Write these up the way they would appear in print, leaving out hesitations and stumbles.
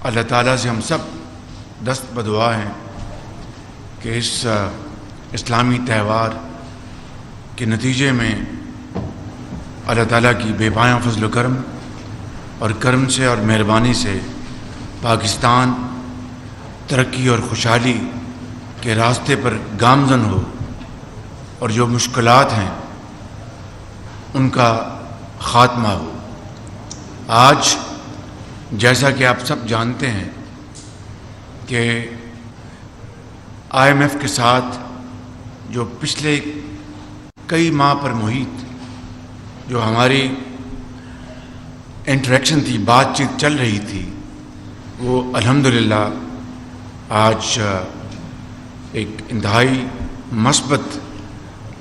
اللہ تعالیٰ سے ہم سب دست بدعا ہیں کہ اس اسلامی تہوار کے نتیجے میں اللہ تعالیٰ کی بے پایاں فضل و کرم اور کرم سے اور مہربانی سے پاکستان ترقی اور خوشحالی کے راستے پر گامزن ہو اور جو مشکلات ہیں ان کا خاتمہ ہو۔ آج جیسا کہ آپ سب جانتے ہیں کہ IMF کے ساتھ جو پچھلے کئی ماہ پر محیط جو ہماری انٹریکشن تھی، بات چیت چل رہی تھی، وہ الحمدللہ آج ایک انتہائی مثبت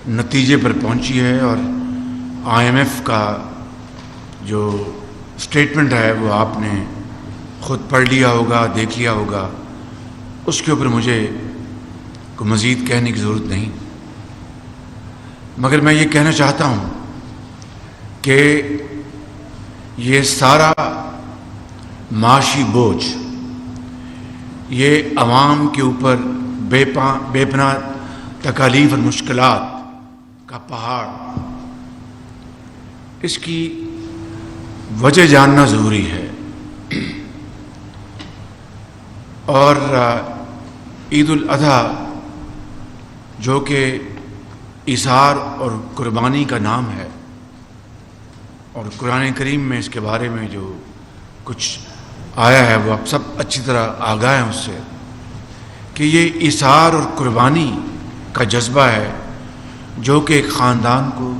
نتیجے پر پہنچی ہے، اور IMF کا جو اسٹیٹمنٹ ہے وہ آپ نے خود پڑھ لیا ہوگا، دیکھ لیا ہوگا، اس کے اوپر مجھے کوئی مزید کہنے کی ضرورت نہیں، مگر میں یہ کہنا چاہتا ہوں کہ یہ سارا معاشی بوجھ، یہ عوام کے اوپر بے پناہ تکالیف اور مشکلات کا پہاڑ، اس کی وجہ جاننا ضروری ہے۔ اور عید الاضحیٰ جو کہ ایثار اور قربانی کا نام ہے، اور قرآن کریم میں اس کے بارے میں جو کچھ آیا ہے وہ آپ سب اچھی طرح آگاہ ہیں اس سے، کہ یہ ایثار اور قربانی کا جذبہ ہے جو کہ ایک خاندان کو،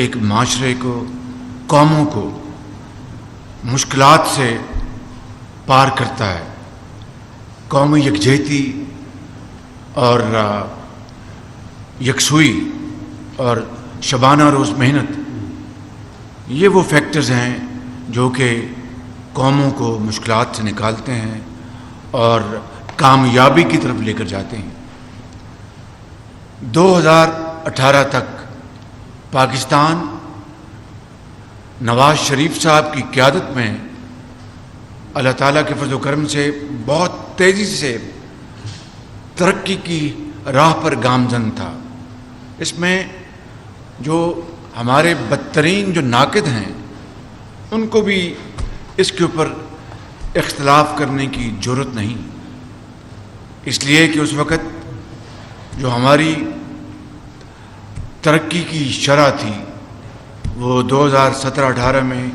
ایک معاشرے کو، قوموں کو مشکلات سے پار کرتا ہے۔ قومی یکجہتی اور یکسوئی اور شبانہ روز محنت، یہ وہ فیکٹرز ہیں جو کہ قوموں کو مشکلات سے نکالتے ہیں اور کامیابی کی طرف لے کر جاتے ہیں۔ 2018 تک پاکستان نواز شریف صاحب کی قیادت میں اللہ تعالیٰ کے فضل و کرم سے بہت تیزی سے ترقی کی راہ پر گامزن تھا۔ اس میں جو ہمارے بدترین جو ناقد ہیں ان کو بھی اس کے اوپر اختلاف کرنے کی جرات نہیں، اس لیے کہ اس وقت جو ہماری ترقی کی شرح تھی وہ 2017-18 میں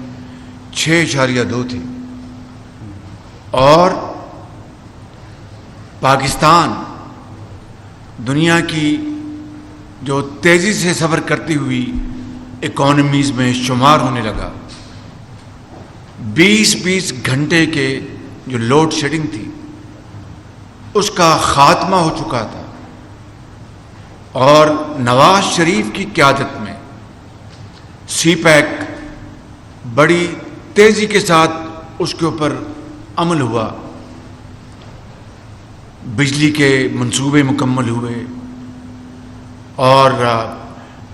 6.2 تھی، اور پاکستان دنیا کی جو تیزی سے سفر کرتی ہوئی اکانومیز میں شمار ہونے لگا۔ 20 گھنٹے کے جو لوڈ شیڈنگ تھی اس کا خاتمہ ہو چکا تھا، اور نواز شریف کی قیادت میں سی پیک بڑی تیزی کے ساتھ اس کے اوپر عمل ہوا، بجلی کے منصوبے مکمل ہوئے، اور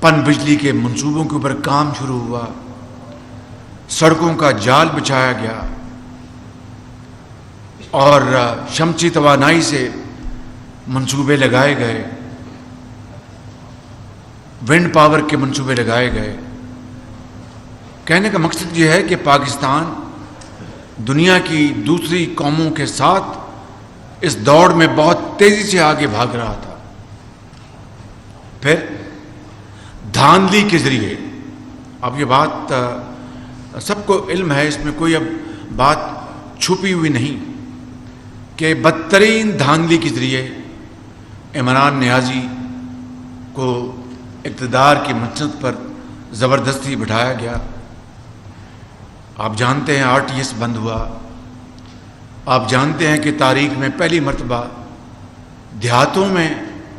پن بجلی کے منصوبوں کے اوپر کام شروع ہوا، سڑکوں کا جال بچھایا گیا، اور شمسی توانائی سے منصوبے لگائے گئے، ونڈ پاور کے منصوبے لگائے گئے۔ کہنے کا مقصد یہ ہے کہ پاکستان دنیا کی دوسری قوموں کے ساتھ اس دوڑ میں بہت تیزی سے آگے بھاگ رہا تھا۔ پھر دھاندلی کے ذریعے، اب یہ بات سب کو علم ہے، اس میں کوئی اب بات چھپی ہوئی نہیں، کہ بدترین دھاندلی کے ذریعے عمران نیازی کو اقتدار کی منصب پر زبردستی بٹھایا گیا۔ آپ جانتے ہیں RTS بند ہوا، آپ جانتے ہیں کہ تاریخ میں پہلی مرتبہ دیہاتوں میں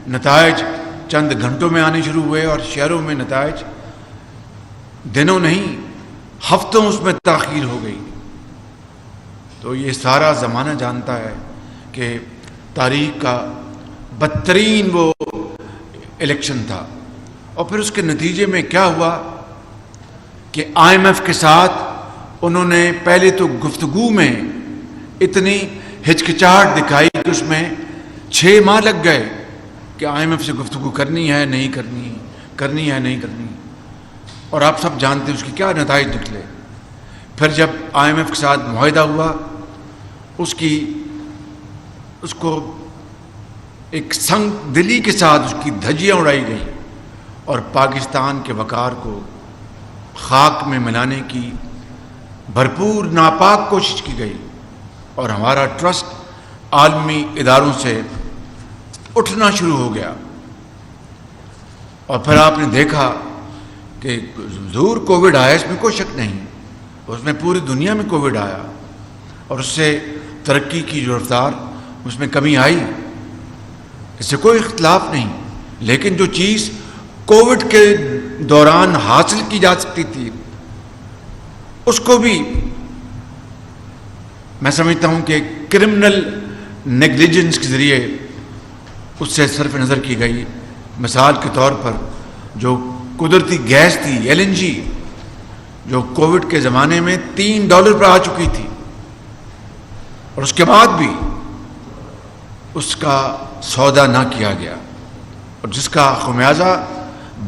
نتائج چند گھنٹوں میں آنے شروع ہوئے، اور شہروں میں نتائج دنوں نہیں ہفتوں اس میں تاخیر ہو گئی۔ تو یہ سارا زمانہ جانتا ہے کہ تاریخ کا بدترین وہ الیکشن تھا، اور پھر اس کے نتیجے میں کیا ہوا کہ IMF کے ساتھ انہوں نے پہلے تو گفتگو میں اتنی ہچکچاہٹ دکھائی کہ اس میں 6 ماہ لگ گئے کہ IMF سے گفتگو کرنی ہے نہیں کرنی، کرنی ہے نہیں کرنی، اور آپ سب جانتے ہیں اس کی کیا نتائج نکلے۔ پھر جب IMF کے ساتھ معاہدہ ہوا، اس کو ایک سنگ دلی کے ساتھ اس کی دھجیاں اڑائی گئیں اور پاکستان کے وقار کو خاک میں ملانے کی بھرپور ناپاک کوشش کی گئی، اور ہمارا ٹرسٹ عالمی اداروں سے اٹھنا شروع ہو گیا۔ اور پھر آپ نے دیکھا کہ ضرور کووڈ آیا، اس میں کوئی شک نہیں، اس میں پوری دنیا میں کووڈ آیا اور اس سے ترقی کی جو رفتار اس میں کمی آئی، اس سے کوئی اختلاف نہیں، لیکن جو چیز کووڈ کے دوران حاصل کی جا سکتی تھی اس کو بھی میں سمجھتا ہوں کہ کرمنل نیگلیجنس کے ذریعے اس سے صرف نظر کی گئی۔ مثال کے طور پر جو قدرتی گیس تھی LNG، جو کووڈ کے زمانے میں $3 پر آ چکی تھی، اور اس کے بعد بھی اس کا سودا نہ کیا گیا، اور جس کا خمیازہ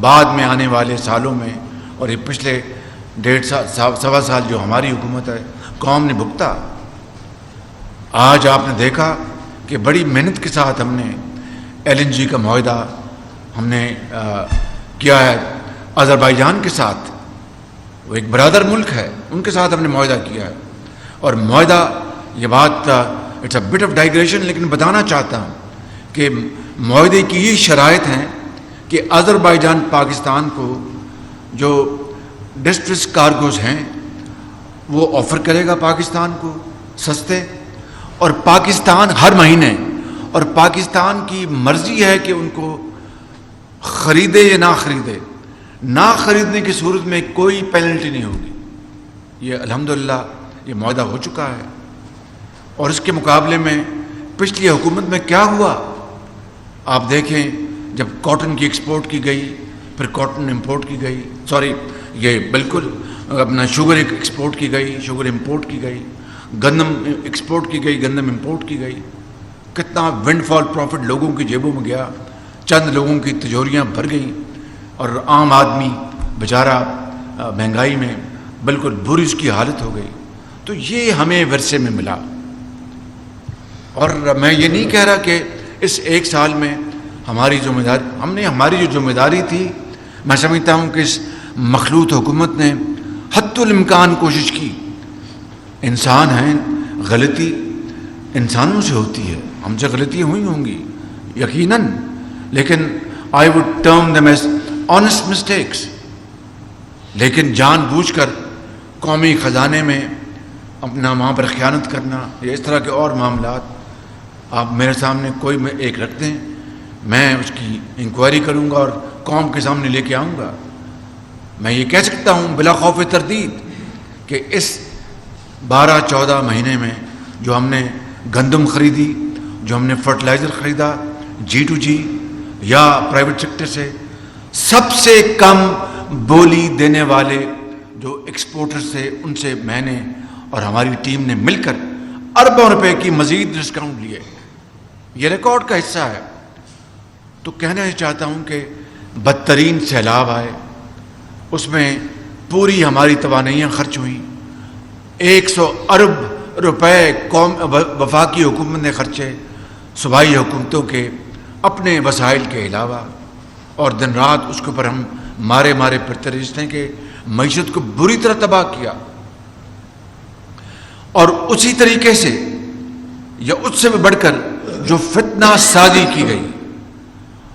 بعد میں آنے والے سالوں میں اور یہ پچھلے 1.5 سال جو ہماری حکومت ہے قوم نے بھگتا۔ آج آپ نے دیکھا کہ بڑی محنت کے ساتھ ہم نے LNG کا معاہدہ ہم نے کیا ہے آذربائیجان کے ساتھ، وہ ایک برادر ملک ہے، ان کے ساتھ ہم نے معاہدہ کیا ہے، اور معاہدہ یہ بات it's a bit of digression, لیکن بتانا چاہتا ہوں کہ معاہدے کی یہ شرائط ہیں کہ آذربائیجان پاکستان کو جو ڈسٹریس کارگوز ہیں وہ آفر کرے گا پاکستان کو سستے، اور پاکستان ہر مہینے، اور پاکستان کی مرضی ہے کہ ان کو خریدے یا نہ خریدے، نہ خریدنے کی صورت میں کوئی پینلٹی نہیں ہوگی۔ یہ الحمدللہ یہ معاہدہ ہو چکا ہے، اور اس کے مقابلے میں پچھلی حکومت میں کیا ہوا آپ دیکھیں، جب کاٹن کی ایکسپورٹ کی گئی، پھر کاٹن امپورٹ کی گئی، یہ بالکل اپنا شوگر ایکسپورٹ کی گئی، شوگر امپورٹ کی گئی، گندم ایکسپورٹ کی گئی، گندم امپورٹ کی گئی، کتنا ونڈ فال پروفٹ لوگوں کی جیبوں میں گیا، چند لوگوں کی تجوریاں بھر گئیں، اور عام آدمی بیچارہ مہنگائی میں بالکل بری اس کی حالت ہو گئی۔ تو یہ ہمیں ورثے میں ملا، اور میں یہ نہیں کہہ رہا کہ اس 1 سال میں ہماری جو ذمہ داری تھی، میں سمجھتا ہوں کہ اس مخلوط حکومت نے حتی الامکان کوشش کی۔ انسان ہیں، غلطی انسانوں سے ہوتی ہے، ہم سے غلطیاں ہوئی ہوں گی یقیناً، لیکن I would term them as honest mistakes، لیکن جان بوجھ کر قومی خزانے میں اپنا وہاں پر خیانت کرنا یا اس طرح کے اور معاملات آپ میرے سامنے کوئی ایک رکھ دیں، میں اس کی انکوائری کروں گا اور قوم کے سامنے لے کے آؤں گا۔ میں یہ کہہ سکتا ہوں بلا خوف تردید کہ اس 12-14 مہینے میں جو ہم نے گندم خریدی، جو ہم نے فرٹیلائزر خریدا G2G یا پرائیویٹ سیکٹر سے، سب سے کم بولی دینے والے جو ایکسپورٹر سے، ان سے میں نے اور ہماری ٹیم نے مل کر اربوں روپے کی مزید ڈسکاؤنٹ لیے۔ یہ ریکارڈ کا حصہ ہے۔ تو کہنا چاہتا ہوں کہ بدترین سیلاب آئے، اس میں پوری ہماری توانائیاں خرچ ہوئیں، 100 ارب روپے وفاقی حکومت نے خرچے صوبائی حکومتوں کے اپنے وسائل کے علاوہ، اور دن رات اس کے اوپر ہم مارے پھرتے رہتے ہیں کہ معیشت کو بری طرح تباہ کیا۔ اور اسی طریقے سے یا اس سے بھی بڑھ کر جو فتنہ سازی کی گئی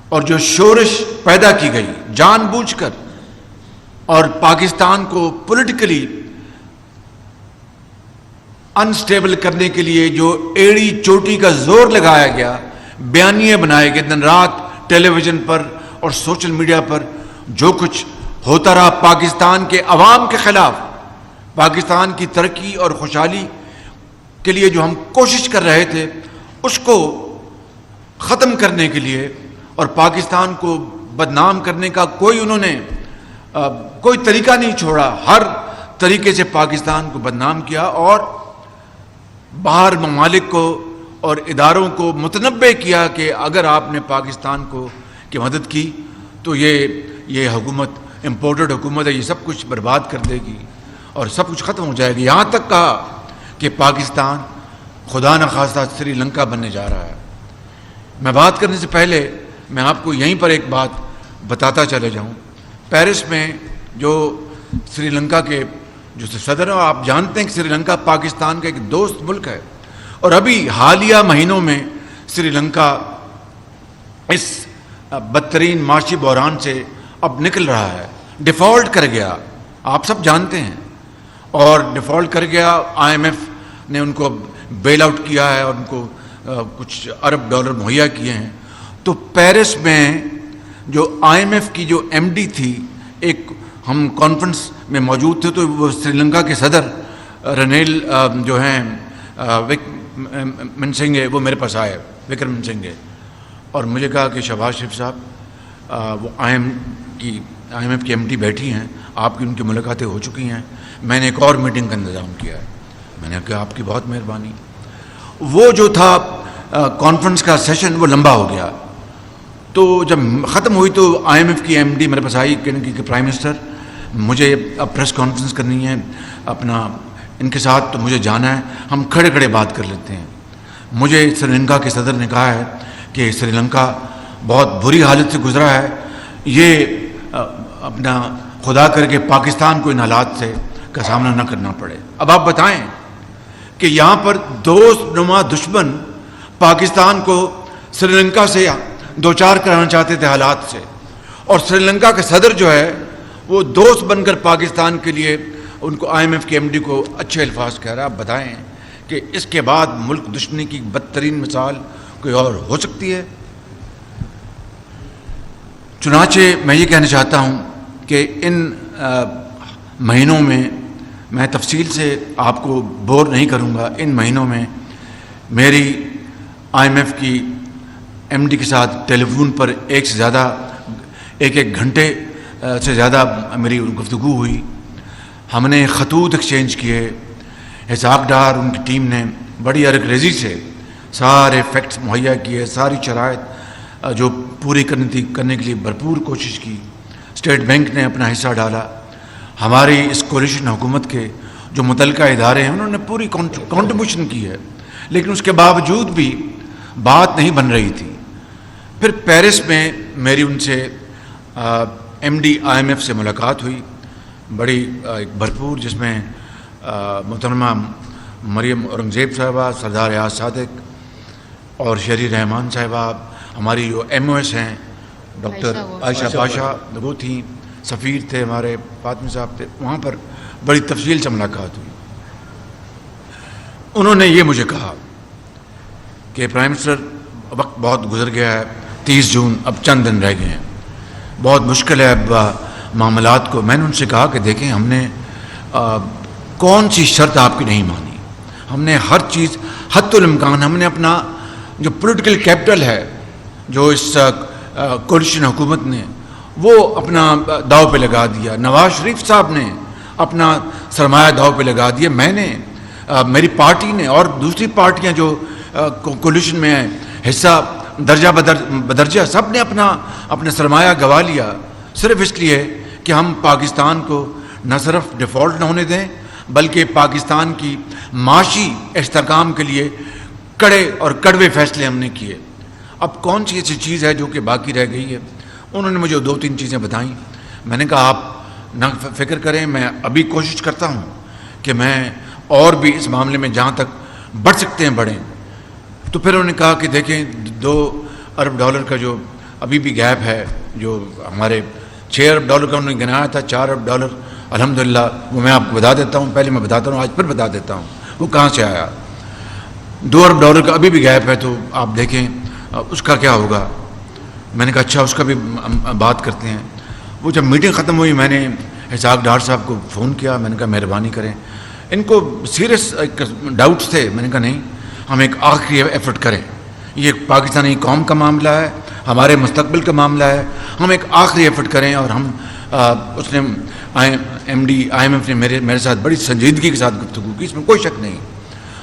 اور جو شورش پیدا کی گئی جان بوجھ کر، اور پاکستان کو پولیٹیکلی انسٹیبل کرنے کے لیے جو ایڑی چوٹی کا زور لگایا گیا، بیانیے بنائے گئے دن رات ٹیلی ویژن پر اور سوشل میڈیا پر، جو کچھ ہوتا رہا پاکستان کے عوام کے خلاف، پاکستان کی ترقی اور خوشحالی کے لیے جو ہم کوشش کر رہے تھے اس کو ختم کرنے کے لیے اور پاکستان کو بدنام کرنے کا انہوں نے کوئی طریقہ نہیں چھوڑا، ہر طریقے سے پاکستان کو بدنام کیا، اور باہر ممالک کو اور اداروں کو متنبع کیا کہ اگر آپ نے پاکستان کو کی مدد کی تو یہ حکومت امپورٹڈ حکومت ہے، یہ سب کچھ برباد کر دے گی اور سب کچھ ختم ہو جائے گی. یہاں تک کہا کہ پاکستان خدا نخواستہ سری لنکا بننے جا رہا ہے. میں بات کرنے سے پہلے میں آپ کو یہیں پر ایک بات بتاتا چلے جاؤں. پیرس میں جو سری لنکا کے جو صدر ہیں، آپ جانتے ہیں کہ سری لنکا پاکستان کا ایک دوست ملک ہے، اور ابھی حالیہ مہینوں میں سری لنکا اس بدترین معاشی بحران سے اب نکل رہا ہے. ڈیفالٹ کر گیا، آپ سب جانتے ہیں، اور ڈیفالٹ کر گیا. IMF نے ان کو بیل آؤٹ کیا ہے اور ان کو کچھ ارب ڈالر مہیا کیے ہیں. تو پیرس میں جو IMF کی جو MD تھی، ایک ہم کانفرنس میں موجود تھے، تو وہ سری لنکا کے صدر رنیل جو ہیں منسنگے، وہ میرے پاس آئے، وکرم منسنگے، اور مجھے کہا کہ شہباز شریف صاحب وہ IMF کی MD بیٹھی ہیں، آپ کی ان کی ملاقاتیں ہو چکی ہیں، میں نے ایک اور میٹنگ کا انتظام کیا ہے. میں نے کہا آپ کی بہت مہربانی. وہ جو تھا کانفرنس کا سیشن وہ لمبا ہو گیا. تو جب ختم ہوئی تو IMF کی MD میرے پاس آئی کہ پرائم منسٹر مجھے اب پریس کانفرنس کرنی ہے اپنا ان کے ساتھ، تو مجھے جانا ہے، ہم کھڑے کھڑے بات کر لیتے ہیں. مجھے سری لنکا کے صدر نے کہا ہے کہ سری لنکا بہت بری حالت سے گزرا ہے، یہ اپنا خدا کر کے پاکستان کو ان حالات سے کا سامنا نہ کرنا پڑے. اب آپ بتائیں کہ یہاں پر دوست نما دشمن پاکستان کو سری لنکا سے دوچار کرانا چاہتے تھے حالات سے، اور سری لنکا کا صدر جو ہے وہ دوست بن کر پاکستان کے لیے ان کو IMF کے MD کو اچھے الفاظ کہہ رہا ہے. آپ بتائیں کہ اس کے بعد ملک دشمنی کی بدترین مثال کوئی اور ہو سکتی ہے؟ چنانچہ میں یہ کہنا چاہتا ہوں کہ ان مہینوں میں تفصیل سے آپ کو بور نہیں کروں گا. ان مہینوں میں میری IMF کی MD کے ساتھ ٹیلی فون پر ایک گھنٹے سے زیادہ میری گفتگو ہوئی. ہم نے خطوط ایکسچینج کیے. اسحاق ڈار ان کی ٹیم نے بڑی ارکریزی سے سارے فیکٹس مہیا کیے، ساری شرائط جو پوری کرنے کے لیے بھرپور کوشش کی. اسٹیٹ بینک نے اپنا حصہ ڈالا. ہماری اس کولیشن حکومت کے جو متعلقہ ادارے ہیں انہوں نے پوری کنٹریبیوشن کی ہے، لیکن اس کے باوجود بھی بات نہیں بن رہی تھی. پھر پیرس میں میری ان سے MD IMF سے ملاقات ہوئی، بڑی ایک بھرپور، جس میں محترمہ مریم اورنگزیب صاحبہ، سردار ایاز صادق اور شہری رحمان صاحبہ، ہماری جو MOS ہیں ڈاکٹر عائشہ پاشا وہ تھیں، سفیر تھے ہمارے فاطمی صاحب تھے. وہاں پر بڑی تفصیل سے ملاقات ہوئی. انہوں نے یہ مجھے کہا کہ پرائم منسٹر وقت بہت گزر گیا ہے، 30 جون اب چند دن رہ گئے ہیں، بہت مشکل ہے اب معاملات کو. میں نے ان سے کہا کہ دیکھیں ہم نے کون سی شرط آپ کی نہیں مانی، ہم نے ہر چیز حتی الامکان، ہم نے اپنا جو پولیٹیکل کیپٹل ہے جو اس کولیشن حکومت نے وہ اپنا داؤ پہ لگا دیا. نواز شریف صاحب نے اپنا سرمایہ داؤ پہ لگا دیا. میں نے میری پارٹی نے اور دوسری پارٹیاں جو کولیشن میں حصہ درجہ بدرجہ سب نے اپنا سرمایہ گوا لیا، صرف اس لیے کہ ہم پاکستان کو نہ صرف ڈیفالٹ نہ ہونے دیں بلکہ پاکستان کی معاشی استحکام کے لیے کڑے اور کڑوے فیصلے ہم نے کیے. اب کون سی ایسی چیز ہے جو کہ باقی رہ گئی ہے؟ انہوں نے مجھے 2-3 چیزیں بتائیں. میں نے کہا آپ نہ فکر کریں، میں ابھی کوشش کرتا ہوں کہ میں اور بھی اس معاملے میں جہاں تک بڑھ سکتے ہیں بڑھیں. تو پھر انہوں نے کہا کہ دیکھیں $2 ارب کا جو ابھی بھی گیپ ہے، جو ہمارے $6 ارب کا انہوں نے گنایا تھا، $4 ارب الحمدللہ وہ میں آپ کو بتا دیتا ہوں. پہلے میں بتاتا ہوں، آج پھر بتا دیتا ہوں وہ کہاں سے آیا. $2 ارب کا ابھی بھی گیپ ہے، تو آپ دیکھیں اس کا کیا ہوگا. میں نے کہا اچھا اس کا بھی بات کرتے ہیں. وہ جب میٹنگ ختم ہوئی میں نے اسحاق ڈار صاحب کو فون کیا. میں نے کہا مہربانی کریں، ان کو سیریس ڈاؤٹس تھے. میں نے کہا نہیں، ہم ایک آخری ایفرٹ کریں، یہ پاکستانی قوم کا معاملہ ہے، ہمارے مستقبل کا معاملہ ہے، ہم ایک آخری ایفرٹ کریں. اور ہم اس نے MD IMF نے میرے ساتھ بڑی سنجیدگی کے ساتھ گفتگو کی، اس میں کوئی شک نہیں.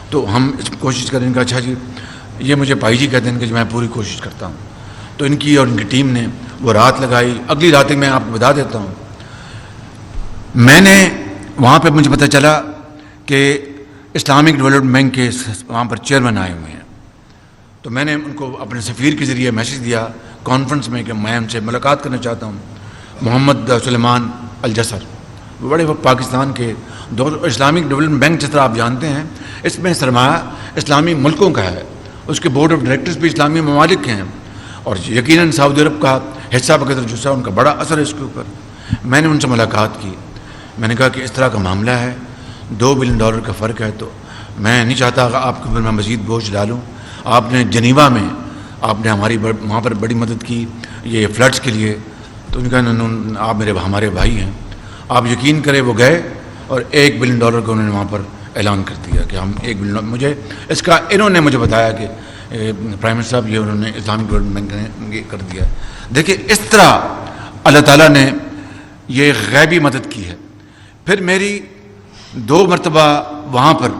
تو ہم کوشش کریں گے. اچھا جی, یہ مجھے بھائی جی کہتے ہیں کہ میں پوری کوشش کرتا ہوں. تو ان کی اور ان کی ٹیم نے وہ رات لگائی. اگلی رات میں آپ کو بتا دیتا ہوں, میں نے وہاں پہ مجھے پتہ چلا کہ اسلامک ڈیولپمنٹ بینک کے وہاں پر چیئرمین آئے ہوئے ہیں. تو میں نے ان کو اپنے سفیر کے ذریعے میسیج دیا کانفرنس میں کہ میں ان سے ملاقات کرنا چاہتا ہوں. محمد سلیمان الجسر, بڑے وہ پاکستان کے اسلامک ڈیولپمنٹ بینک جس طرح آپ جانتے ہیں اس میں سرمایہ اسلامی ملکوں کا ہے, اس کے بورڈ آف ڈائریکٹرز بھی اسلامی ممالک کے ہیں, اور یقیناً سعودی عرب کا حصہ بقدر جسہ ان کا بڑا اثر ہے اس کے اوپر. میں نے ان سے ملاقات کی. میں نے کہا کہ اس طرح کا معاملہ ہے, $2 بلین کا فرق ہے, تو میں نہیں چاہتا کہ آپ کے اوپر میں مزید بوجھ ڈالوں. آپ نے جنیوا میں آپ نے ہماری وہاں پر بڑی مدد کی یہ فلڈس کے لیے. تو ان کا آپ ہمارے بھائی ہیں. آپ یقین کریں وہ گئے اور $1 بلین کا انہوں نے وہاں پر اعلان کر دیا کہ ہم $1 بلین. مجھے اس کا انہوں نے مجھے بتایا کہ پرائم منسٹر صاحب یہ انہوں نے اسلامک ڈیولپمنٹ بینک نے کر دیا. دیکھیں اس طرح اللہ تعالیٰ نے یہ غیبی مدد کی ہے. پھر میری 2 مرتبہ وہاں پر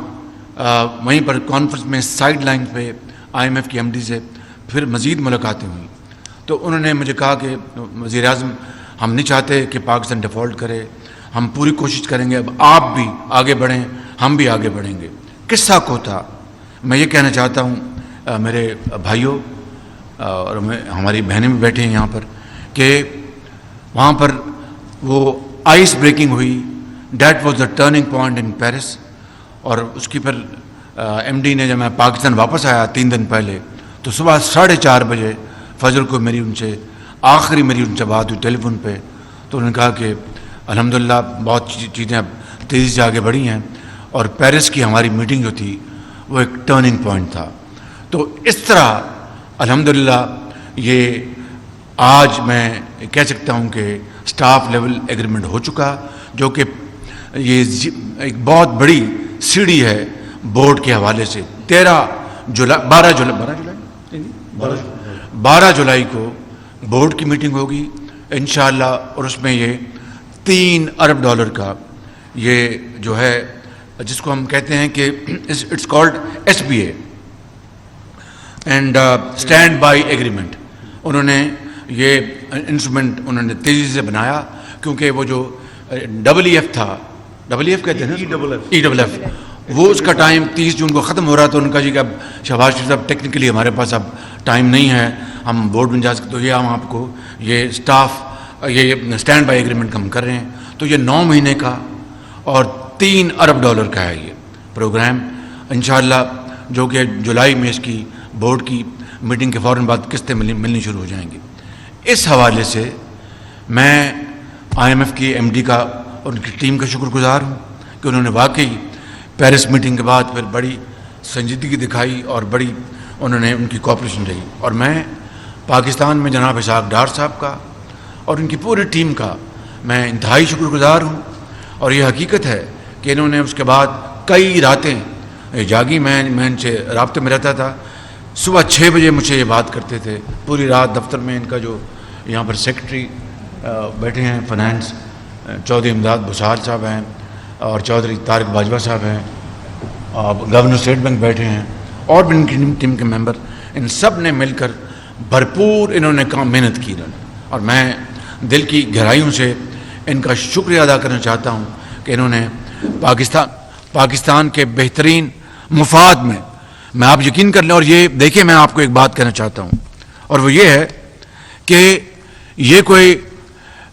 وہیں پر کانفرنس میں سائڈ لائن پہ IMF کی MD سے پھر مزید ملاقاتیں ہوئیں. تو انہوں نے مجھے کہا کہ وزیر اعظم ہم نہیں چاہتے کہ پاکستان ڈیفالٹ کرے, ہم پوری کوشش کریں گے, اب آپ بھی آگے بڑھیں ہم بھی آگے بڑھیں گے. قصہ کو تھا میں یہ کہنا چاہتا ہوں میرے بھائیوں اور ہماری بہنیں بھی بیٹھے ہیں یہاں پر کہ وہاں پر وہ آئس بریکنگ ہوئی. That was the turning point in Paris. اور اس کی پھر MD نے جب میں پاکستان واپس آیا 3 دن پہلے تو صبح 4:30 بجے فجر کو میری ان سے آخری بات ہوئی ٹیلی فون پہ. تو انہوں نے کہا کہ الحمدللہ بہت چیزیں اب تیزی سے آگے بڑھی ہیں اور پیرس کی ہماری میٹنگ جو تھی وہ ایک ٹرننگ پوائنٹ تھا. تو اس طرح الحمدللہ یہ آج میں کہہ سکتا ہوں کہ سٹاف لیول ایگریمنٹ ہو چکا, جو کہ یہ ایک بہت بڑی سیڑھی ہے بورڈ کے حوالے سے. 12 جولائی کو بورڈ کی میٹنگ ہوگی انشاءاللہ, اور اس میں یہ $3 ارب کا یہ جو ہے جس کو ہم کہتے ہیں کہ it's called SBA and standby agreement. انہوں نے یہ انسٹرومنٹ انہوں نے تیزی سے بنایا کیونکہ وہ جو EEF تھا, EEF کہتے ہیں نا, EEF, وہ اس کا ٹائم 30 جون کو ختم ہو رہا تھا. ان کا جی کہ اب شہباز شریف صاحب ٹیکنیکلی ہمارے پاس اب ٹائم نہیں ہے, ہم بورڈ میں جا سکتے, تو یہ ہم آپ کو یہ اسٹاف یہ اسٹینڈ بائی ایگریمنٹ ہم کر رہے ہیں. تو یہ 9 مہینے کا اور $3 ارب کا ہے یہ پروگرام انشاءاللہ, جو کہ جولائی میں اس کی بورڈ کی میٹنگ کے فوراً بعد قسطیں ملنی شروع ہو جائیں گی. اس حوالے سے میں IMF کی MD کا اور ان کی ٹیم کا شکر گزار ہوں کہ انہوں نے واقعی پیرس میٹنگ کے بعد پھر بڑی سنجیدگی دکھائی اور بڑی انہوں نے ان کی کوآپریشن رہی. اور میں پاکستان میں جناب اسحاق ڈار صاحب کا اور ان کی پوری ٹیم کا میں انتہائی شکر گزار ہوں. اور یہ حقیقت ہے کہ انہوں نے اس کے بعد کئی راتیں جاگی. میں ان سے رابطے میں رہتا تھا. صبح 6 بجے مجھے یہ بات کرتے تھے, پوری رات دفتر میں ان کا جو یہاں پر سیکرٹری بیٹھے ہیں فائنانس چودھری امداد بھوسال صاحب ہیں اور چودھری طارق باجوہ صاحب ہیں, اور گورنر اسٹیٹ بینک بیٹھے ہیں اور بھی ان کی ٹیم کے ممبر, ان سب نے مل کر بھرپور انہوں نے کام محنت کی. اور میں دل کی گہرائیوں سے ان کا شکریہ ادا کرنا چاہتا ہوں کہ انہوں نے پاکستان کے بہترین مفاد میں آپ یقین کر لیں. اور یہ دیکھیں میں آپ کو ایک بات کہنا چاہتا ہوں, اور وہ یہ ہے کہ یہ کوئی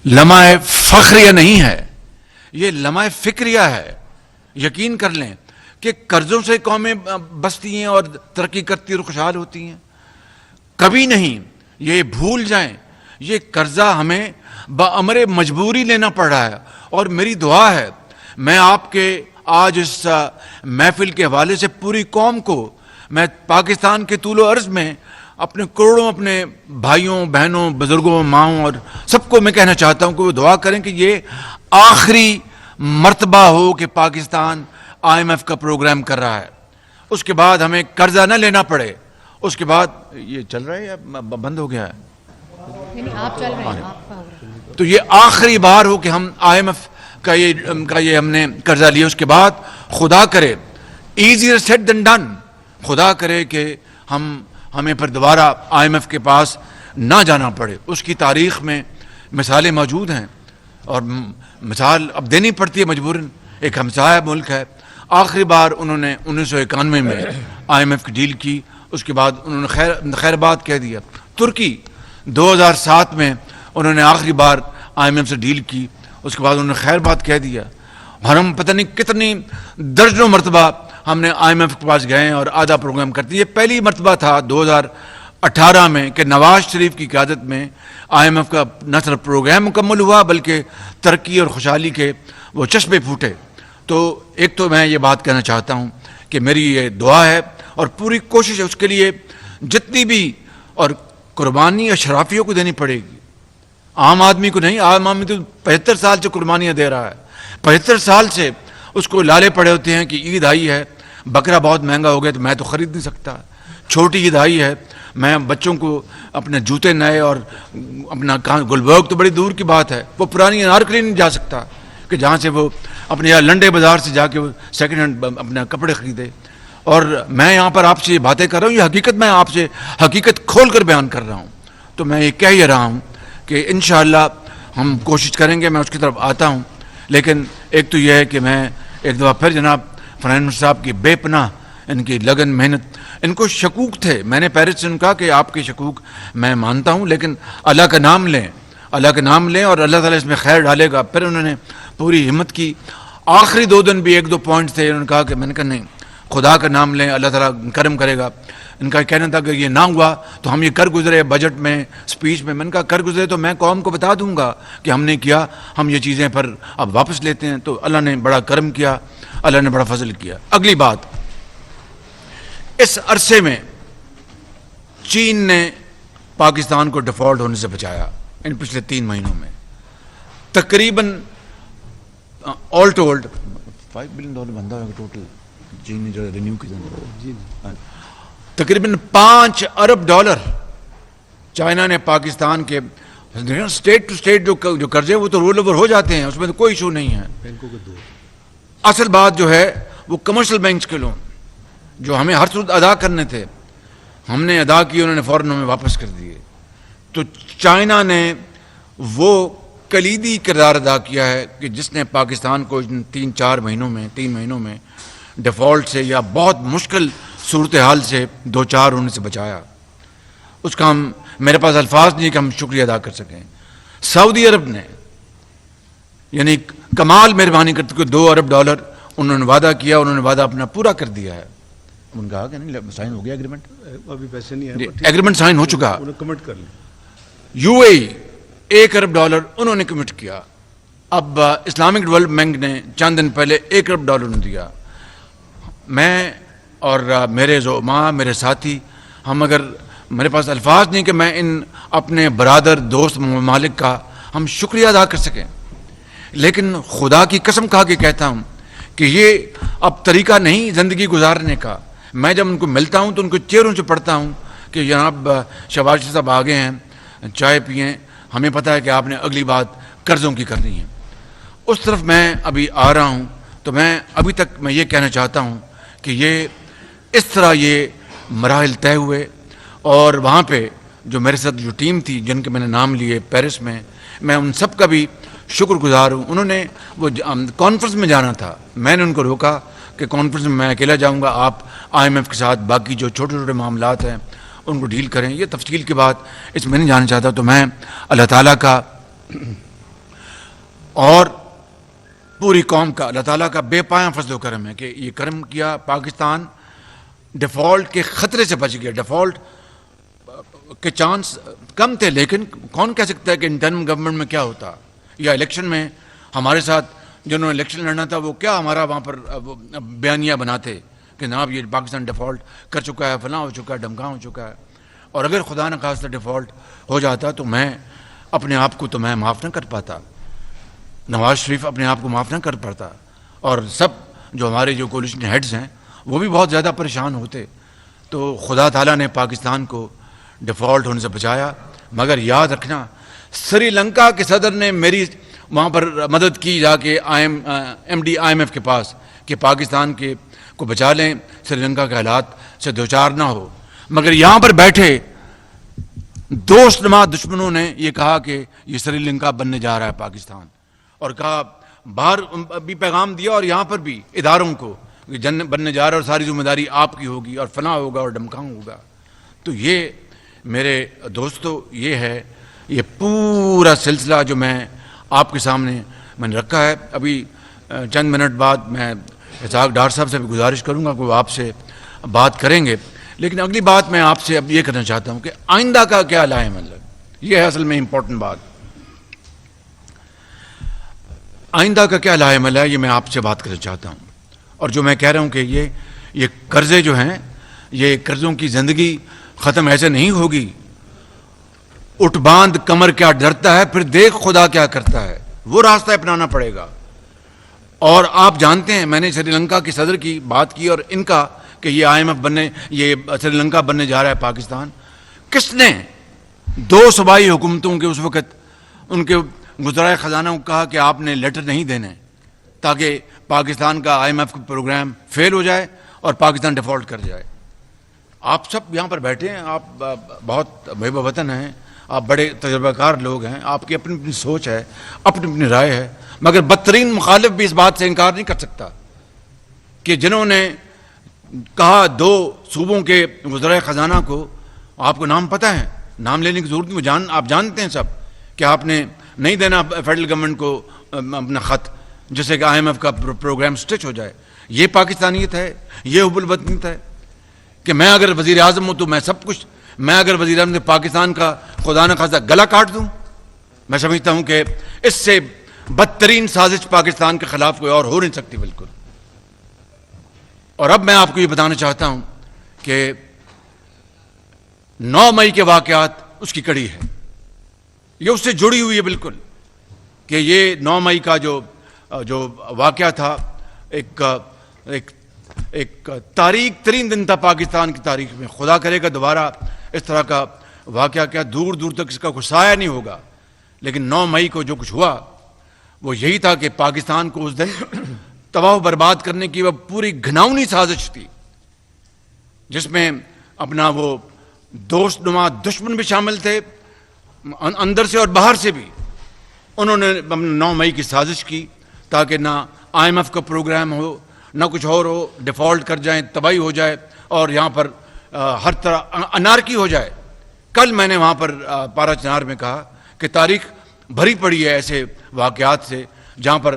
لمحہ فخریہ نہیں ہے, یہ لمحہ فکریہ ہے. یقین کر لیں کہ قرضوں سے قومیں بستی ہیں اور ترقی کرتی اور خوشحال ہوتی ہیں. کبھی نہیں یہ بھول جائیں, یہ قرضہ ہمیں بامر مجبوری لینا پڑ رہا ہے. اور میری دعا ہے, میں آپ کے آج اس محفل کے حوالے سے پوری قوم کو, میں پاکستان کے طول و عرض میں اپنے کروڑوں اپنے بھائیوں بہنوں بزرگوں ماؤں اور سب کو میں کہنا چاہتا ہوں کہ وہ دعا کریں کہ یہ آخری مرتبہ ہو کہ پاکستان IMF کا پروگرام کر رہا ہے. اس کے بعد ہمیں قرضہ نہ لینا پڑے. اس کے بعد یہ چل رہا ہے یا بند ہو گیا ہے؟ آپ چل رہے ہیں. تو یہ آخری بار ہو کہ ہم IMF کا یہ ہم نے قرضہ لیا. اس کے بعد خدا کرے ایزیئر سیٹ دین ڈن. خدا کرے کہ ہمیں پھر دوبارہ IMF کے پاس نہ جانا پڑے. اس کی تاریخ میں مثالیں موجود ہیں اور مثال اب دینی پڑتی ہے مجبوراً. ایک ہمسایہ ملک ہے, آخری بار انہوں نے 1991 میں IMF کی ڈیل کی, اس کے بعد انہوں نے خیر بات کہہ دیا. ترکی 2007 میں انہوں نے آخری بار IMF سے ڈیل کی, اس کے بعد انہوں نے خیر بات کہہ دیا. اور ہم پتہ نہیں کتنی درجنوں مرتبہ ہم نے IMF کے پاس گئے اور آدھا پروگرام کرتے. یہ پہلی مرتبہ تھا 2018 میں کہ نواز شریف کی قیادت میں IMF کا نہ صرف پروگرام مکمل ہوا بلکہ ترقی اور خوشحالی کے وہ چشمے پھوٹے. تو ایک تو میں یہ بات کہنا چاہتا ہوں کہ میری یہ دعا ہے اور پوری کوشش ہے, اس کے لیے جتنی بھی اور قربانی اشرافیوں کو دینی پڑے گی, عام آدمی کو نہیں. عام آدمی تو 75 سال سے قربانیاں دے رہا ہے, 75 سال سے اس کو لالے پڑے ہوتے ہیں کہ عید آئی ہے, بکرا بہت مہنگا ہو گیا تو میں تو خرید نہیں سکتا. چھوٹی عید آئی ہے, میں بچوں کو اپنے جوتے نئے اور اپنا گلبرگ تو بڑی دور کی بات ہے, وہ پرانی انارکلی نہیں جا سکتا کہ جہاں سے وہ اپنے یہاں لنڈے بازار سے جا کے وہ سیکنڈ ہینڈ اپنا کپڑے خریدے. اور میں یہاں پر آپ سے یہ باتیں کر رہا ہوں, یہ حقیقت میں آپ سے حقیقت کھول کر بیان کر رہا ہوں. تو میں یہ کہہ ہی رہا ہوں کہ انشاءاللہ ہم کوشش کریں گے, میں اس کی طرف آتا ہوں. لیکن ایک تو یہ ہے کہ میں ایک دفعہ پھر جناب فنان منسٹر صاحب کی بے پناہ ان کی لگن محنت, ان کو شکوک تھے. میں نے پیرس سے ان کہا کہ آپ کے شکوک میں مانتا ہوں لیکن اللہ کا نام لیں, اللہ کا نام لیں اور اللہ تعالیٰ اس میں خیر ڈالے گا. پھر انہوں نے پوری ہمت کی. آخری 2 دن بھی 1-2 پوائنٹس تھے, انہوں نے کہا کہ میں نے کہا نہیں, خدا کا نام لیں, اللہ تعالیٰ کرم کرے گا. ان کا کہنا تھا کہ یہ نہ ہوا تو ہم یہ کر گزرے بجٹ میں, اسپیچ میں. میں نے کہا کر گزرے تو میں قوم کو بتا دوں گا کہ ہم نے کیا, ہم یہ چیزیں پھر اب واپس لیتے ہیں. تو اللہ نے بڑا کرم کیا, اللہ نے بڑا فضل کیا. اگلی بات, اس عرصے میں چین نے پاکستان کو ڈیفالٹ ہونے سے بچایا. ان پچھلے 3 مہینوں میں تقریباً آل ٹولڈ $5 بلین بندہ ہے ٹوٹل چین نے جو رینیو کی, تقریباً $5 ارب چائنا نے پاکستان کے اسٹیٹ ٹو اسٹیٹ جو قرضے وہ تو رول اوور ہو جاتے ہیں, اس میں تو کوئی ایشو نہیں ہے. بینکوں کے 2 اصل بات جو ہے وہ کمرشل بینکس کے لون جو ہمیں ہر صورت ادا کرنے تھے, ہم نے ادا کیے, انہوں نے فوراً ہمیں واپس کر دیے. تو چائنا نے وہ کلیدی کردار ادا کیا ہے کہ جس نے پاکستان کو 3 مہینوں میں ڈیفالٹ سے یا بہت مشکل صورتحال سے 2-4 ہونے سے بچایا. اس کا ہم میرے پاس الفاظ نہیں کہ ہم شکریہ ادا کر سکیں. سعودی عرب نے یعنی کمال مہربانی کرتے ہوئے $2 ارب انہوں نے وعدہ کیا, انہوں نے وعدہ اپنا پورا کر دیا ہے. ان کا کہ نہیں سائن ہو گیا ایگریمنٹ, ابھی پیسے نہیں ہیں, ایگریمنٹ سائن ہو چکا. کمٹ کر لیں. UAE $1 ارب انہوں نے کمٹ کیا. اب اسلامک ڈیولپمنٹ بینک نے چند دن پہلے $1 ارب دیا. میں اور میرے زعماء, میرے ساتھی, ہم اگر میرے پاس الفاظ نہیں کہ میں ان اپنے برادر دوست ممالک کا ہم شکریہ ادا کر سکیں, لیکن خدا کی قسم کھا کے کہتا ہوں کہ یہ اب طریقہ نہیں زندگی گزارنے کا. میں جب ان کو ملتا ہوں تو ان کو چہروں سے پڑھتا ہوں کہ جناب شہباز شریف صاحب آگے ہیں, چائے پئیں, ہمیں پتہ ہے کہ آپ نے اگلی بات قرضوں کی کرنی ہے. اس طرف میں ابھی آ رہا ہوں. تو میں ابھی تک میں یہ کہنا چاہتا ہوں کہ یہ اس طرح یہ مراحل طے ہوئے, اور وہاں پہ جو میرے ساتھ جو ٹیم تھی جن کے میں نے نام لیے پیرس میں ان سب کا بھی شکر گزار ہوں. انہوں نے وہ کانفرنس میں جانا تھا, میں نے ان کو روکا کہ کانفرنس میں اکیلا جاؤں گا, آپ IMF کے ساتھ باقی جو چھوٹے چھوٹے معاملات ہیں ان کو ڈیل کریں. یہ تفصیل کی بات اس میں نہیں جانا چاہتا. تو میں اللہ تعالیٰ کا اور پوری قوم کا, اللہ تعالیٰ کا بے پایاں فضل و کرم ہے کہ یہ کرم کیا, پاکستان ڈیفالٹ کے خطرے سے بچ گیا. ڈیفالٹ کے چانس کم تھے, لیکن کون کہہ سکتا ہے کہ انٹرم گورنمنٹ میں کیا ہوتا, یا الیکشن میں ہمارے ساتھ جنہوں نے الیکشن لڑنا تھا وہ کیا ہمارا وہاں پر بیانیہ بناتے کہ جناب یہ پاکستان ڈیفالٹ کر چکا ہے, فلاں ہو چکا ہے, ڈھمکاں ہو چکا ہے. اور اگر خدا نہ خواستہ ڈیفالٹ ہو جاتا تو میں اپنے آپ کو تو میں معاف نہ کر پاتا, نواز شریف اپنے آپ کو معاف نہ کر پاتا, اور سب جو ہمارے جو کولیشن ہیڈز ہیں وہ بھی بہت زیادہ پریشان ہوتے. تو خدا تعالیٰ نے پاکستان کو ڈیفالٹ ہونے سے بچایا. مگر یاد رکھنا, سری لنکا کے صدر نے میری وہاں پر مدد کی جا کے MD IMF کے پاس کہ پاکستان کے کو بچا لیں، سری لنکا کے حالات سے دوچار نہ ہو. مگر یہاں پر بیٹھے دوست نما دشمنوں نے یہ کہا کہ یہ سری لنکا بننے جا رہا ہے پاکستان، اور کہا باہر بھی پیغام دیا اور یہاں پر بھی اداروں کو کہ جنگ بننے جا رہا ہے اور ساری ذمہ داری آپ کی ہوگی اور فنا ہوگا اور ڈمکاؤں ہوگا. تو یہ میرے دوستو یہ ہے یہ پورا سلسلہ جو میں آپ کے سامنے میں نے رکھا ہے. ابھی چند منٹ بعد میں اسحاق ڈار صاحب سے بھی گزارش کروں گا کہ وہ آپ سے بات کریں گے، لیکن اگلی بات میں آپ سے اب یہ کرنا چاہتا ہوں کہ آئندہ کا کیا لائے مطلب یہ ہے اصل میں امپورٹنٹ بات. آئندہ کا کیا لائے عمل ہے یہ میں آپ سے بات کرنا چاہتا ہوں. اور جو میں کہہ رہا ہوں کہ یہ قرضے جو ہیں یہ قرضوں کی زندگی ختم ایسے نہیں ہوگی. اٹھ باندھ کمر کیا ڈرتا ہے، پھر دیکھ خدا کیا کرتا ہے، وہ راستہ اپنانا پڑے گا. اور آپ جانتے ہیں میں نے سری لنکا کے صدر کی بات کی اور ان کا کہ یہ IMF بننے یہ سری لنکا بننے جا رہا ہے پاکستان. کس نے 2 صوبائی حکومتوں کے اس وقت ان کے وزرائے خزانہ کو کہا کہ آپ نے لیٹر نہیں دینے تاکہ پاکستان کا IMF کا پروگرام فیل ہو جائے اور پاکستان ڈیفالٹ کر جائے؟ آپ سب یہاں پر بیٹھے ہیں، آپ بہت محب وطن ہیں، آپ بڑے تجربہ کار لوگ ہیں، آپ کی اپنی اپنی سوچ ہے، اپنی اپنی رائے ہے. مگر بدترین مخالف بھی اس بات سے انکار نہیں کر سکتا کہ جنہوں نے کہا 2 صوبوں کے وزرائے خزانہ کو، آپ کو نام پتہ ہے، نام لینے کی ضرورت نہیں، آپ جانتے ہیں سب کہ آپ نے نہیں دینا فیڈرل گورنمنٹ کو اپنا خط جس سے کہ IMF کا پروگرام سٹچ ہو جائے. یہ پاکستانیت ہے، یہ حب الوطنیت ہے کہ میں اگر وزیر اعظم ہوں تو میں سب کچھ، میں اگر وزیر اعظم پاکستان کا خدا نہ خواستہ گلا کاٹ دوں. میں سمجھتا ہوں کہ اس سے بدترین سازش پاکستان کے خلاف کوئی اور ہو نہیں سکتی بالکل. اور اب میں آپ کو یہ بتانا چاہتا ہوں کہ 9 مئی کے واقعات اس کی کڑی ہے، یہ اس سے جڑی ہوئی ہے بالکل. کہ یہ 9 مئی کا جو واقعہ تھا ایک تاریخ ترین دن تھا پاکستان کی تاریخ میں. خدا کرے گا دوبارہ اس طرح کا واقعہ کیا دور دور تک اس کا کوئی سایہ نہیں ہوگا. لیکن 9 مئی کو جو کچھ ہوا وہ یہی تھا کہ پاکستان کو اس دن تباہ و برباد کرنے کی وہ پوری گھناؤنی سازش تھی جس میں اپنا وہ دوست نما دشمن بھی شامل تھے اندر سے اور باہر سے بھی. انہوں نے 9 مئی کی سازش کی تاکہ نہ IMF کا پروگرام ہو نہ کچھ اور ہو، ڈیفالٹ کر جائیں، تباہی ہو جائے اور یہاں پر ہر طرح انارکی ہو جائے. کل میں نے وہاں پر پارا چنار میں کہا کہ تاریخ بھری پڑی ہے ایسے واقعات سے جہاں پر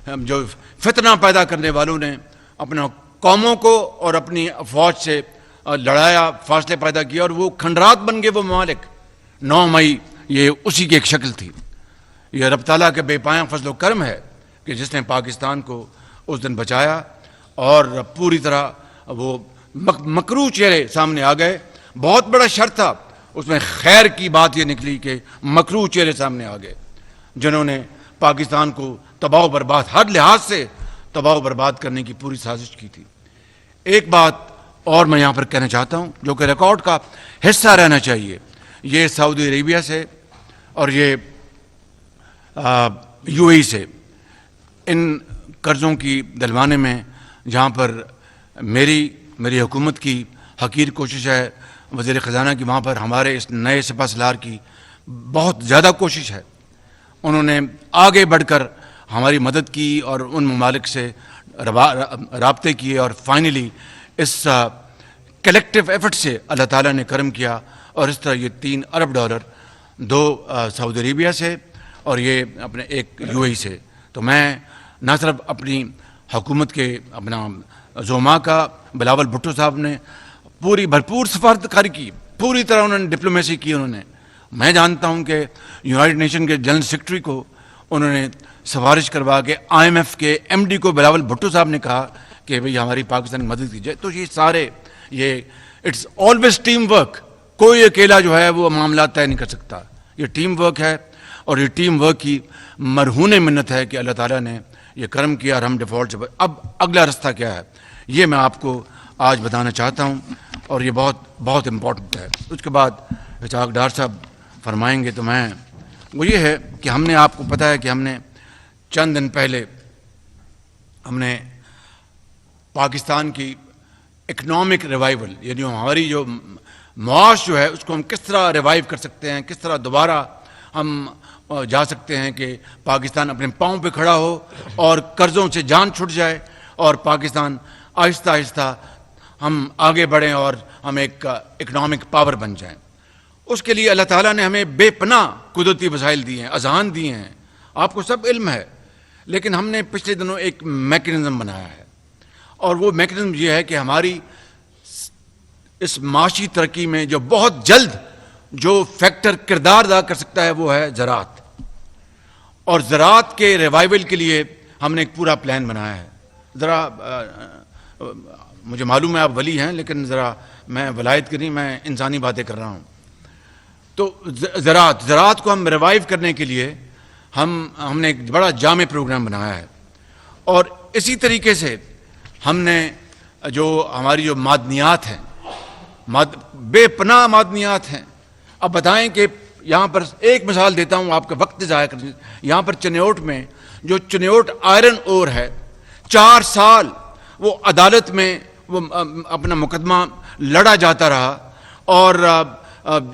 جو فتنہ پیدا کرنے والوں نے اپنا قوموں کو اور اپنی فوج سے لڑایا، فاصلے پیدا کیا اور وہ کھنڈرات بن گئے وہ ممالک. 9 مئی یہ اسی کی ایک شکل تھی. یہ رب تعالیٰ کے بے پایاں فضل و کرم ہے کہ جس نے پاکستان کو اس دن بچایا اور پوری طرح وہ مکروہ چہرے سامنے آ گئے. بہت بڑا شر تھا اس میں، خیر کی بات یہ نکلی کہ مکروہ چہرے سامنے آ گئے جنہوں نے پاکستان کو تباہ و برباد، ہر لحاظ سے تباہ و برباد کرنے کی پوری سازش کی تھی. ایک بات اور میں یہاں پر کہنا چاہتا ہوں جو کہ ریکارڈ کا حصہ رہنا چاہیے. یہ سعودی عربیہ سے اور یہ UAE سے ان قرضوں کی دلوانے میں جہاں پر میری حکومت کی حقیر کوشش ہے، وزیر خزانہ کی وہاں پر ہمارے اس نئے سپہ سالار کی بہت زیادہ کوشش ہے. انہوں نے آگے بڑھ کر ہماری مدد کی اور ان ممالک سے رابطے کیے اور فائنلی اس کلیکٹیو ایفرٹ سے اللہ تعالیٰ نے کرم کیا اور اس طرح یہ $3 ارب 2 سعودی عربیہ سے اور یہ اپنے 1 UAE سے. تو میں نہ صرف اپنی حکومت کے اپنا زوما کا بلاول بھٹو صاحب نے پوری بھرپور سفارتکاری کی، پوری طرح انہوں نے ڈپلومیسی کی. میں جانتا ہوں کہ یونائٹڈ نیشن کے جنرل سیکرٹری کو انہوں نے سفارش کروا کے IMF کے MD کو بلاول بھٹو صاحب نے کہا کہ بھئی ہماری پاکستان کی مدد کی جائے. تو یہ سارے اٹس آلویز ٹیم ورک. کوئی اکیلا جو ہے وہ معاملات طے نہیں کر سکتا. یہ ٹیم ورک ہے اور یہ ٹیم ورک کی مرہون منت ہے کہ اللہ تعالیٰ نے یہ کرم کیا اور ہم ڈیفالٹ سے. اب اگلا رستہ کیا ہے یہ میں آپ کو آج بتانا چاہتا ہوں اور یہ بہت بہت امپورٹنٹ ہے. اس کے بعد اسحاق ڈار صاحب فرمائیں گے. تو وہ یہ ہے کہ ہم نے، آپ کو پتہ ہے کہ ہم نے چند دن پہلے ہم نے پاکستان کی اکنامک ریوائول، یعنی ہماری جو معاش جو ہے اس کو ہم کس طرح ریوائیو کر سکتے ہیں، کس طرح دوبارہ ہم جا سکتے ہیں کہ پاکستان اپنے پاؤں پہ کھڑا ہو اور قرضوں سے جان چھٹ جائے اور پاکستان آہستہ آہستہ ہم آگے بڑھیں اور ہم ایک اکنامک پاور بن جائیں۔ اس کے لیے اللہ تعالیٰ نے ہمیں بے پناہ قدرتی وسائل دیے ہیں، اذہان دیے ہیں، آپ کو سب علم ہے، لیکن ہم نے پچھلے دنوں ایک میکنزم بنایا ہے، اور وہ میکنزم یہ ہے کہ ہماری اس معاشی ترقی میں جو بہت جلد جو فیکٹر کردار ادا کر سکتا ہے وہ ہے زراعت، اور زراعت کے ریوائول کے لیے ہم نے ایک پورا پلان بنایا ہے۔ ذرا مجھے معلوم ہے آپ ولی ہیں، لیکن ذرا میں ولایت کی نہیں، میں انسانی باتیں کر رہا ہوں۔ تو زراعت کو ہم ریوائیو کرنے کے لیے ہم نے ایک بڑا جامع پروگرام بنایا ہے، اور اسی طریقے سے ہم نے جو ہماری جو معدنیات ہیں، بے پناہ معدنیات ہیں۔ اب بتائیں کہ یہاں پر ایک مثال دیتا ہوں، آپ کا وقت ضائع کرنے، یہاں پر چنیوٹ میں جو چنیوٹ آئرن اور ہے، 4 سال وہ عدالت میں وہ اپنا مقدمہ لڑا جاتا رہا، اور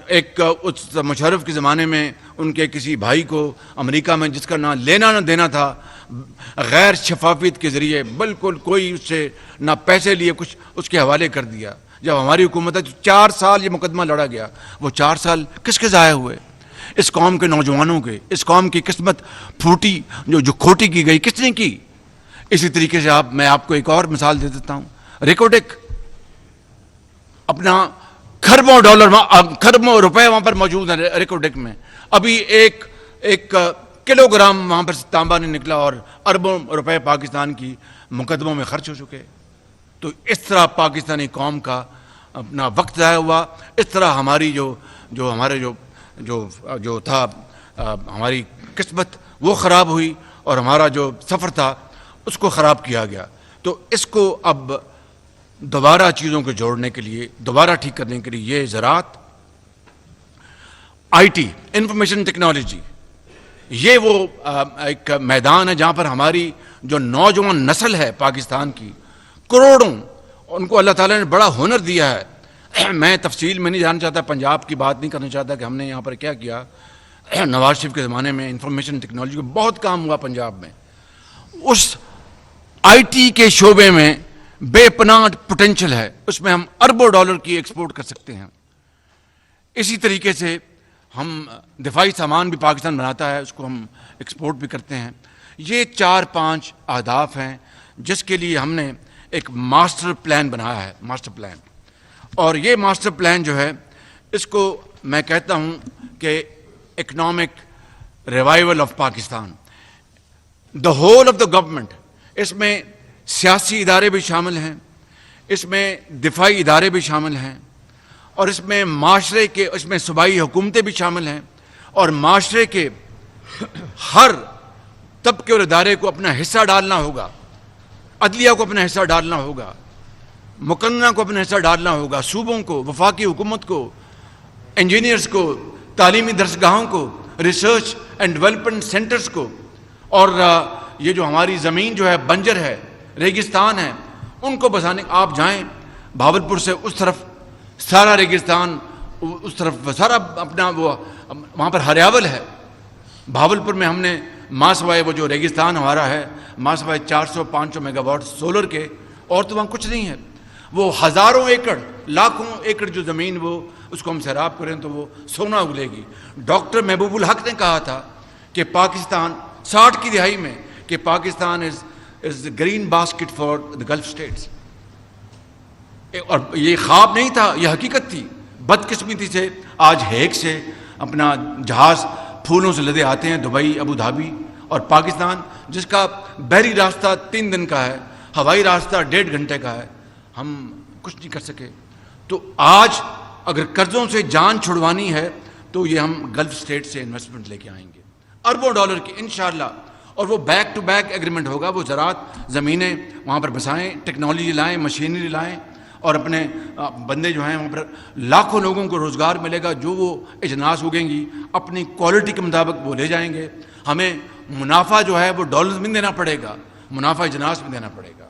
ایک اس مشرف کے زمانے میں ان کے کسی بھائی کو امریکہ میں، جس کا نہ لینا نہ دینا تھا، غیر شفافیت کے ذریعے بالکل کوئی اس سے نہ پیسے لیے کچھ اس کے حوالے کر دیا۔ جب ہماری حکومت ہے 4 سال یہ مقدمہ لڑا گیا، وہ 4 سال کس کے ضائع ہوئے؟ اس قوم کے نوجوانوں کے، اس قوم کی قسمت پھوٹی جو کھوٹی کی گئی، کس نے کی؟ اسی طریقے سے میں آپ کو ایک اور مثال دے دیتا ہوں، ریکوڈک اپنا کھربوں روپے وہاں پر موجود ہیں ریکوڈک میں، ابھی ایک کلو گرام وہاں پر تانبا نہیں نکلا، اور اربوں روپے پاکستان کی مقدموں میں خرچ ہو چکے۔ تو اس طرح پاکستانی قوم کا اپنا وقت ضائع ہوا، اس طرح ہماری جو تھا ہماری قسمت وہ خراب ہوئی، اور ہمارا جو سفر تھا اس کو خراب کیا گیا۔ تو اس کو اب دوبارہ چیزوں کو جوڑنے کے لیے، دوبارہ ٹھیک کرنے کے لیے، یہ زراعت، آئی ٹی، انفارمیشن ٹیکنالوجی، یہ وہ ایک میدان ہے جہاں پر ہماری جو نوجوان نسل ہے پاکستان کی، کروڑوں، ان کو اللہ تعالیٰ نے بڑا ہنر دیا ہے۔ میں تفصیل میں نہیں جانا چاہتا، پنجاب کی بات نہیں کرنا چاہتا کہ ہم نے یہاں پر کیا کیا۔ نواز شریف کے زمانے میں انفارمیشن ٹیکنالوجی کو بہت کام ہوا پنجاب میں، اس آئی ٹی کے شعبے میں بے پناہ پوٹینشل ہے، اس میں ہم اربوں ڈالر کی ایکسپورٹ کر سکتے ہیں۔ اسی طریقے سے ہم دفاعی سامان بھی پاکستان بناتا ہے، اس کو ہم ایکسپورٹ بھی کرتے ہیں۔ یہ 4-5 اہداف ہیں جس کے لیے ہم نے ایک ماسٹر پلان بنایا ہے، ماسٹر پلان، اور یہ ماسٹر پلان جو ہے اس کو میں کہتا ہوں کہ economic revival of Pakistan, the whole of the government. اس میں سیاسی ادارے بھی شامل ہیں، اس میں دفاعی ادارے بھی شامل ہیں، اور اس میں معاشرے کے، اس میں صوبائی حکومتیں بھی شامل ہیں، اور معاشرے کے ہر طبقے اور ادارے کو اپنا حصہ ڈالنا ہوگا۔ عدلیہ کو اپنا حصہ ڈالنا ہوگا، مقننہ کو اپنا حصہ ڈالنا ہوگا، صوبوں کو، وفاقی حکومت کو، انجینئرز کو، تعلیمی درسگاہوں کو، ریسرچ اینڈ ڈیولپمنٹ سینٹرز کو، اور یہ جو ہماری زمین جو ہے بنجر ہے، ریگستان ہے، ان کو بسانے۔ آپ جائیں بھاولپور سے اس طرف سارا ریگستان، اس طرف سارا اپنا وہ وہاں پر ہریاول ہے۔ بھاولپور میں ہم نے ماں سوائے وہ جو ریگستان ہمارا ہے، ماں سوائے 400-500 میگا واٹ سولر کے، اور تو وہاں کچھ نہیں ہے۔ وہ ہزاروں ایکڑ، لاکھوں ایکڑ جو زمین، وہ اس کو ہم سیراب کریں تو وہ سونا اگلے گی۔ ڈاکٹر محبوب الحق نے کہا تھا کہ پاکستان 60 کی دہائی میں کہ Pakistan is green basket for the Gulf states, اور یہ خواب نہیں تھا، یہ حقیقت تھی۔ بدقسمتی سے آج ہیگ سے اپنا جہاز پھولوں سے لدے آتے ہیں دبئی، ابو دھابی، اور پاکستان جس کا بحری راستہ 3 دن کا ہے، ہوائی راستہ 1.5 گھنٹے کا ہے، ہم کچھ نہیں کر سکے۔ تو آج اگر قرضوں سے جان چھڑوانی ہے تو یہ ہم گلف اسٹیٹ سے انویسٹمنٹ لے کے آئیں گے، اربوں ڈالر کی انشاءاللہ، اور وہ بیک ٹو بیک ایگریمنٹ ہوگا۔ وہ زراعت زمینیں وہاں پر بسائیں، ٹیکنالوجی لائیں، مشینری لائیں، اور اپنے بندے جو ہیں وہاں پر لاکھوں لوگوں کو روزگار ملے گا۔ جو وہ اجناس اگیں گی اپنی کوالٹی کے مطابق وہ لے جائیں گے۔ ہمیں منافع جو ہے وہ ڈالرز میں دینا پڑے گا، منافع اجناس میں دینا پڑے گا۔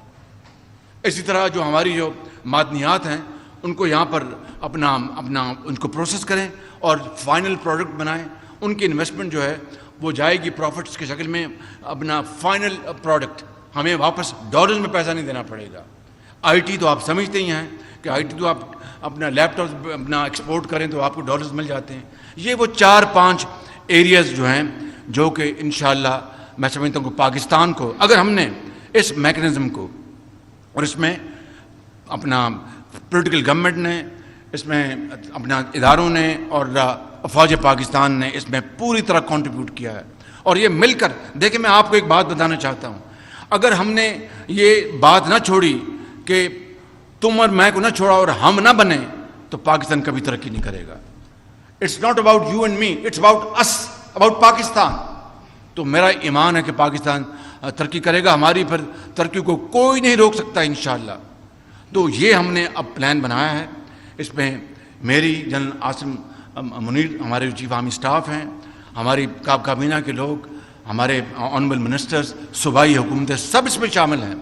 اسی طرح جو ہماری جو معدنیات ہیں ان کو یہاں پر اپنا ان کو پروسیس کریں اور فائنل پروڈکٹ بنائیں. ان کی انویسٹمنٹ جو ہے وہ جائے گی پروفٹس کی شکل میں. اپنا فائنل پروڈکٹ ہمیں واپس ڈالرز میں پیسہ نہیں دینا پڑے گا. آئی ٹی تو آپ سمجھتے ہی ہیں کہ آئی ٹی تو آپ اپنا لیپ ٹاپ اپنا ایکسپورٹ کریں تو آپ کو ڈالرز مل جاتے ہیں. یہ وہ 4-5 ایریاز جو ہیں جو کہ انشاءاللہ میں سمجھتا ہوں کہ پاکستان کو اگر ہم نے اس میکنزم کو اور اس میں اپنا پولیٹیکل گورنمنٹ نے, اس میں اپنا اداروں نے اور افواج پاکستان نے اس میں پوری طرح کنٹریبیوٹ کیا ہے, اور یہ مل کر دیکھیں. میں آپ کو ایک بات بتانا چاہتا ہوں, اگر ہم نے یہ بات نہ چھوڑی کہ تم اور میں کو نہ چھوڑا اور ہم نہ بنے تو پاکستان کبھی ترقی نہیں کرے گا. It's not about you and me, it's about us, about Pakistan. تو میرا ایمان ہے کہ پاکستان ترقی کرے گا, ہماری پھر ترقی کو کوئی نہیں روک سکتا انشاءاللہ. تو یہ ہم نے اب پلان بنایا ہے. اس میں میری جنرل عاصم منیر ہمارے چیف آرمی اسٹاف ہیں, ہماری کابینہ کے لوگ, ہمارے آنریبل منسٹرز, صوبائی حکومتیں, سب اس میں شامل ہیں.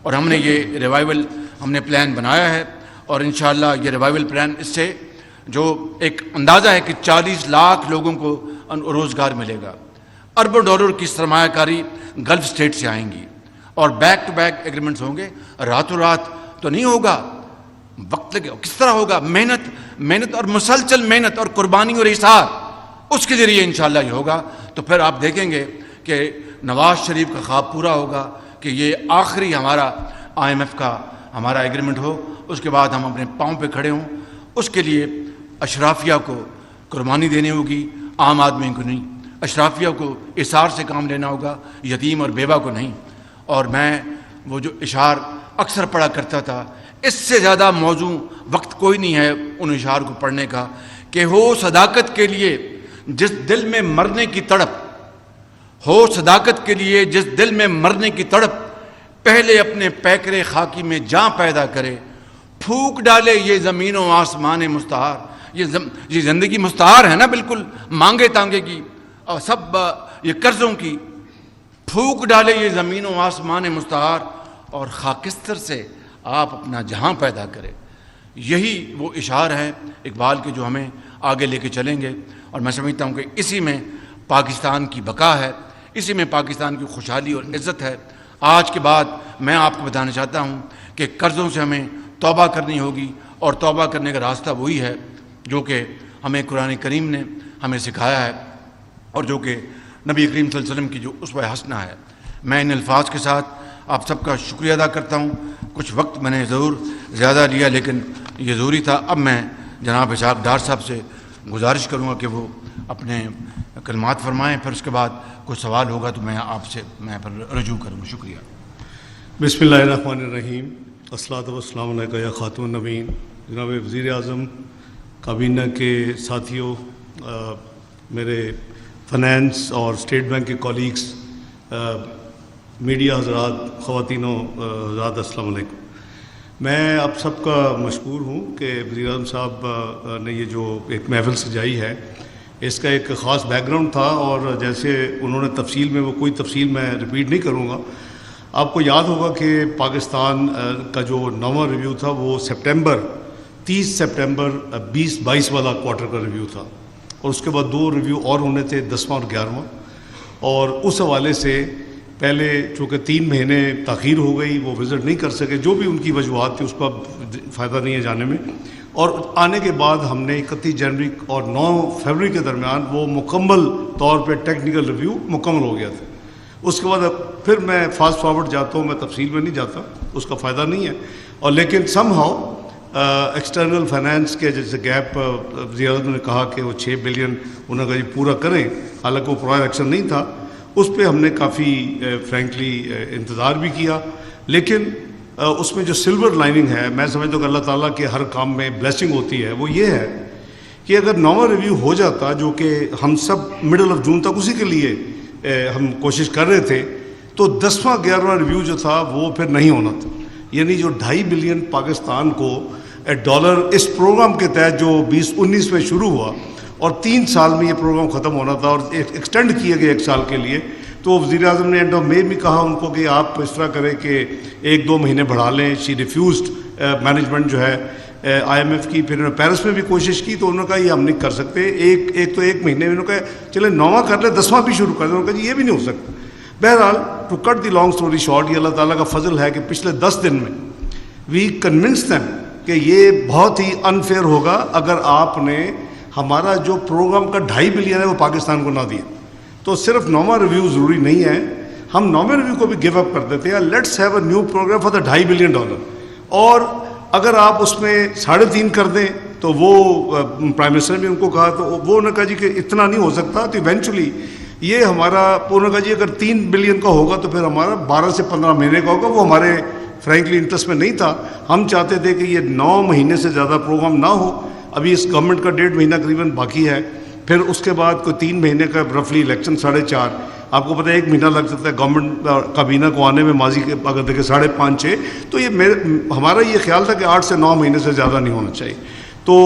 اور ہم نے یہ ریوائول ہم نے پلان بنایا ہے, اور انشاءاللہ یہ ریوائول پلان اس سے جو ایک اندازہ ہے کہ 40 لاکھ لوگوں کو روزگار ملے گا. اربوں ڈالر کی سرمایہ کاری گلف اسٹیٹ سے آئیں گی, اور بیک ٹو بیک ایگریمنٹس ہوں گے. راتوں رات تو نہیں ہوگا, وقت لگے. کس طرح ہوگا؟ محنت اور مسلسل محنت اور قربانی اور احسار, اس کے ذریعے انشاءاللہ یہ ہوگا. تو پھر آپ دیکھیں گے کہ نواز شریف کا خواب پورا ہوگا کہ یہ آخری ہمارا IMF کا ہمارا ایگریمنٹ ہو, اس کے بعد ہم اپنے پاؤں پہ کھڑے ہوں. اس کے لیے اشرافیہ کو قربانی دینی ہوگی, عام آدمی کو نہیں. اشرافیہ کو احسار سے کام لینا ہوگا, یتیم اور بیوہ کو نہیں. اور میں وہ جو اشعار اکثر پڑھا کرتا تھا, اس سے زیادہ موضوع وقت کوئی نہیں ہے ان اشعار کو پڑھنے کا, کہ ہو صداقت کے لیے جس دل میں مرنے کی تڑپ, ہو صداقت کے لیے جس دل میں مرنے کی تڑپ, پہلے اپنے پیکرے خاکی میں جاں پیدا کرے, پھونک ڈالے یہ زمین و آسمان مستعار. یہ زندگی مستعار ہے نا, بالکل مانگے تانگے کی اور سب یہ قرضوں کی. پھونک ڈالے یہ زمین و آسمان مستعار, اور خاکستر سے آپ اپنا جہاں پیدا کرے. یہی وہ اشعار ہیں اقبال کے جو ہمیں آگے لے کے چلیں گے. اور میں سمجھتا ہوں کہ اسی میں پاکستان کی بقا ہے, اسی میں پاکستان کی خوشحالی اور عزت ہے. آج کے بعد میں آپ کو بتانا چاہتا ہوں کہ قرضوں سے ہمیں توبہ کرنی ہوگی, اور توبہ کرنے کا راستہ وہی ہے جو کہ ہمیں قرآن کریم نے ہمیں سکھایا ہے, اور جو کہ نبی کریم صلی اللہ علیہ وسلم کی جو اسوہ حسنہ ہے. میں ان الفاظ کے ساتھ آپ سب کا شکریہ ادا کرتا ہوں. کچھ وقت میں نے ضرور زیادہ لیا, لیکن یہ ضروری تھا. اب میں جناب اسحاق ڈار صاحب سے گزارش کروں گا کہ وہ اپنے کلمات فرمائیں, پھر اس کے بعد کوئی سوال ہوگا تو میں آپ سے پھر رجوع کروں. شکریہ. بسم اللہ الرحمن الرحیم. الصلاۃ والسلام علیکم یا خاتم النبیین. جناب وزیر اعظم, کابینہ کے ساتھیوں, میرے فنانس اور اسٹیٹ بینک کے کولیگس, میڈیا حضرات, خواتین و حضرات, السلام علیکم. میں آپ سب کا مشکور ہوں کہ وزیر اعظم صاحب نے یہ جو ایک محفل سجائی ہے, اس کا ایک خاص بیک گراؤنڈ تھا, اور جیسے انہوں نے تفصیل میں وہ کوئی تفصیل میں ریپیٹ نہیں کروں گا. آپ کو یاد ہوگا کہ پاکستان کا جو 9واں ریویو تھا وہ 30 سپٹمبر 2022 والا کوارٹر کا ریویو تھا, اور اس کے بعد 2 ریویو اور ہونے تھے, 10واں اور 11واں. اور اس حوالے سے پہلے چونکہ 3 مہینے تاخیر ہو گئی, وہ وزٹ نہیں کر سکے, جو بھی ان کی وجوہات تھی اس کا فائدہ نہیں ہے جانے میں. اور آنے کے بعد ہم نے 31 جنوری اور 9 فروری کے درمیان وہ مکمل طور پہ ٹیکنیکل ریویو مکمل ہو گیا تھا. اس کے بعد پھر میں فاسٹ فارورڈ جاتا ہوں, میں تفصیل میں نہیں جاتا, اس کا فائدہ نہیں ہے. اور لیکن سم ہاؤ ایکسٹرنل فائنانس کے جیسے گیپ, وزیر اعظم نے کہا کہ وہ 6 بلین انہوں نے پورا کریں, حالانکہ وہ پرائر ایکشن نہیں تھا. اس پہ ہم نے کافی فرینکلی انتظار بھی کیا, لیکن اس میں جو سلور لائننگ ہے, میں سمجھتا ہوں کہ اللہ تعالیٰ کے ہر کام میں بلیسنگ ہوتی ہے, وہ یہ ہے کہ اگر 9واں ریویو ہو جاتا, جو کہ ہم سب مڈل آف جون تک اسی کے لیے ہم کوشش کر رہے تھے, تو 10واں 11واں ریویو جو تھا وہ پھر نہیں ہونا تھا. یعنی جو 2.5 بلین پاکستان کو ڈالر اس پروگرام کے تحت جو 2019 میں شروع ہوا, اور 3 سال میں یہ پروگرام ختم ہونا تھا, اور ایکسٹینڈ کیا گیا 1 سال کے لیے, تو وزیر اعظم نے اینڈ آف مے بھی کہا ان کو کہ آپ اس طرح کریں کہ 1-2 مہینے بڑھا لیں. شی ریفیوزڈ مینجمنٹ جو ہے آئی ایم ایف کی. پھر انہوں نے پیرس میں بھی کوشش کی تو انہوں نے کہا یہ ہم نہیں کر سکتے. ایک مہینے میں انہوں نے کہا چلے 9واں کر لیں 10واں بھی شروع کر دیں. انہوں نے کہا جی یہ بھی نہیں ہو سکتا. بہرحال to cut the long story short, یہ اللہ تعالیٰ کا فضل ہے کہ پچھلے 10 دن میں وی کنونس دیم کہ یہ بہت ہی انفیئر ہوگا اگر آپ نے ہمارا جو پروگرام کا 2.5 بلین ہے وہ پاکستان کو نہ دیا. تو صرف 9واں ریویو ضروری نہیں ہے, ہم 9ویں ریویو کو بھی گیو اپ کر دیتے ہیں. Let's have a new programme for the $2.5 billion. اور اگر آپ اس میں 3.5 کر دیں تو وہ پرائم منسٹر نے بھی ان کو کہا تو وہ انہوں نے کہا جی کہ اتنا نہیں ہو سکتا. تو ایونچولی یہ ہمارا انہوں نے کہا جی اگر 3 بلین کا ہوگا تو پھر ہمارا 12 سے 15 مہینے کا ہوگا. وہ ہمارے فرینکلی انٹرسٹ میں نہیں تھا. ہم چاہتے تھے کہ یہ 9 مہینے سے زیادہ پروگرام نہ ہو. ابھی اس گورنمنٹ کا 1.5 مہینہ قریباً باقی ہے. پھر اس کے بعد کوئی 3 مہینے کا رفلی الیکشن 4.5. آپ کو پتہ ہے 1 مہینہ لگ سکتا ہے گورنمنٹ کابینہ کو آنے میں. ماضی کے اگر دیکھیں 5.5-6. تو یہ ہمارا یہ خیال تھا کہ 8 سے 9 مہینے سے زیادہ نہیں ہونا چاہیے. تو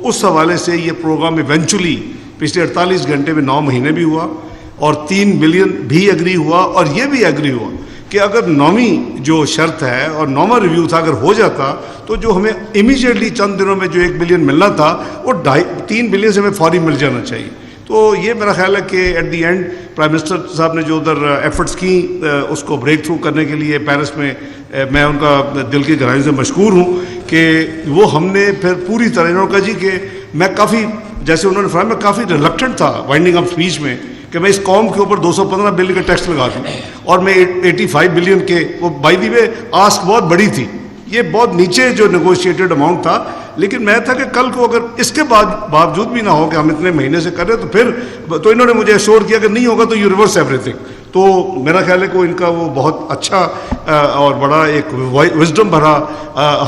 اس حوالے سے یہ پروگرام ایونچولی پچھلے 48 گھنٹے میں 9 مہینے بھی ہوا اور 3 بلین بھی ایگری ہوا. اور یہ بھی ایگری ہوا کہ اگر 9ویں جو شرط ہے اور 9واں ریویو تھا اگر ہو جاتا تو جو ہمیں امیجیٹلی چند دنوں میں جو 1 بلین ملنا تھا وہ 3 بلین سے ہمیں فوری مل جانا چاہیے. تو یہ میرا خیال ہے کہ at the end prime minister صاحب نے جو ادھر ایفرٹس کی اس کو بریک تھرو کرنے کے لیے پیرس میں, میں ان کا دل کی گہرائیوں سے مشکور ہوں کہ وہ ہم نے پھر پوری طرح انہوں نے کہا جی کہ میں کافی جیسے انہوں نے فرمایا میں کافی ریلکٹنٹ تھا وائنڈنگ اپ اسپیچ میں کہ میں اس قوم کے اوپر 215 بلین کا ٹیکس لگا دوں اور میں 85 بلین کے وہ بائی دی وے آسک بہت بڑی تھی. یہ بہت نیچے جو نیگوشیٹڈ اماؤنٹ تھا. لیکن میں تھا کہ کل کو اگر اس کے باوجود بھی نہ ہو کہ ہم اتنے مہینے سے کر رہے تو پھر تو انہوں نے مجھے ایشور کیا کہ نہیں ہوگا تو یو ریورس ایوری تھنگ. تو میرا خیال ہے کہ ان کا وہ بہت اچھا اور بڑا ایک وزڈم بھرا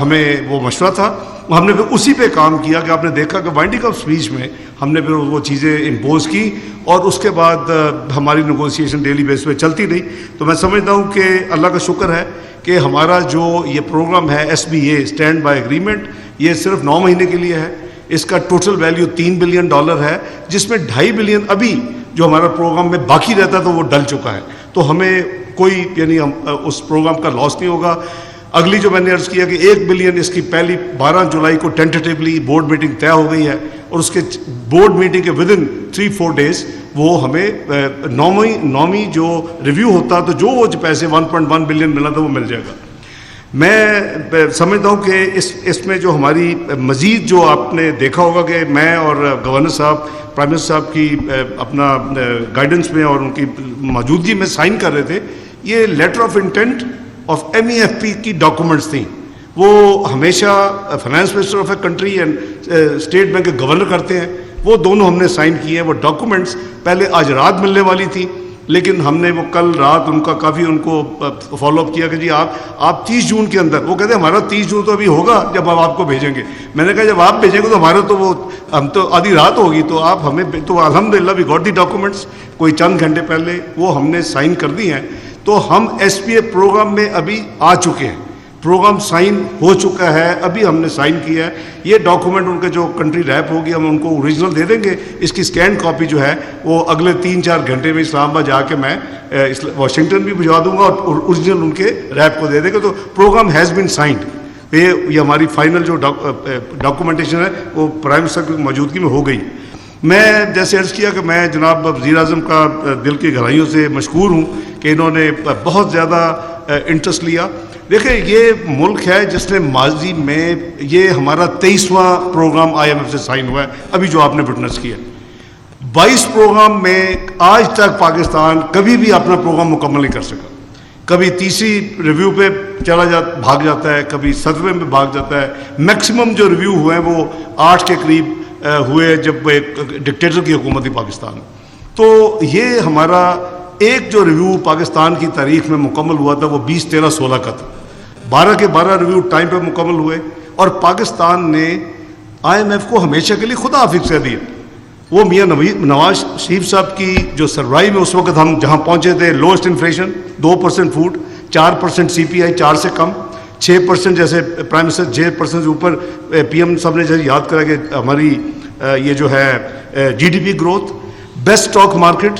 ہمیں وہ مشورہ تھا. ہم نے پھر اسی پہ کام کیا کہ آپ نے دیکھا کہ وائنڈنگ اپ اسپیچ میں ہم نے پھر وہ چیزیں امپوز کی اور اس کے بعد ہماری نیگوسیشن ڈیلی بیس پہ چلتی رہی. تو میں سمجھتا ہوں کہ اللہ کا شکر ہے کہ ہمارا جو یہ پروگرام ہے SBA اسٹینڈ بائی ایگریمنٹ یہ صرف 9 مہینے کے لیے ہے. اس کا ٹوٹل ویلیو $3 بلین ہے جس میں $2.5 بلین ابھی جو ہمارا پروگرام میں باقی رہتا ہے تو وہ ڈل چکا ہے. تو ہمیں کوئی یعنی اس پروگرام کا لاس نہیں ہوگا. اگلی جو میں نے عرض کیا کہ 1 بلین اس کی پہلی 12 جولائی کو ٹینٹیٹیولی بورڈ میٹنگ طے ہو گئی ہے اور اس کے بورڈ میٹنگ کے ودن 3-4 ڈیز وہ ہمیں 9ویں جو ریویو ہوتا تو جو وہ پیسے 1.1 بلین ملا تھا وہ مل جائے گا. میں سمجھتا ہوں کہ اس میں جو ہماری مزید جو آپ نے دیکھا ہوگا کہ میں اور گورنر صاحب پرائم منسٹر صاحب کی اپنا گائیڈنس میں اور ان کی موجودگی میں سائن کر رہے تھے. یہ letter of intent of MEFP کی ڈاکومنٹس تھیں. وہ ہمیشہ finance minister of a country and state bank کے گورنر کرتے ہیں. وہ دونوں ہم نے سائن کیے ہیں. وہ ڈاکومنٹس پہلے آج رات ملنے والی تھی لیکن ہم نے وہ کل رات ان کا کافی ان کو فالو اپ کیا کہ جی آپ 30 جون کے اندر. وہ کہتے ہیں ہمارا 30 جون تو ابھی ہوگا جب ہم آپ کو بھیجیں گے. میں نے کہا جب آپ بھیجیں گے تو ہمارا تو وہ ہم تو آدھی رات ہوگی تو آپ ہمیں تو الحمدللہ وی گاٹ دی ڈاکومنٹس کوئی چند گھنٹے پہلے وہ ہم نے سائن کر دی ہیں. تو ہم SBA پروگرام میں ابھی آ چکے ہیں. پروگرام سائن ہو چکا ہے, ابھی ہم نے سائن کیا ہے. یہ ڈاکومنٹ ان کے جو کنٹری ریپ ہوگی ہم ان کو اوریجنل دے دیں گے. اس کی سکین کاپی جو ہے وہ اگلے 3-4 گھنٹے میں اسلام آباد جا کے میں واشنگٹن بھی بھجوا دوں گا اور اوریجنل ان کے ریپ کو دے دیں گے. تو پروگرام ہیز بین سائنڈ. یہ ہماری فائنل جو ڈاکومنٹیشن ہے وہ پرائم منسٹر کی موجودگی میں ہو گئی. میں جیسے عرض کیا کہ میں جناب وزیر اعظم کا دل کی گہرائیوں سے مشکور ہوں کہ انہوں نے بہت زیادہ انٹرسٹ لیا. دیکھیں یہ ملک ہے جس نے ماضی میں یہ ہمارا 23واں پروگرام IMF سے سائن ہوا ہے ابھی جو آپ نے وٹنس کیا. 22 پروگرام میں آج تک پاکستان کبھی بھی اپنا پروگرام مکمل نہیں کر سکا. کبھی تیسری ریویو پہ بھاگ جاتا ہے, کبھی 7ویں میں بھاگ جاتا ہے. میکسیمم جو ریویو ہوئے ہیں وہ 8 کے قریب ہوئے جب ایک ڈکٹیٹر کی حکومت تھی پاکستان. تو یہ ہمارا ایک جو ریویو پاکستان کی تاریخ میں مکمل ہوا تھا وہ 2013-16 کا تھا. 12 کے 12 ریویو ٹائم پہ مکمل ہوئے اور پاکستان نے IMF کو ہمیشہ کے لیے خدا حافظ کہہ دیا. وہ میاں نواز شریف صاحب کی جو سربراہی میں اس وقت ہم جہاں پہنچے تھے, لوسٹ انفلیشن 2% فوڈ, 4% CPI 4 سے کم, 6% جیسے پرائم منسٹر 6% سے اوپر. PM صاحب نے جیسے یاد کرا کہ ہماری یہ جو ہے GDP growth, best stock market,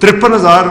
53,000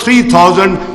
$3,000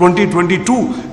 2022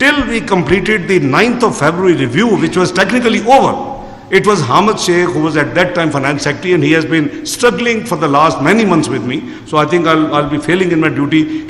Till we completed the 9th of February review, which was technically over, it was Hamid Sheikh who was at that time finance secretary, and he has been struggling for the last many months with me. So I think I'll be failing in my duty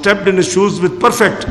stepped in his shoes with perfect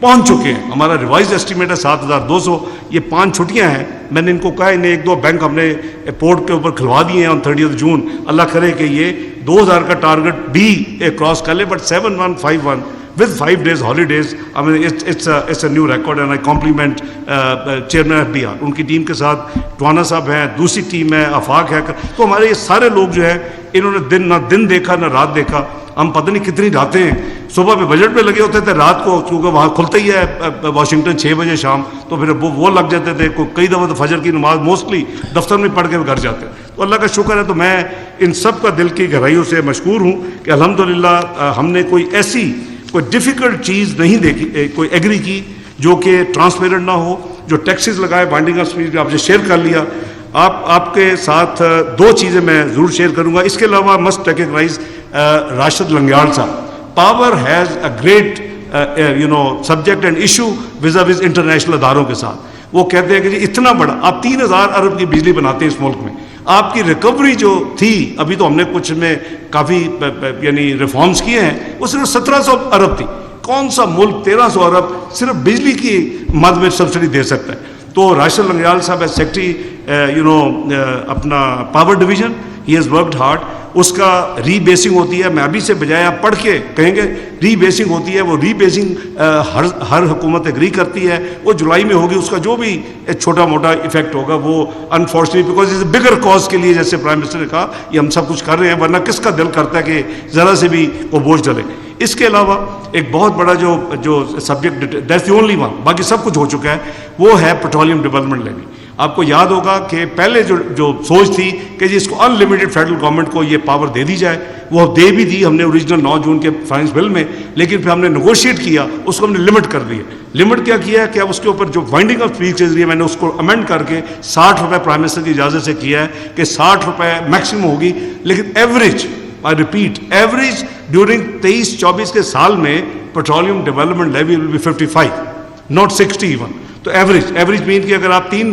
پہنچ چکے ہیں. ہمارا revise estimate ہے 7,200. یہ 5 چھٹیاں ہیں. میں نے ان کو کہا انہیں 1-2 بینک ہم نے پورٹ کے اوپر کھلوا دیے ہیں آن 30 جون. اللہ کرے کہ یہ 2,000 کا ٹارگٹ بھی کراس کر لے. But 7151 with 5 days holidays, I mean it's a new record and I compliment chairman FBR. ان کی ٹیم کے ساتھ ٹوانا صاحب ہیں, دوسری ٹیم ہے, آفاق ہے. تو ہمارے یہ سارے لوگ جو ہیں انہوں نے نہ دن دیکھا نہ رات دیکھا. ہم پتہ نہیں کتنی راتیں ہیں صبح پہ بجٹ پہ لگے ہوتے تھے, رات کو کیونکہ وہاں کھلتا ہی ہے واشنگٹن 6 بجے شام, تو پھر وہ لگ جاتے تھے. کئی دفعہ تو فجر کی نماز موسٹلی دفتر میں پڑھ کے گھر جاتے ہیں. تو اللہ کا شکر ہے. تو میں ان سب کا دل کی گہرائیوں سے مشکور ہوں کہ الحمدللہ ہم نے کوئی ڈیفیکلٹ چیز نہیں دیکھی, کوئی ایگری کی جو کہ ٹرانسپیرنٹ نہ ہو, جو ٹیکسز لگائے, بائنڈنگ آف اسپیچ آپ سے شیئر کر لیا. آپ کے ساتھ 2 چیزیں میں ضرور شیئر کروں گا. اس کے علاوہ مسٹ ریکگنائز راشد لنگیال صاحب. Power has a great subject and issue was international اداروں کے ساتھ. وہ کہتے ہیں کہ جی اتنا بڑا آپ 3,000 ارب کی بجلی بناتے ہیں اس ملک میں, آپ کی ریکوری جو تھی, ابھی تو ہم نے کچھ میں کافی یعنی ریفارمز کیے ہیں, وہ صرف 1,700 ارب تھی. کون سا ملک 1,300 ارب صرف بجلی کی مد میں سبسڈی دے سکتا ہے؟ تو راشد لنگیال صاحب ایز سیکرٹری اپنا power division, he has worked hard. اس کا ری بیسنگ ہوتی ہے, میں ابھی سے بجائے آپ پڑھ کے کہیں گے ری بیسنگ ہوتی ہے. وہ ری بیسنگ ہر حکومت اگری کرتی ہے, وہ جولائی میں ہوگی. اس کا جو بھی چھوٹا موٹا ایفیکٹ ہوگا وہ unfortunately because is a bigger cause کے لیے, جیسے پرائم منسٹر نے کہا, یہ ہم سب کچھ کر رہے ہیں, ورنہ کس کا دل کرتا ہے کہ ذرا سے بھی وہ بوجھ ڈلے. اس کے علاوہ ایک بہت بڑا جو subject that's the only one, باقی سب کچھ ہو چکا ہے, وہ ہے پیٹرولیم ڈیولپمنٹ لیوی. آپ کو یاد ہوگا کہ پہلے جو سوچ تھی کہ جی اس کو ان لمیٹڈ فیڈرل گورنمنٹ کو یہ پاور دے دی جائے, وہ دے بھی دی ہم نے اوریجنل 9 جون کے فائنانس بل میں, لیکن پھر ہم نے نیگوشیٹ کیا, اس کو ہم نے لمٹ کر دی ہے. لمٹ کیا ہے کہ اب اس کے اوپر جو بائنڈنگ آف اسپیچ کے ذریعے میں نے اس کو امینڈ کر کے 60 روپے پرائم منسٹر کی اجازت سے کیا ہے کہ 60 روپے میکسیمم ہوگی, لیکن average, I repeat, average during 23-24 کے سال میں petroleum development levy will be 55 not 60 even. تو ایوریج مین کہ اگر آپ تین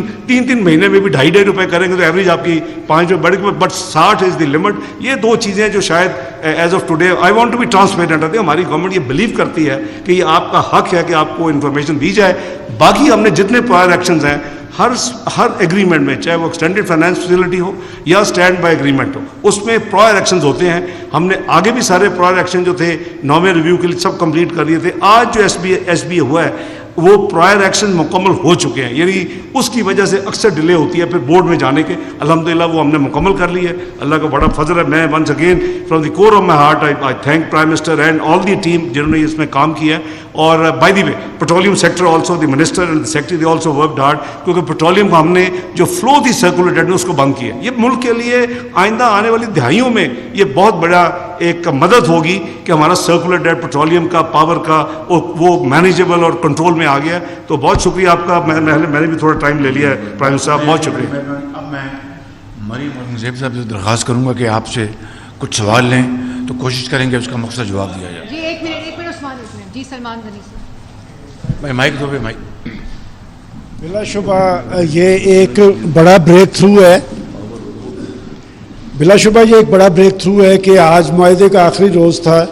مہینے میں بھی 2.5 روپے کریں گے تو ایوریج آپ کی 5 روپے بڑھے گی, بٹ 60 از دی لمٹ. یہ 2 چیزیں جو شاید as of today I want to be transparent ہے, ہماری گورنمنٹ یہ بلیو کرتی ہے کہ یہ آپ کا حق ہے کہ آپ کو انفارمیشن دی جائے. باقی ہم نے جتنے پرائر ایکشنز ہیں ہر ایگریمنٹ میں, چاہے وہ ایکسٹینڈیڈ فائنانس فیسلٹی ہو یا اسٹینڈ بائی ایگریمنٹ ہو, اس میں پرائر ایکشنز ہوتے ہیں. ہم نے آگے بھی سارے پرائر ایکشن جو تھے 9ویں ریویو کے لیے سب کمپلیٹ کر دیے تھے. آج جو ایس بی ہوا ہے وہ پرائر ایکشن مکمل ہو چکے ہیں, یعنی اس کی وجہ سے اکثر ڈیلے ہوتی ہے پھر بورڈ میں جانے کے. الحمدللہ وہ ہم نے مکمل کر لی ہے, اللہ کا بڑا فضل ہے. میں once again from the core of my heart I thank prime minister and all the team جنہوں نے اس میں کام کیا ہے. اور by the way petroleum sector also the minister and the secretary the also worked hard, کیونکہ petroleum کو ہم نے جو فلو تھی سرکولر ڈیٹ میں اس کو بند کیا. یہ ملک کے لیے آئندہ آنے والی دہائیوں میں یہ بہت بڑا ایک مدد ہوگی کہ ہمارا سرکولر ڈیٹ پیٹرولیم کا پاور کا وہ مینیجیبل اور کنٹرول میں آ گیا. تو بہت شکریہ آپ کا. میں نے بھی تھوڑا ٹائم لے لیا ہے پرائم منسٹر صاحب, بہت شکریہ. اب میں مریم اورنگزیب صاحب سے درخواست کروں گا کہ آپ سے کچھ سوال لیں, تو کوشش کریں گے اس کا مقصد جواب دیا جائے. جی ایک منٹ عثمان, جی سلمان غنی صاحب. بھائی مائک دو, بھائی مائک. بلا شبہ یہ ایک بڑا بریک تھرو ہے, بلا شبہ یہ ایک بڑا بریک تھرو ہے کہ آج معاہدے کا آخری روز تھا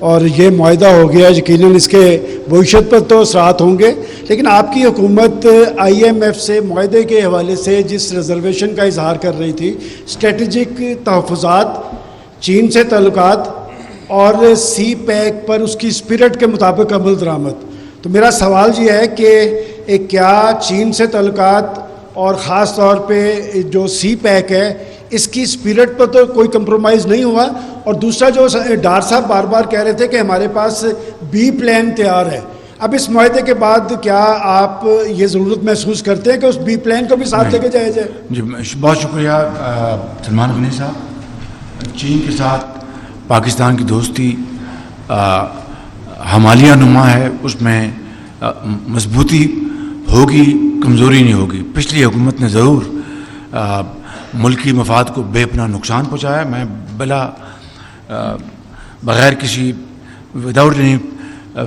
اور یہ معاہدہ ہو گیا. یقیناً اس کے معیشت پر تو اثرات ہوں گے, لیکن آپ کی حکومت IMF سے معاہدے کے حوالے سے جس ریزرویشن کا اظہار کر رہی تھی, اسٹریٹجک تحفظات, چین سے تعلقات اور سی پیک پر اس کی اسپرٹ کے مطابق عمل درآمد. تو میرا سوال یہ ہے کہ کیا چین سے تعلقات اور خاص طور پہ جو سی پیک ہے اس کی اسپرٹ پر تو کوئی کمپرومائز نہیں ہوا؟ اور دوسرا جو ڈار صاحب بار بار کہہ رہے تھے کہ ہمارے پاس بی پلان تیار ہے, اب اس معاہدے کے بعد کیا آپ یہ ضرورت محسوس کرتے ہیں کہ اس بی پلان کو بھی ساتھ لے کے جایا جائے؟ جی بہت شکریہ سلمان غنی صاحب. چین کے ساتھ پاکستان کی دوستی ہمالیہ نما ہے, اس میں مضبوطی ہوگی, کمزوری نہیں ہوگی. پچھلی حکومت نے ضرور ملکی مفاد کو بے پناہ نقصان پہنچایا. میں بغیر کسی without any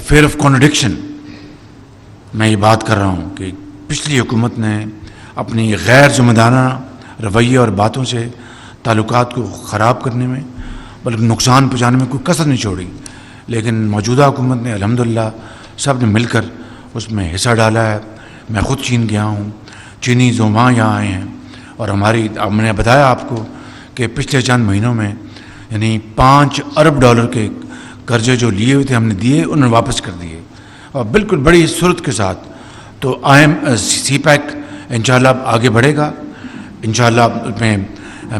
fear of contradiction میں یہ بات کر رہا ہوں کہ پچھلی حکومت نے اپنی غیر ذمہ دارانہ رویے اور باتوں سے تعلقات کو خراب کرنے میں بلکہ نقصان پہنچانے میں کوئی کسر نہیں چھوڑی. لیکن موجودہ حکومت نے الحمدللہ سب نے مل کر اس میں حصہ ڈالا ہے. میں خود چین گیا ہوں, چینی زوما یہاں آئے ہیں, اور ہم نے بتایا آپ کو کہ پچھلے چند مہینوں میں یعنی $5 ارب کے قرضے جو لیے ہوئے تھے ہم نے دیے, انہوں نے واپس کر دیے, اور بالکل بڑی صورت کے ساتھ. تو سی پیک انشاءاللہ آگے بڑھے گا. انشاءاللہ اس میں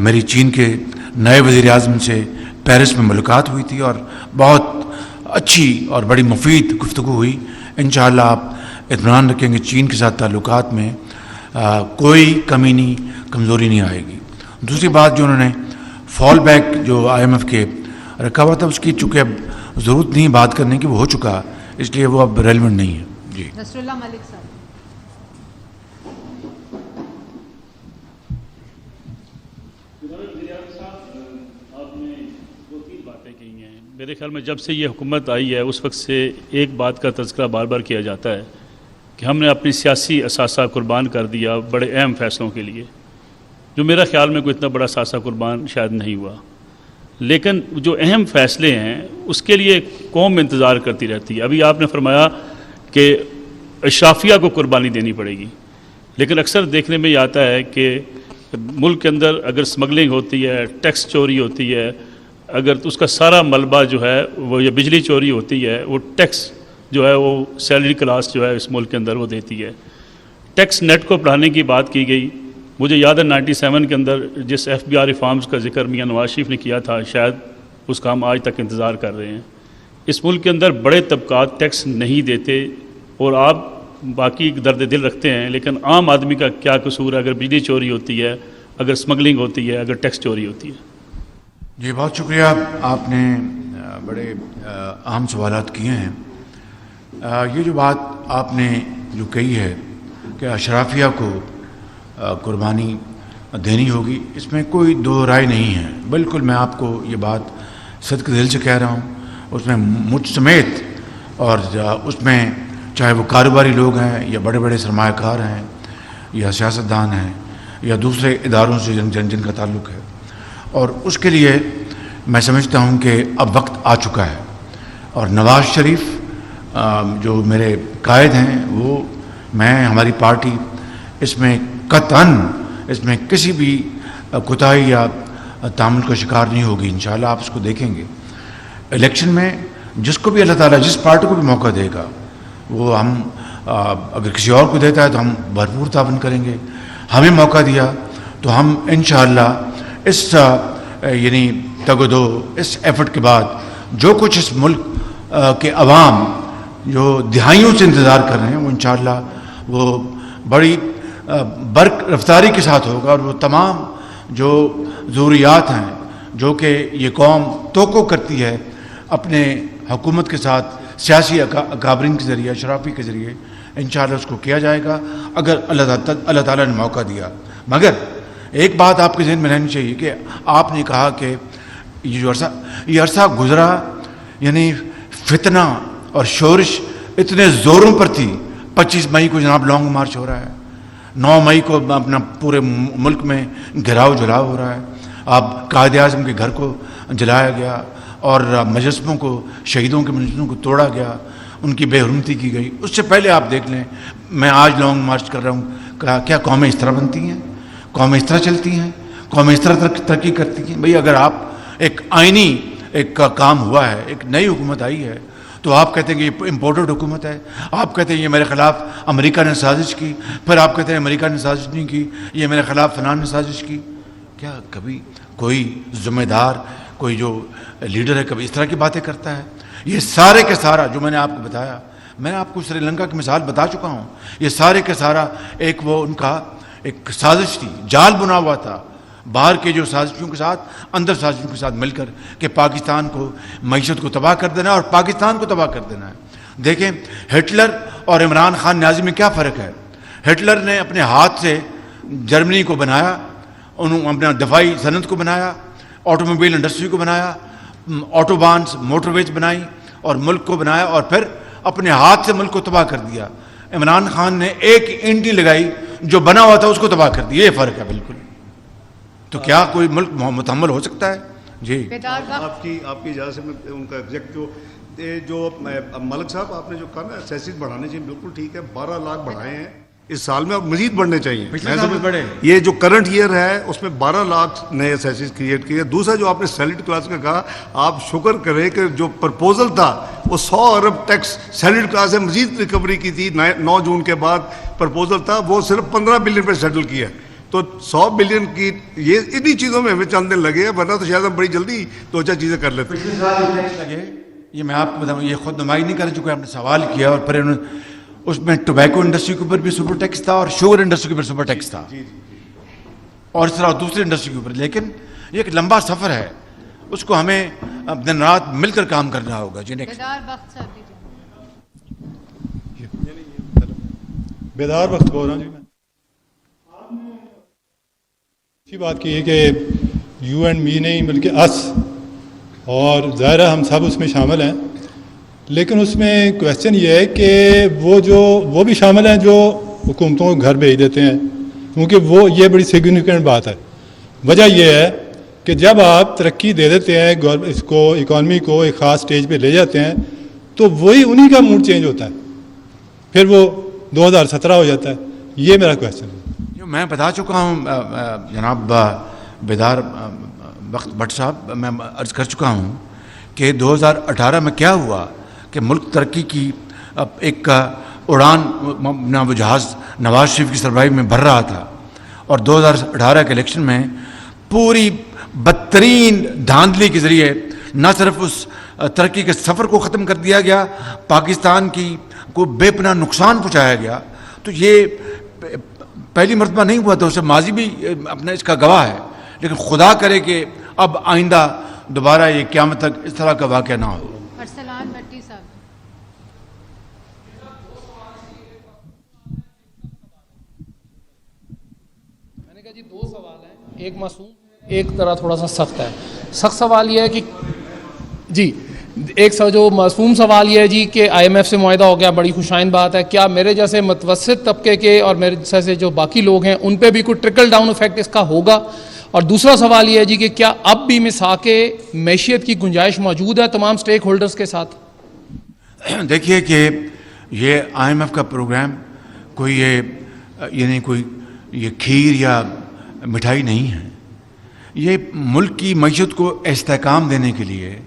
میری چین کے نئے وزیر اعظم سے پیرس میں ملاقات ہوئی تھی, اور بہت اچھی اور بڑی مفید گفتگو ہوئی. انشاءاللہ آپ اطمینان رکھیں گے چین کے ساتھ تعلقات میں کوئی کمی نہیں, کمزوری نہیں آئے گی. دوسری بات جو انہوں نے فال بیک جو IMF کے رکھا ہوا تھا, اس کی چونکہ اب ضرورت نہیں بات کرنے کی, وہ ہو چکا, اس لیے وہ اب ریلیونٹ نہیں ہے. جی نصر اللہ ملک صاحب. میرے خیال میں جب سے یہ حکومت آئی ہے اس وقت سے ایک بات کا تذکرہ بار بار کیا جاتا ہے کہ ہم نے اپنی سیاسی اثاثہ قربان کر دیا بڑے اہم فیصلوں کے لیے, جو میرا خیال میں کوئی اتنا بڑا اثاثہ قربان شاید نہیں ہوا. لیکن جو اہم فیصلے ہیں اس کے لیے قوم انتظار کرتی رہتی ہے. ابھی آپ نے فرمایا کہ اشرافیہ کو قربانی دینی پڑے گی, لیکن اکثر دیکھنے میں یہ آتا ہے کہ ملک کے اندر اگر سمگلنگ ہوتی ہے, ٹیکس چوری ہوتی ہے, اگر اس کا سارا ملبہ جو ہے وہ یہ بجلی چوری ہوتی ہے, وہ ٹیکس جو ہے وہ سیلری کلاس جو ہے اس ملک کے اندر وہ دیتی ہے. ٹیکس نیٹ کو بڑھانے کی بات کی گئی. مجھے یاد ہے 97 کے اندر جس FBR ریفارمز کا ذکر میاں نواز شریف نے کیا تھا, شاید اس کا ہم آج تک انتظار کر رہے ہیں. اس ملک کے اندر بڑے طبقات ٹیکس نہیں دیتے, اور آپ باقی درد دل رکھتے ہیں, لیکن عام آدمی کا کیا قصور ہے اگر بجلی چوری ہوتی ہے, اگر سمگلنگ ہوتی ہے, اگر ٹیکس چوری ہوتی ہے. جی بہت شکریہ, آپ نے بڑے اہم سوالات کیے ہیں. یہ جو بات آپ نے جو کہی ہے کہ اشرافیہ کو قربانی دینی ہوگی, اس میں کوئی دو رائے نہیں ہے. بالکل میں آپ کو یہ بات صدق دل سے کہہ رہا ہوں. اس میں مجھ سمیت, اور اس میں چاہے وہ کاروباری لوگ ہیں یا بڑے بڑے سرمایہ کار ہیں یا سیاستدان ہیں یا دوسرے اداروں سے جن کا تعلق ہے, اور اس کے لیے میں سمجھتا ہوں کہ اب وقت آ چکا ہے. اور نواز شریف جو میرے قائد ہیں, وہ میں ہماری پارٹی اس میں قطعاً اس میں کسی بھی کوتاہی یا تعامل کا شکار نہیں ہوگی. انشاءاللہ آپ اس کو دیکھیں گے. الیکشن میں جس کو بھی اللہ تعالیٰ جس پارٹی کو بھی موقع دے گا, وہ ہم اگر کسی اور کو دیتا ہے تو ہم بھرپور تعاون کریں گے. ہمیں موقع دیا تو ہم انشاءاللہ اس یعنی تگ و دو اس ایفرٹ کے بعد جو کچھ اس ملک کے عوام جو دہائیوں سے انتظار کر رہے ہیں, وہ انشاءاللہ وہ بڑی برق رفتاری کے ساتھ ہوگا. اور وہ تمام جو ضروریات ہیں جو کہ یہ قوم توقع کرتی ہے اپنے حکومت کے ساتھ سیاسی اکابرین کے ذریعے, اشرافی کے ذریعے, انشاءاللہ اس کو کیا جائے گا اگر اللہ تعالیٰ نے موقع دیا. مگر ایک بات آپ کے ذہن میں رہنی چاہیے کہ آپ نے کہا کہ یہ عرصہ گزرا, یعنی فتنہ اور شورش اتنے زوروں پر تھی. 25 مئی کو جناب لانگ مارچ ہو رہا ہے, 9 مئی کو اپنا پورے ملک میں گھراؤ جلاؤ ہو رہا ہے. آپ قائد اعظم کے گھر کو جلایا گیا, اور مجسموں کو, شہیدوں کے مجسموں کو توڑا گیا, ان کی بے حرمتی کی گئی. اس سے پہلے آپ دیکھ لیں, میں آج لانگ مارچ کر رہا ہوں, کیا قومیں اس طرح بنتی ہیں, قومیں اس طرح چلتی ہیں, قومیں اس طرح ترقی کرتی ہیں. بھئی اگر آپ ایک آئینی ایک کام ہوا ہے, ایک نئی حکومت آئی ہے, تو آپ کہتے ہیں کہ یہ امپورٹڈ حکومت ہے, آپ کہتے ہیں یہ میرے خلاف امریکہ نے سازش کی, پھر آپ کہتے ہیں امریکہ نے سازش نہیں کی, یہ میرے خلاف فلان نے سازش کی. کیا کبھی کوئی ذمہ دار, کوئی جو لیڈر ہے, کبھی اس طرح کی باتیں کرتا ہے؟ یہ سارے کے سارا جو میں نے آپ کو بتایا, میں نے آپ کو سری لنکا کی مثال بتا چکا ہوں, یہ سارے کے سارا ایک وہ ان کا ایک سازش تھی, جال بنا ہوا تھا باہر کے جو سازشوں کے ساتھ, اندر سازشوں کے ساتھ مل کر, کہ پاکستان کو معیشت کو تباہ کر دینا اور پاکستان کو تباہ کر دینا ہے. دیکھیں ہٹلر اور عمران خان نیازی میں کیا فرق ہے. ہٹلر نے اپنے ہاتھ سے جرمنی کو بنایا, انہوں اپنا دفاعی صنعت کو بنایا, آٹو موبائل انڈسٹری کو بنایا, آٹو بانس موٹر ویز بنائی اور ملک کو بنایا, اور پھر اپنے ہاتھ سے ملک کو تباہ کر دیا. عمران خان نے ایک اینٹی لگائی, جو بنا ہوا تھا اس کو تباہ کر دیا. یہ فرق ہے بالکل. تو کیا کوئی ملک متحمل ہو سکتا ہے؟ جی آپ کی اجازت سے میں ان کا ایگزیکٹ جو یہ جو ملک صاحب آپ نے جو کہا نا سیسز بڑھانے چاہیے، بالکل ٹھیک ہے، 12 لاکھ بڑھائے ہیں اس سال میں، اور مزید بڑھنے چاہیے. پچھلے سال میں بڑھے. یہ جو کرنٹ ایئر ہے اس میں 12 لاکھ نئے سیسز کریٹ کیے. دوسرا جو آپ نے سیلڈ کلاس کا کہا، آپ شکر کریں کہ جو پرپوزل تھا وہ 100 ارب ٹیکس سیلڈ کلاس سے مزید ریکوری کی تھی. 9 جون کے بعد پرپوزل تھا، وہ صرف 15 بلین پہ سیٹل کیا. تو 100 بلین کی یہ انہی چیزوں میں ہمیں چند دن لگے ہیں، ورنہ تو شاید ہم بڑی جلدی 2-4 چیزیں کر لیتے. پچھلے سال جو ٹیکس لگے، یہ میں آپ کو بتاؤں، یہ خود نمائی نہیں کر چکے. آپ نے سوال کیا اور پھر اس میں ٹوبیکو انڈسٹری کے اوپر بھی سپر ٹیکس تھا اور شوگر انڈسٹری کے اوپر سپر ٹیکس تھا، اور اس طرح دوسری انڈسٹری کے اوپر. لیکن یہ ایک لمبا سفر ہے، اس کو ہمیں دن رات مل کر کام کرنا ہوگا. جی نیکسٹ. بیدار وقت صاحب دیجیے. بیدار وقت بول رہا ہوں جی میں. اچھی بات کی ہے کہ یو اینڈ می نہیں بلکہ اس، اور ظاہر ہے ہم سب اس میں شامل ہیں. لیکن اس میں کویسچن یہ ہے کہ وہ بھی شامل ہیں جو حکومتوں کو گھر بھیج دیتے ہیں، کیونکہ یہ بڑی سگنیفیکنٹ بات ہے. وجہ یہ ہے کہ جب آپ ترقی دے دیتے ہیں اس کو، اکانومی کو ایک خاص سٹیج پہ لے جاتے ہیں، تو وہی انہی کا موڈ چینج ہوتا ہے، پھر وہ 2017 ہو جاتا ہے. یہ میرا کویسچن ہے. میں بتا چکا ہوں جناب بیدار وقت بٹ صاحب، میں عرض کر چکا ہوں کہ 2018 میں کیا ہوا کہ ملک ترقی کی ایک اڑان وہ جہاز نواز شریف کی سربراہی میں بھر رہا تھا، اور 2018 کے الیکشن میں پوری بدترین دھاندلی کے ذریعے نہ صرف اس ترقی کے سفر کو ختم کر دیا گیا، پاکستان کی کو بے پناہ نقصان پہنچایا گیا. تو یہ پہلی مرتبہ نہیں ہوا تھا، اسے ماضی بھی اپنا اس کا گواہ ہے. لیکن خدا کرے کہ اب آئندہ دوبارہ یہ قیامت تک اس طرح کا واقعہ نہ ہو. ارسلان بھٹی صاحب. میں نے کہا جی 2 سوال ہیں، ایک معصوم، ایک طرح تھوڑا سا سخت ہے. سخت سوال یہ ہے کہ جی ایک جو معصوم سوال یہ ہے جی کہ آئی ایم ایف سے معاہدہ ہو گیا، بڑی خوشائن بات ہے. کیا میرے جیسے متوسط طبقے کے اور میرے جیسے جو باقی لوگ ہیں ان پہ بھی کوئی ٹرکل ڈاؤن افیکٹ اس کا ہوگا؟ اور دوسرا سوال یہ ہے جی کہ کیا اب بھی مساق معیشت کی گنجائش موجود ہے تمام سٹیک ہولڈرز کے ساتھ؟ دیکھیے کہ یہ آئی ایم ایف کا پروگرام کوئی یعنی کوئی یہ کھیر یا مٹھائی نہیں ہے. یہ ملک کی معیشت کو استحکام دینے کے لیے،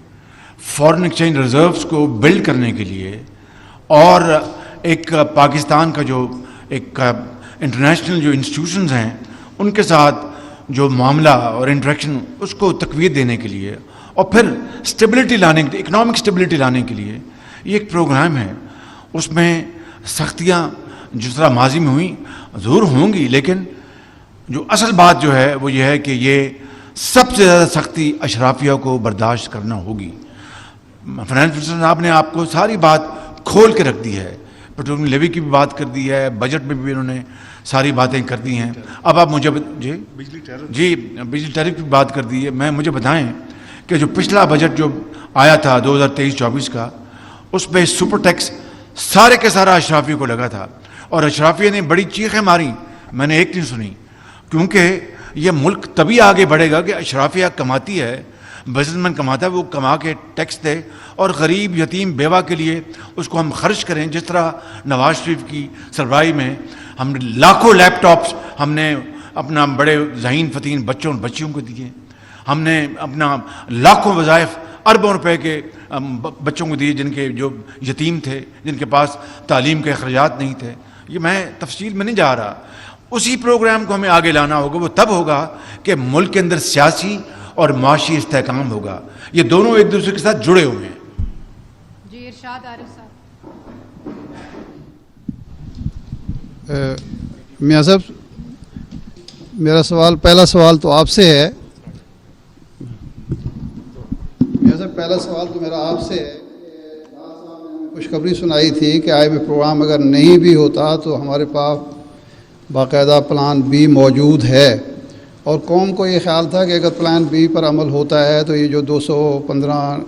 فارن ایکسچینج ریزروز کو بلڈ کرنے کے لیے، اور ایک پاکستان کا جو ایک انٹرنیشنل جو انسٹیٹیوشنز ہیں ان کے ساتھ جو معاملہ اور انٹریکشن اس کو تقویت دینے کے لیے، اور پھر اسٹیبلٹی لانے کے لیے، اکنامک اسٹیبلٹی لانے کے لیے یہ ایک پروگرام ہے. اس میں سختیاں جس طرح ماضی میں ہوئیں ضرور ہوں گی، لیکن جو اصل بات جو ہے وہ یہ ہے کہ یہ سب سے زیادہ سختی اشرافیہ کو برداشت کرنا ہوگی. فائنانس منسٹر صاحب نے آپ کو ساری بات کھول کے رکھ دی ہے، پیٹرولیم لیوی کی بھی بات کر دی ہے، بجٹ میں بھی انہوں نے ساری باتیں کر دی ہیں. اب آپ مجھے بجلی ٹیرف کی بات کر دی ہے. مجھے بتائیں کہ جو پچھلا بجٹ جو آیا تھا 2023-24 کا، اس پہ سپر ٹیکس سارے کے سارا اشرافیوں کو لگا تھا، اور اشرافیہ نے بڑی چیخیں ماری، میں نے ایک نہیں سنی. کیونکہ یہ ملک تبھی آگے بڑھے گا کہ اشرافیہ کماتی ہے، بزنس مین کماتا ہے، وہ کما کے ٹیکس دے، اور غریب یتیم بیوہ کے لیے اس کو ہم خرچ کریں. جس طرح نواز شریف کی سربراہی میں ہم نے لاکھوں لیپ ٹاپس ہم نے اپنا بڑے ذہین فتین بچوں اور بچیوں کو دیے، ہم نے اپنا لاکھوں وظائف اربوں روپے کے بچوں کو دیے جن کے جو یتیم تھے، جن کے پاس تعلیم کے اخراجات نہیں تھے. یہ میں تفصیل میں نہیں جا رہا. اسی پروگرام کو ہمیں آگے لانا ہوگا. وہ تب ہوگا کہ ملک کے اندر سیاسی اور معاشی استحکام ہوگا. یہ دونوں ایک دوسرے کے ساتھ جڑے ہوئے ہیں. جی ارشاد عارف صاحب. میاں صاحب، میرا پہلا سوال تو آپ سے ہے. میاں صاحب پہلا سوال تو میرا آپ سے ہے. خوشخبری سنائی تھی کہ آئی ایم ایف پروگرام اگر نہیں بھی ہوتا تو ہمارے پاس باقاعدہ پلان بی موجود ہے، اور قوم کو یہ خیال تھا کہ اگر پلان بی پر عمل ہوتا ہے تو یہ جو 215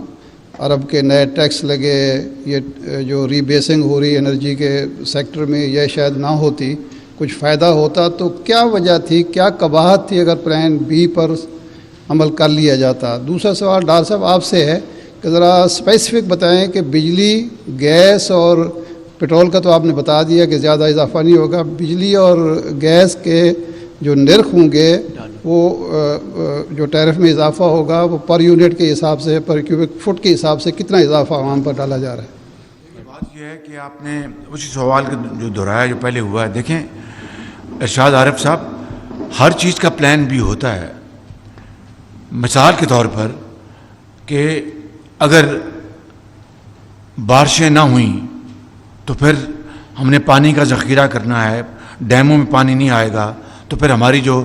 ارب کے نئے ٹیکس لگے، یہ جو ری بیسنگ ہو رہی انرجی کے سیکٹر میں، یہ شاید نہ ہوتی، کچھ فائدہ ہوتا. تو کیا وجہ تھی، کیا قباحت تھی اگر پلان بی پر عمل کر لیا جاتا؟ دوسرا سوال ڈار صاحب آپ سے ہے کہ ذرا اسپیسیفک بتائیں کہ بجلی گیس اور پیٹرول کا تو آپ نے بتا دیا کہ زیادہ اضافہ نہیں ہوگا، بجلی اور گیس کے جو نرخ ہوں گے وہ جو ٹیرف میں اضافہ ہوگا وہ پر یونٹ کے حساب سے، پر کیوبک فٹ کے حساب سے کتنا اضافہ عوام پر ڈالا جا رہا ہے؟ بات یہ ہے کہ آپ نے اسی سوال کا جو دہرایا جو پہلے ہوا ہے. دیکھیں ارشاد عارف صاحب، ہر چیز کا پلان بھی ہوتا ہے. مثال کے طور پر کہ اگر بارشیں نہ ہوئیں تو پھر ہم نے پانی کا ذخیرہ کرنا ہے، ڈیموں میں پانی نہیں آئے گا تو پھر ہماری جو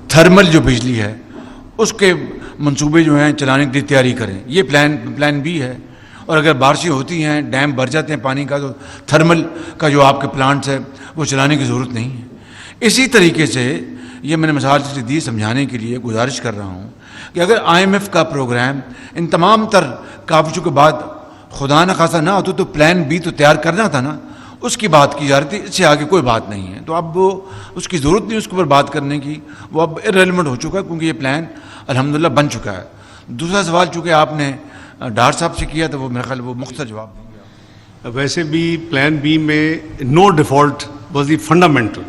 تھرمل جو بجلی ہے اس کے منصوبے جو ہیں چلانے کی تیاری کریں. یہ پلان بھی ہے. اور اگر بارشیں ہوتی ہیں، ڈیم بھر جاتے ہیں پانی کا، تو تھرمل کا جو آپ کے پلانٹس ہے وہ چلانے کی ضرورت نہیں ہے. اسی طریقے سے یہ میں نے مثال سے دی سمجھانے کے لیے گزارش کر رہا ہوں کہ اگر IMF کا پروگرام ان تمام تر کاوشوں کے بعد خدا نہ خاصا نہ ہوتا تو پلان بھی تو تیار کرنا تھا نا، اس کی بات کی جا رہی تھی. اس سے آگے کوئی بات نہیں ہے. تو اب وہ اس کی ضرورت نہیں اس کے اوپر بات کرنے کی، وہ اب ارریلیونٹ ہو چکا ہے کیونکہ یہ پلان الحمدللہ بن چکا ہے. دوسرا سوال چونکہ آپ نے ڈار صاحب سے کیا تو وہ میرا خیال وہ مختصر جواب دیں گے. ویسے بھی پلان بی میں نو ڈیفالٹ واز دی فنڈامنٹل،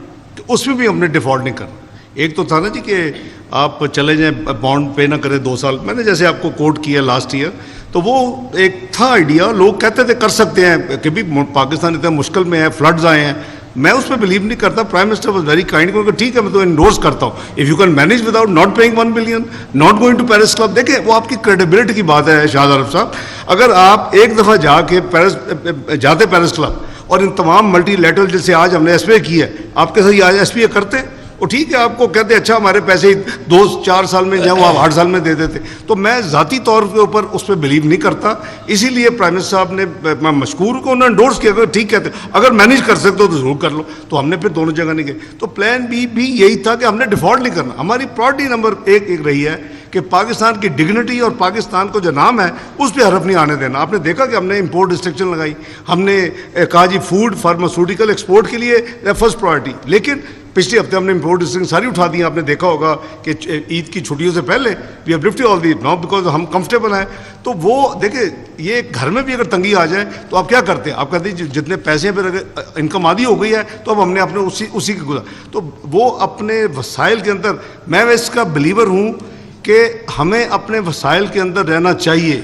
اس میں بھی ہم نے ڈیفالٹ نہیں کرنا. ایک تو تھا نا جی کہ آپ چلے جائیں بانڈ پے نہ کریں 2 سال. میں نے جیسے آپ کو کوٹ کیا لاسٹ ایئر، تو وہ ایک تھا آئیڈیا، لوگ کہتے تھے کر سکتے ہیں کہ بھی پاکستان اتنا مشکل میں ہے، فلڈز آئے ہیں. میں اس پہ بلیو نہیں کرتا. Prime minister was very kind کہ ٹھیک ہے میں تو انڈورس کرتا ہوں، if you can manage without not paying 1 billion, not going to Paris club. دیکھیں وہ آپ کی کریڈیبلٹی کی بات ہے شاہد عارف صاحب. اگر آپ ایک دفعہ جا کے جاتے پیرس کلب اور ان تمام ملٹی لیٹرل جیسے آج ہم نے ایس پی اے کی ہے، آپ کے ساتھ آج ایس پی اے کرتے وہ ٹھیک ہے، آپ کو کہتے ہیں اچھا ہمارے پیسے 2-4 سال میں جاؤ آپ 8 سال میں دے دیتے. تو میں ذاتی طور کے اوپر اس پہ بلیو نہیں کرتا. اسی لیے پرائم منسٹر صاحب نے، میں مشکور کو انہوں نے انڈورس کیا کہ ٹھیک کہتے اگر مینیج کر سکتے ہو تو ضرور کر لو. تو ہم نے پھر دونوں جگہ نہیں گئے. تو پلان بی بھی یہی تھا کہ ہم نے ڈیفالٹ نہیں کرنا. ہماری پرائرٹی نمبر 1 رہی ہے کہ پاکستان کی ڈگنیٹی اور پاکستان کو جو نام ہے اس پہ حرف نہیں آنے دینا. آپ نے دیکھا کہ ہم نے امپورٹ ریسٹرکشن لگائی، ہم نے کہا جی فوڈ فارماسیوٹیکل ایکسپورٹ کے لیے فرسٹ پرائرٹی. لیکن پچھلے ہفتے ہم نے امپورٹ ریسٹرکشن ساری اٹھا دی. آپ نے دیکھا ہوگا کہ عید کی چھٹیوں سے پہلے we have lifted all the now because ہم کمفرٹیبل ہیں. تو وہ دیکھیں یہ گھر میں بھی اگر تنگی آ جائے تو آپ کیا کرتے ہیں؟ آپ کہتے ہیں جتنے پیسے پہ انکم آدھی ہو گئی ہے تو اب ہم نے اپنے اسی کے گزار. تو وہ اپنے وسائل کے اندر، میں اس کا بلیور ہوں کہ ہمیں اپنے وسائل کے اندر رہنا چاہیے.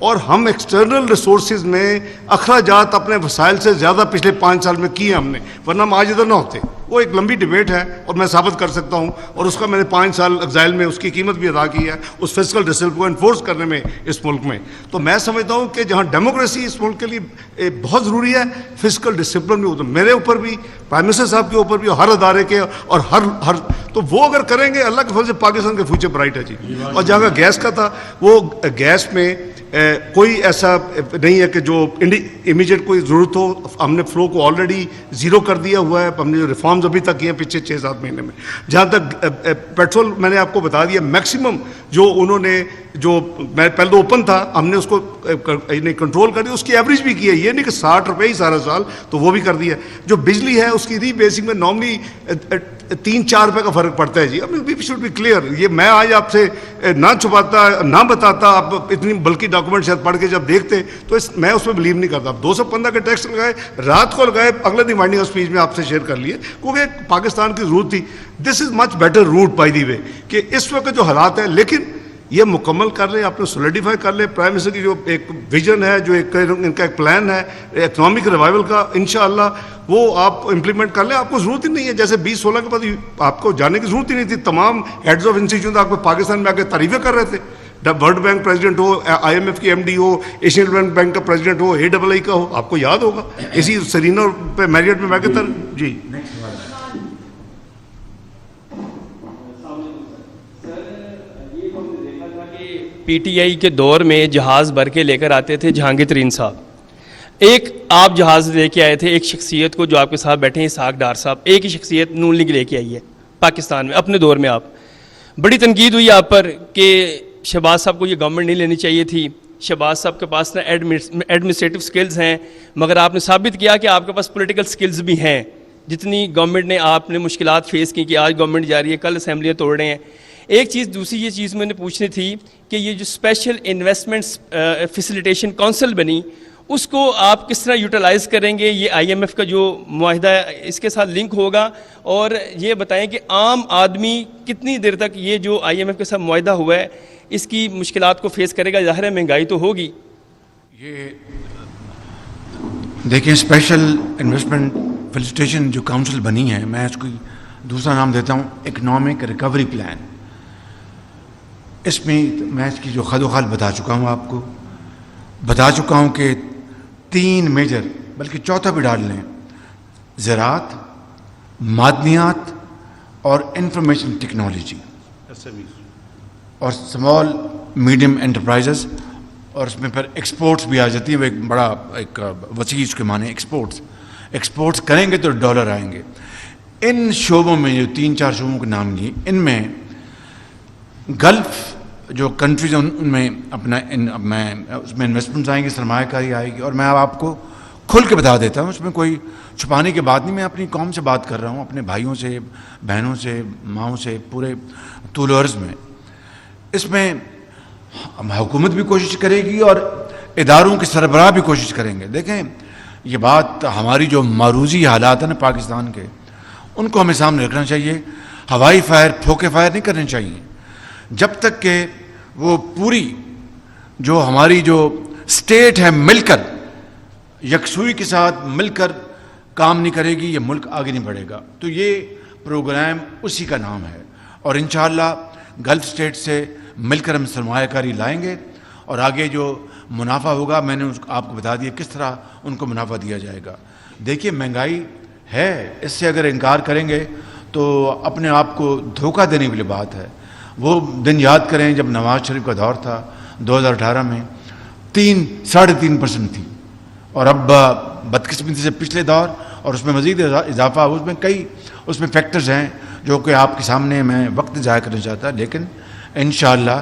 اور ہم ایکسٹرنل ریسورسز میں اخراجات اپنے وسائل سے زیادہ پچھلے 5 سال میں کیے ہم نے، ورنہ ہم آج ادھر نہ ہوتے. وہ ایک لمبی ڈیبیٹ ہے اور میں ثابت کر سکتا ہوں، اور اس کا میں نے 5 سال ایگزائل میں اس کی قیمت بھی ادا کی ہے اس فسکل ڈسپلن کو انفورس کرنے میں اس ملک میں. تو میں سمجھتا ہوں کہ جہاں ڈیموکریسی اس ملک کے لیے بہت ضروری ہے، فسکل ڈسپلن بھی ہوتا ہے میرے اوپر بھی، پرائم منسٹر صاحب کے اوپر بھی، اور ہر ادارے کے، اور ہر تو وہ اگر کریں گے اللہ کے فضل سے پاکستان کا فیوچر برائٹ ہے جی. اور جہاں کا گیس کا تھا، وہ گیس میں کوئی ایسا نہیں ہے کہ جو امیجیٹ کوئی ضرورت ہو. ہم نے فلو کو آلریڈی 0 کر دیا ہوا ہے. ہم نے جو ریفارمز ابھی تک کیے ہیں پچھلے 6-7 مہینے میں. جہاں تک پیٹرول میں نے آپ کو بتا دیا میکسیمم جو انہوں نے، جو میں پہلے تو اوپن تھا، ہم نے اس کو کنٹرول کر دیا. اس کی ایوریج بھی کی ہے، یہ نہیں کہ 60 روپے ہی سارا سال، تو وہ بھی کر دیا. جو بجلی ہے اس کی ری بیسنگ میں نارملی 3-4 روپے کا فرق پڑتا ہے جی. We should be clear. یہ میں آج آپ سے نہ چھپاتا نہ بتاتا، آپ اتنی بلکہ ڈاکومنٹ شاید پڑھ کے جب دیکھتے تو میں اس پہ بلیو نہیں کرتا. 215 کے ٹیکس لگائے، رات کو لگائے، اگلے دن وائنڈنگ اسپیچ میں آپ سے شیئر کر لیے کیونکہ پاکستان کی ضرورت تھی. This is much better route by the way کہ اس وقت جو حالات ہیں، لیکن یہ مکمل کر لیں، آپ نے سولیڈیفائی کر لیں. پرائم منسٹر کی جو ایک ویژن ہے، جو ان کا ایک پلان ہے اکنامک ریوائول کا، انشاءاللہ وہ آپ امپلیمنٹ کر لیں. آپ کو ضرورت ہی نہیں ہے، جیسے 2016 کے بعد آپ کو جانے کی ضرورت ہی نہیں تھی. تمام ہیڈز آف انسٹیٹیوشن آپ کو پاکستان میں آ کے تعریفیں کر رہے تھے. ورلڈ بینک پریزیڈنٹ ہو، IMF کی MD ہو، ایشین ڈیولپمنٹ بینک کا پریزیڈنٹ ہو، AAA کا ہو، آپ کو یاد ہوگا اسی سرینا پہ میریٹ میں بیٹھے تھے جی. PTI کے دور میں جہاز بھر کے لے کر آتے تھے جہانگیر ترین صاحب. ایک آپ جہاز لے کے آئے تھے ایک شخصیت کو جو آپ کے ساتھ بیٹھے ہیں اسحاق ڈار صاحب. ایک ہی شخصیت نون لیگ لے کے آئی ہے پاکستان میں اپنے دور میں. آپ بڑی تنقید ہوئی آپ پر کہ شہباز صاحب کو یہ گورنمنٹ نہیں لینی چاہیے تھی. شہباز صاحب کے پاس نا ایڈمنسٹریٹو سکلز ہیں، مگر آپ نے ثابت کیا کہ آپ کے پاس پولیٹیکل سکلز بھی ہیں. جتنی گورنمنٹ نے آپ نے مشکلات فیس کی کہ آج گورنمنٹ جا رہی ہے، کل اسمبلیاں توڑ رہے ہیں. ایک چیز دوسری یہ چیز میں نے پوچھنی تھی کہ یہ جو اسپیشل انویسٹمنٹس فیسیلیٹیشن کونسل بنی اس کو آپ کس طرح یوٹیلائز کریں گے؟ یہ آئی ایم ایف کا جو معاہدہ ہے اس کے ساتھ لنک ہوگا؟ اور یہ بتائیں کہ عام آدمی کتنی دیر تک یہ جو آئی ایم ایف کے ساتھ معاہدہ ہوا ہے اس کی مشکلات کو فیس کرے گا؟ ظاہر ہے مہنگائی تو ہوگی. یہ دیکھیں اسپیشل انویسٹمنٹ فیسیلیٹیشن جو کاؤنسل بنی ہے، میں اس کو دوسرا نام دیتا ہوں اکنامک ریکوری پلان. اس میں اس کی جو خد و خال بتا چکا ہوں، آپ کو بتا چکا ہوں کہ 3 میجر بلکہ چوتھا بھی ڈال لیں، زراعت، معدنیات اور انفارمیشن ٹیکنالوجی اور اسمال میڈیم انٹرپرائزز، اور اس میں پھر ایکسپورٹس بھی آ جاتی ہیں. وہ ایک بڑا ایک وسیع اس کے معنی ایکسپورٹس کریں گے تو ڈالر آئیں گے. ان شعبوں میں جو 3-4 شعبوں کے نام لیے، ان میں گلف جو کنٹریز ہیں ان میں اپنا اس میں انویسٹمنٹس آئیں گے، سرمایہ کاری آئے گی. اور میں آپ کو کھل کے بتا دیتا ہوں، اس میں کوئی چھپانے کی بات نہیں. میں اپنی قوم سے بات کر رہا ہوں، اپنے بھائیوں سے، بہنوں سے، ماؤں سے، پورے طول و عرض میں. اس میں حکومت بھی کوشش کرے گی اور اداروں کے سربراہ بھی کوشش کریں گے. دیکھیں یہ بات ہماری جو معروضی حالات ہیں نا پاکستان کے، ان کو ہمیں سامنے رکھنا چاہیے. ہوائی فائر، پھوکے فائر نہیں کرنے چاہیے جب تک کہ وہ پوری جو ہماری جو اسٹیٹ ہے مل کر یکسوئی کے ساتھ مل کر کام نہیں کرے گی، یہ ملک آگے نہیں بڑھے گا. تو یہ پروگرام اسی کا نام ہے، اور انشاءاللہ گلف اسٹیٹ سے مل کر ہم سرمایہ کاری لائیں گے، اور آگے جو منافع ہوگا میں نے آپ کو بتا دیا کس طرح ان کو منافع دیا جائے گا. دیکھیے مہنگائی ہے، اس سے اگر انکار کریں گے تو اپنے آپ کو دھوکہ دینے والی بات ہے. وہ دن یاد کریں جب نواز شریف کا دور تھا 2018 میں 3-3.5% تھی، اور اب بدقسمتی سے پچھلے دور اور اس میں مزید اضافہ ہوا. اس میں کئی اس میں فیکٹرز ہیں جو کہ آپ کے سامنے میں وقت ضائع کرنا چاہتا، لیکن انشاءاللہ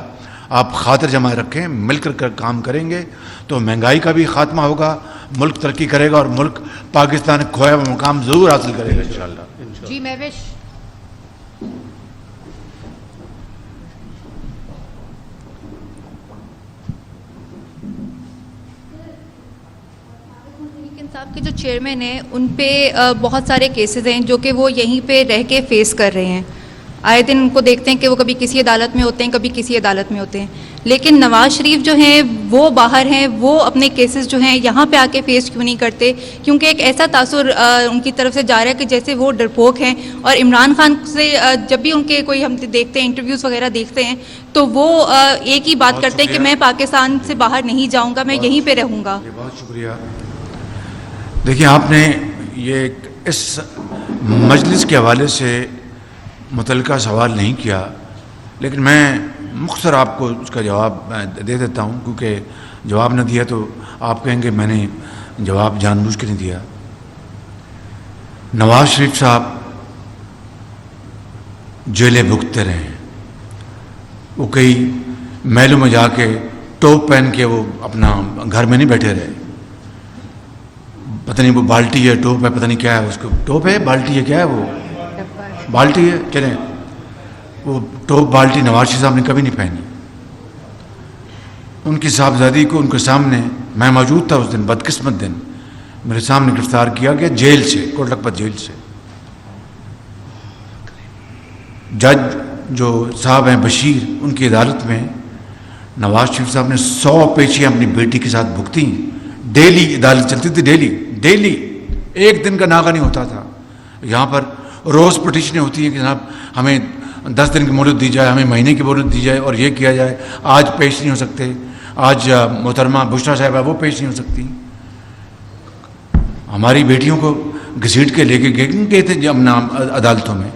آپ خاطر جمع رکھیں، مل کر کام کریں گے تو مہنگائی کا بھی خاتمہ ہوگا، ملک ترقی کرے گا، اور ملک پاکستان کھویا ہوا مقام ضرور حاصل کرے گا انشاءاللہ. جی مہوش. صاحب کے جو چیئرمین ہیں ان پہ بہت سارے کیسز ہیں جو کہ وہ یہیں پہ رہ کے فیس کر رہے ہیں. آئے دن ان کو دیکھتے ہیں کہ وہ کبھی کسی عدالت میں ہوتے ہیں، کبھی کسی عدالت میں ہوتے ہیں. لیکن نواز شریف جو ہیں وہ باہر ہیں، وہ اپنے کیسز جو ہیں یہاں پہ آ کے فیس کیوں نہیں کرتے؟ کیونکہ ایک ایسا تاثر ان کی طرف سے جا رہا ہے کہ جیسے وہ ڈرپوک ہیں. اور عمران خان سے جب بھی ان کے کوئی ہم دیکھتے ہیں انٹرویوز وغیرہ دیکھتے ہیں تو وہ ایک ہی بات کرتے ہیں کہ میں پاکستان سے باہر نہیں جاؤں گا، میں یہیں پہ رہوں گا. بہت شکریہ. دیکھیں آپ نے یہ اس مجلس کے حوالے سے متعلقہ سوال نہیں کیا، لیکن میں مختصر آپ کو اس کا جواب دے دیتا ہوں، کیونکہ جواب نہ دیا تو آپ کہیں گے میں نے جواب جان بوجھ کے نہیں دیا. نواز شریف صاحب جیلیں بھگتتے رہے ہیں. وہ کئی محلوں میں جا کے ٹوپ پہن کے وہ اپنا گھر میں نہیں بیٹھے رہے. پتہ نہیں وہ بالٹی ہے، ٹوپ ہے، پتہ نہیں کیا ہے اس کو. ٹوپ ہے، بالٹی ہے، کیا ہے وہ؟ بالٹی ہے. چلیں وہ ٹوپ بالٹی نواز شریف صاحب نے کبھی نہیں پہنی. ان کی صاحبزادی کو ان کے سامنے، میں موجود تھا اس دن، بدقسمت دن، میرے سامنے گرفتار کیا گیا جیل سے، کوٹ لکھپت جیل سے. جج جو صاحب ہیں بشیر، ان کی عدالت میں نواز شریف صاحب نے 100 پیشیاں اپنی بیٹی کے ساتھ بھگتیں. ڈیلی عدالت چلتی تھی، ڈیلی ایک دن کا ناغہ نہیں ہوتا تھا. یہاں پر روز پٹیشنیں ہوتی ہیں کہ جناب ہمیں 10 دن کی مہلت دی جائے، ہمیں مہینے کی مہلت دی جائے، اور یہ کیا جائے. آج پیش نہیں ہو سکتے، آج محترمہ بشرا صاحبہ وہ پیش نہیں ہو سکتی. ہماری بیٹیوں کو گھسیٹ کے لے کے گئے تھے اپنا عدالتوں میں.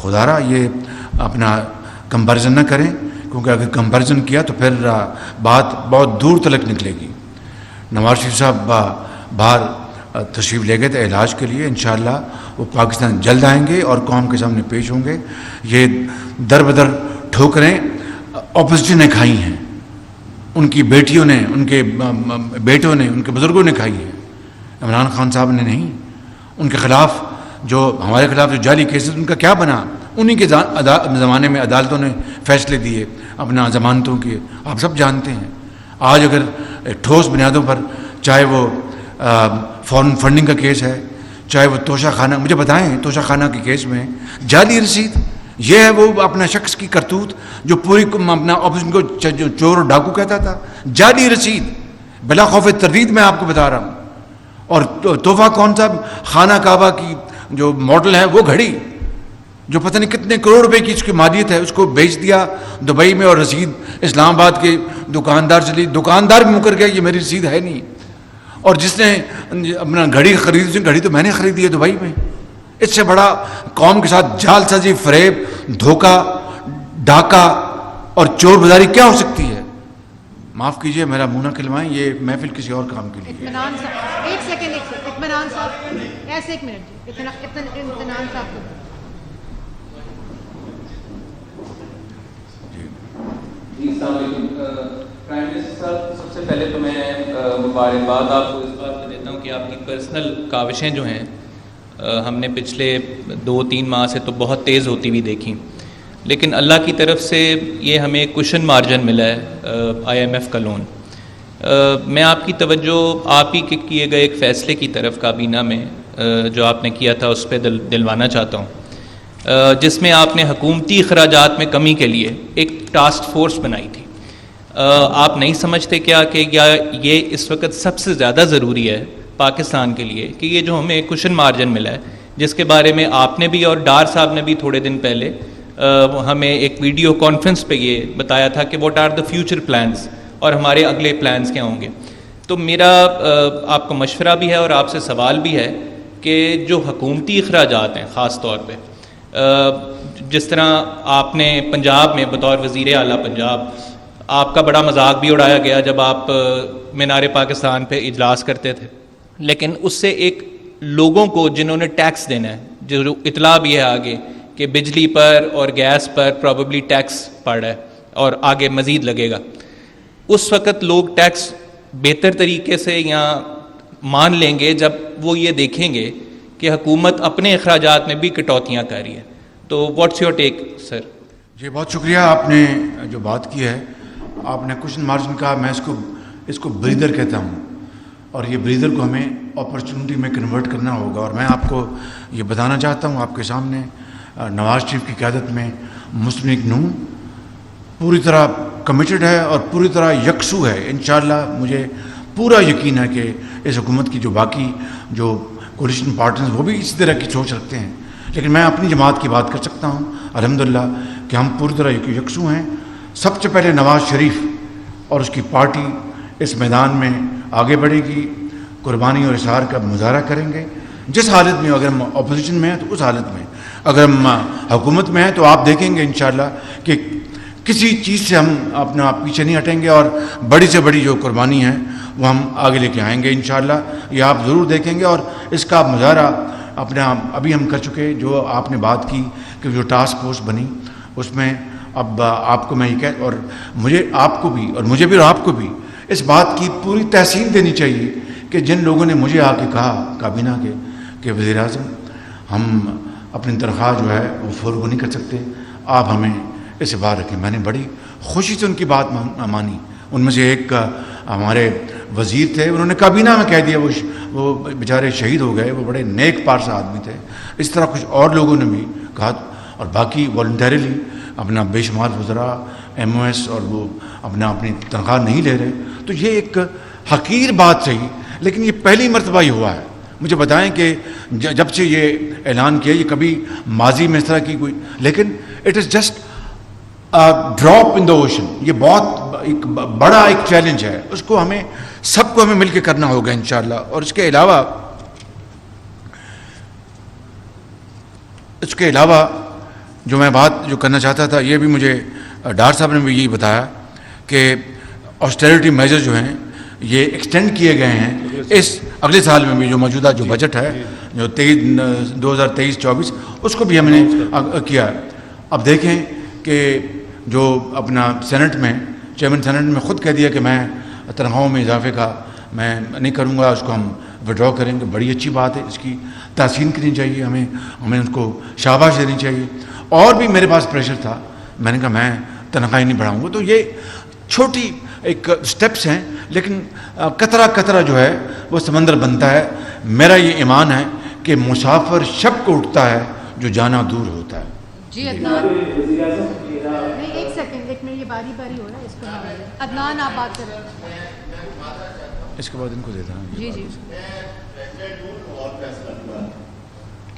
خدا را یہ اپنا کمپیریزن نہ کریں، کیونکہ اگر کمپیریزن کیا تو پھر بات بہت دور تلک نکلے گی. نواز شریف صاحب باہر تشریف لے گئے تھے علاج کے لیے. انشاءاللہ وہ پاکستان جلد آئیں گے اور قوم کے سامنے پیش ہوں گے. یہ در بدر ٹھوکریں اپوزیشن نے کھائی ہیں، ان کی بیٹیوں نے، ان کے بیٹوں نے، ان کے بزرگوں نے کھائی ہے. عمران خان صاحب نے نہیں. ان کے خلاف جو ہمارے خلاف جو جعلی کیسز، ان کا کیا بنا؟ انہی کے زمانے میں عدالتوں نے فیصلے دیے اپنا ضمانتوں کے. آپ سب جانتے ہیں آج اگر ٹھوس بنیادوں پر, چاہے وہ فارن فنڈنگ کا کیس ہے, چاہے وہ توشہ خانہ, مجھے بتائیں توشہ خانہ کے کیس میں جعلی رسید, یہ ہے وہ اپنا شخص کی کرتوت جو پوری اپنا اپوزیشن کو چور اور ڈاکو کہتا تھا. جعلی رسید بلا خوف تردید میں آپ کو بتا رہا ہوں. اور تحفہ کون سا, خانہ کعبہ کی جو ماڈل ہے وہ گھڑی جو پتہ نہیں کتنے کروڑ روپے کی اس کی مالیت ہے, اس کو بیچ دیا دبئی میں, اور رسید اسلام آباد کے دکاندار سے لی. دکاندار بھی مکر گیا یہ میری رسید ہے نہیں. اور جس نے اپنا گھڑی خریدی, گھڑی تو میں نے خریدی ہے دبئی میں. اس سے بڑا قوم کے ساتھ جال سازی, فریب, دھوکہ, ڈاکہ اور چور بازاری کیا ہو سکتی ہے؟ معاف کیجئے میرا منہ نہ کھلوائیں, یہ محفل کسی اور کام کے لیے. اطمینان صاحب ایک سیکنڈ, اطمینان صاحب ایسے ایک منٹ, اطمینان صاحب کو. السلام علیکم پرائم منسٹر صاحب. سب سے پہلے تو میں مبارکباد آپ کو اس بات پہ دیتا ہوں کہ آپ کی پرسنل کاوشیں جو ہیں ہم نے پچھلے 2-3 ماہ سے تو بہت تیز ہوتی ہوئی دیکھیں, لیکن اللہ کی طرف سے یہ ہمیں کشن مارجن ملا ہے IMF کا لون. میں آپ کی توجہ آپ ہی کے کیے گئے ایک فیصلے کی طرف کابینہ میں جو آپ نے کیا تھا اس پہ دلوانا چاہتا ہوں, جس میں آپ نے حکومتی اخراجات میں کمی کے لیے ایک ٹاسک فورس بنائی تھی. آپ نہیں سمجھتے کیا کہ یہ اس وقت سب سے زیادہ ضروری ہے پاکستان کے لیے کہ یہ جو ہمیں کشن مارجن ملا ہے, جس کے بارے میں آپ نے بھی اور ڈار صاحب نے بھی تھوڑے دن پہلے ہمیں ایک ویڈیو کانفرنس پہ یہ بتایا تھا کہ what are the future plans اور ہمارے اگلے پلانس کیا ہوں گے. تو میرا آپ کو مشورہ بھی ہے اور آپ سے سوال بھی ہے کہ جو حکومتی اخراجات ہیں خاص طور پہ, جس طرح آپ نے پنجاب میں بطور وزیر اعلیٰ پنجاب آپ کا بڑا مذاق بھی اڑایا گیا جب آپ مینار پاکستان پہ اجلاس کرتے تھے, لیکن اس سے ایک لوگوں کو جنہوں نے ٹیکس دینا ہے, جو اطلاع بھی ہے آگے کہ بجلی پر اور گیس پر پروبیبلی ٹیکس پڑ رہا ہے اور آگے مزید لگے گا, اس وقت لوگ ٹیکس بہتر طریقے سے یہاں مان لیں گے جب وہ یہ دیکھیں گے کہ حکومت اپنے اخراجات میں بھی کٹوتیاں کر رہی ہے. تو واٹس یور ٹیک سر؟ جی بہت شکریہ, آپ نے جو بات کی ہے, آپ نے کشن مارجن کہا, میں اس کو بریدر کہتا ہوں, اور یہ بریدر کو ہمیں اپرچونٹی میں کنورٹ کرنا ہوگا. اور میں آپ کو یہ بتانا چاہتا ہوں آپ کے سامنے, نواز شریف کی قیادت میں مسلم لیگ نون پوری طرح کمیٹڈ ہے اور پوری طرح یکسو ہے. انشاءاللہ مجھے پورا یقین ہے کہ اس حکومت کی جو باقی جو کولیشن پارٹنرز وہ بھی اسی طرح کی سوچ رکھتے ہیں, لیکن میں اپنی جماعت کی بات کر سکتا ہوں الحمدللہ کہ ہم پوری طرح یکسو ہیں. سب سے پہلے نواز شریف اور اس کی پارٹی اس میدان میں آگے بڑھے گی, قربانی اور اظہار کا مظاہرہ کریں گے جس حالت میں. اگر ہم اپوزیشن میں ہیں تو اس حالت میں, اگر ہم حکومت میں ہیں تو آپ دیکھیں گے انشاءاللہ کہ کسی چیز سے ہم اپنا پیچھے نہیں ہٹیں گے, اور بڑی سے بڑی جو قربانی ہے وہ ہم آگے لے کے آئیں گے انشاءاللہ. یہ آپ ضرور دیکھیں گے, اور اس کا مظاہرہ اپنا ابھی ہم کر چکے. جو آپ نے بات کی کہ جو ٹاسک فورس بنی اس میں اب آپ کو میں یہ کہہ, اور مجھے آپ کو بھی اور مجھے بھی اور آپ کو بھی اس بات کی پوری تحسین دینی چاہیے کہ جن لوگوں نے مجھے آ کے کہا کابینہ کے کہ وزیر اعظم ہم اپنی تنخواہ جو ہے وہ فورگو نہیں کر سکتے, آپ ہمیں اس بار رکھیں. میں نے بڑی خوشی سے ان کی بات مانی. ان میں سے ایک ہمارے وزیر تھے, انہوں نے کابینہ میں کہہ دیا, وہ بیچارے شہید ہو گئے, وہ بڑے نیک پارسا آدمی تھے. اس طرح کچھ اور لوگوں نے بھی کہا, اور باقی والنٹریلی اپنا بے شمار وزراء MOS اور وہ اپنی تنخواہ نہیں لے رہے. تو یہ ایک حقیر بات صحیح, لیکن یہ پہلی مرتبہ ہی ہوا ہے. مجھے بتائیں کہ جب سے یہ اعلان کیا, یہ کبھی ماضی میں اس طرح کی کوئی, لیکن it is just drop in the ocean. یہ بہت ایک بڑا ایک چیلنج ہے, اس کو ہمیں سب کو ہمیں مل کے کرنا ہوگا انشاءاللہ. اور اس کے علاوہ جو میں بات جو کرنا چاہتا تھا, یہ بھی مجھے ڈار صاحب نے بھی یہی بتایا کہ آسٹیریٹی میجر جو ہیں یہ ایکسٹینڈ کیے گئے ہیں اس اگلے سال میں بھی. جو موجودہ جو بجٹ ہے جو 2023-24 اس کو بھی ہم نے کیا. اب دیکھیں کہ جو اپنا سینٹ میں چیئرمین سینٹ میں خود کہہ دیا کہ میں تنخواہوں میں اضافے کا میں نہیں کروں گا, اس کو ہم وڈرا کریں گے. بڑی اچھی بات ہے, اس کی تحسین کرنی چاہیے, ہمیں اس کو شاباش دینی چاہیے. اور بھی میرے پاس پریشر تھا. میں نے کہا میں تنخواہیں نہیں بڑھاؤں گا. تو یہ چھوٹی ایک سٹیپس ہیں, لیکن قطرہ قطرہ جو ہے وہ سمندر بنتا ہے. میرا یہ ایمان ہے کہ مسافر شب کو اٹھتا ہے جو جانا دور ہوتا ہے. جی عدنان, نہیں ایک سیکنڈ, ایک منٹ, یہ باری باری ہو رہا ہے, اس کو عدنان آپ بات کریں, اس کے بعد ان کو دیتا ہوں. جی جی.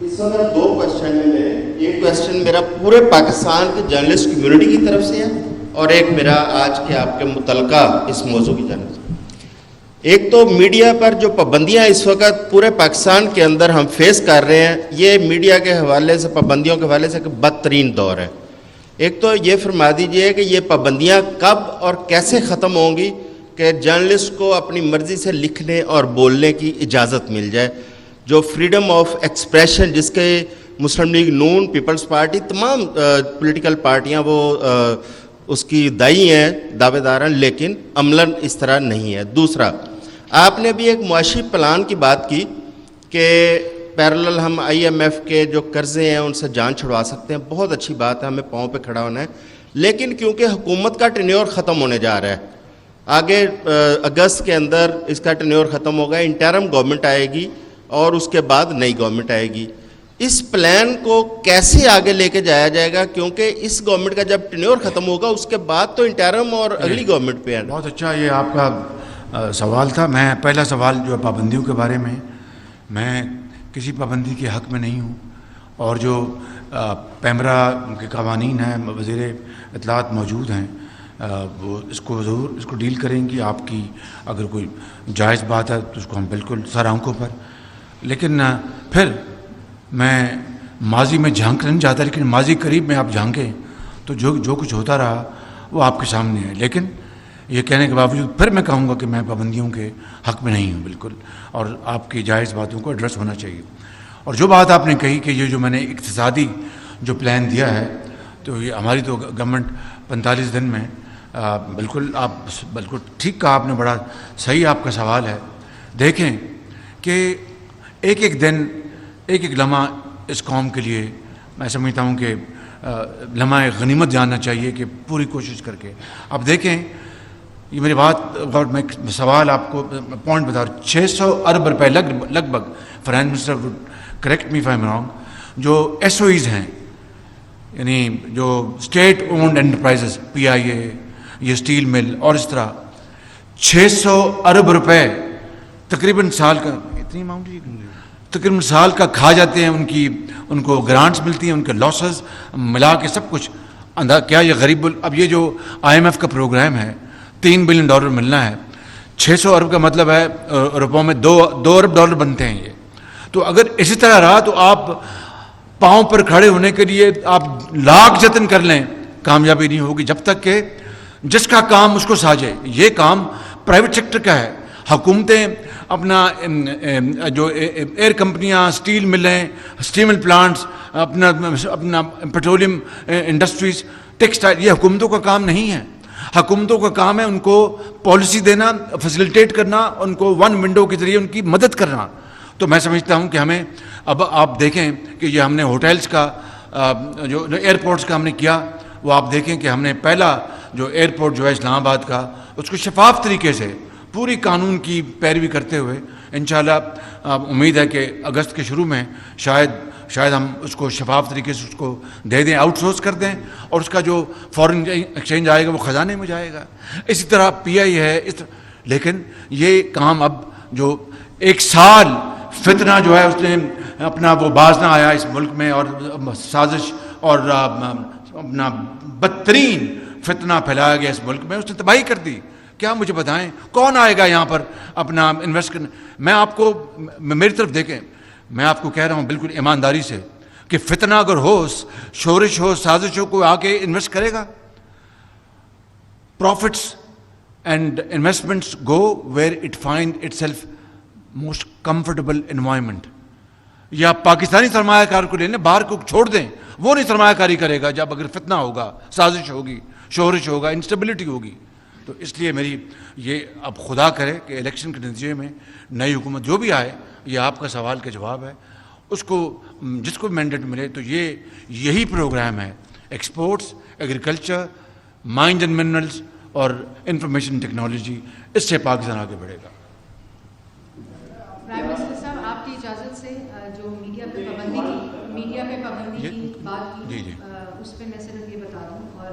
اس وقت 2 کوشچن ہیں. ایک کوشچن میرا پورے پاکستان کے جرنلسٹ کمیونٹی کی طرف سے ہے, اور ایک میرا آج کے آپ کے متعلقہ اس موضوع کی جانب سے. ایک تو میڈیا پر جو پابندیاں اس وقت پورے پاکستان کے اندر ہم فیس کر رہے ہیں, یہ میڈیا کے حوالے سے, پابندیوں کے حوالے سے ایک بدترین دور ہے. ایک تو یہ فرما دیجئے کہ یہ پابندیاں کب اور کیسے ختم ہوں گی کہ جرنلسٹ کو اپنی مرضی سے لکھنے اور بولنے کی اجازت مل جائے. جو فریڈم آف ایکسپریشن جس کے مسلم لیگ نون, پیپلز پارٹی, تمام پولیٹیکل پارٹیاں وہ اس کی دائی ہیں, دعوے دار ہیں, لیکن عملاً اس طرح نہیں ہے. دوسرا, آپ نے بھی ایک معاشی پلان کی بات کی کہ پیرالل ہم IMF کے جو قرضے ہیں ان سے جان چھڑوا سکتے ہیں. بہت اچھی بات ہے, ہمیں پاؤں پہ کھڑا ہونا ہے. لیکن کیونکہ حکومت کا ٹینیور ختم ہونے جا رہا ہے, آگے اگست کے اندر اس کا ٹینیور ختم ہوگا, انٹرم گورنمنٹ آئے گی اور اس کے بعد نئی گورنمنٹ آئے گی. اس پلان کو کیسے آگے لے کے جایا جائے گا, کیونکہ اس گورنمنٹ کا جب ٹینیور ختم ہوگا اس کے بعد تو انٹرم اور اگلی گورنمنٹ پہ ہے. بہت اچھا یہ آپ کا سوال تھا. میں پہلا سوال جو ہے پابندیوں کے بارے میں, میں کسی پابندی کے حق میں نہیں ہوں, اور جو پیمرا کے قوانین ہیں, وزیر اطلاعات موجود ہیں, وہ اس کو ضرور اس کو ڈیل کریں گی. آپ کی اگر کوئی جائز بات ہے تو اس کو ہم بالکل سر آنکھوں پر. لیکن پھر میں ماضی میں جھانک نہیں چاہتا, لیکن ماضی قریب میں آپ جھانکیں تو جو کچھ ہوتا رہا وہ آپ کے سامنے ہے. لیکن یہ کہنے کے باوجود پھر میں کہوں گا کہ میں پابندیوں کے حق میں نہیں ہوں بالکل, اور آپ کی جائز باتوں کو ایڈریس ہونا چاہیے. اور جو بات آپ نے کہی کہ یہ جو میں نے اقتصادی جو پلان دیا ہے, تو یہ ہماری تو گورنمنٹ 45 دن میں, بالکل آپ بالکل ٹھیک کہا آپ نے, بڑا صحیح آپ کا سوال ہے. دیکھیں کہ ایک ایک دن, ایک ایک لمحہ اس قوم کے لیے میں سمجھتا ہوں کہ لمحہ غنیمت جاننا چاہیے کہ پوری کوشش کر کے. اب دیکھیں, یہ میری بات, اور میں سوال آپ کو پوائنٹ بتا رہا ہوں, 600 ارب روپے لگ بھگ, finance minister would correct me if I am wrong, جو SOEs ہیں, یعنی جو اسٹیٹ اونڈ انٹرپرائزز, PIA, یہ اسٹیل مل اور اس طرح, 600 ارب روپے تقریباً سال کا, اتنی اماؤنٹ تقریباً سال کا کھا جاتے ہیں. ان کو گرانٹس ملتی ہیں, ان کے لاسز ملا کے سب کچھ. کیا یہ غریب, اب یہ جو IMF کا پروگرام ہے, $3 بلین ملنا ہے, 600 ارب کا مطلب ہے روپوں میں $2 ارب بنتے ہیں یہ. تو اگر اسی طرح رہا تو آپ پاؤں پر کھڑے ہونے کے لیے آپ لاکھ جتن کر لیں, کامیابی نہیں ہوگی جب تک کہ جس کا کام اس کو ساجے. یہ کام پرائیویٹ سیکٹر کا ہے. حکومتیں اپنا جو ایئر کمپنیاں, اسٹیل ملیں, اسٹیمل پلانٹس, اپنا پیٹرولیم انڈسٹریز, ٹیکسٹائل, یہ حکومتوں کا کام نہیں ہے. حکومتوں کا کام ہے ان کو پالیسی دینا, فیسیلیٹیٹ کرنا, ان کو ون ونڈو کے ذریعے ان کی مدد کرنا. تو میں سمجھتا ہوں کہ ہمیں, اب آپ دیکھیں کہ یہ ہم نے ہوٹلز کا, جو ایئرپورٹس کا ہم نے کیا, وہ آپ دیکھیں کہ ہم نے پہلا جو ایئرپورٹ جو ہے اسلام آباد کا, اس کو شفاف طریقے سے پوری قانون کی پیروی کرتے ہوئے انشاءاللہ امید ہے کہ اگست کے شروع میں شاید ہم اس کو شفاف طریقے سے اس کو دے دیں, آؤٹ سورس کر دیں, اور اس کا جو فورن ایکسچینج آئے گا وہ خزانے میں جائے گا. اسی طرح PI ہے, اس طرح. لیکن یہ کام اب جو 1 سال فتنہ جو ہے اس نے اپنا وہ باز نہ آیا اس ملک میں, اور سازش اور اپنا بدترین فتنہ پھیلایا گیا اس ملک میں, اس نے تباہی کر دی. کیا مجھے بتائیں کون آئے گا یہاں پر اپنا انویسٹ کرنے؟ میں آپ کو, میری طرف دیکھیں, میں آپ کو کہہ رہا ہوں بالکل ایمانداری سے کہ فتنہ اگر ہو, شورش ہو, سازش ہو, کوئی آ کے انویسٹ کرے گا؟ Profits and investments go where it find itself most comfortable environment. یا پاکستانی سرمایہ کار کو لے لیں, باہر کو چھوڑ دیں, وہ نہیں سرمایہ کاری کرے گا جب اگر فتنہ ہوگا, سازش ہوگی, شورش ہوگا, انسٹیبلٹی ہوگی. تو اس لیے میری یہ, اب خدا کرے کہ الیکشن کے نتیجے میں نئی حکومت جو بھی آئے, یہ آپ کا سوال کا جواب ہے, اس کو جس کو مینڈیٹ ملے تو یہی پروگرام ہے، exports, agriculture, mines and minerals اور انفارمیشن ٹیکنالوجی، اس سے پاکستان آگے بڑھے گا۔ پرائم منسٹر صاحب، آپ کی اجازت سے جو میڈیا پہ پابندی کی بات کی، اس پہ میں صرف یہ بتا دوں، اور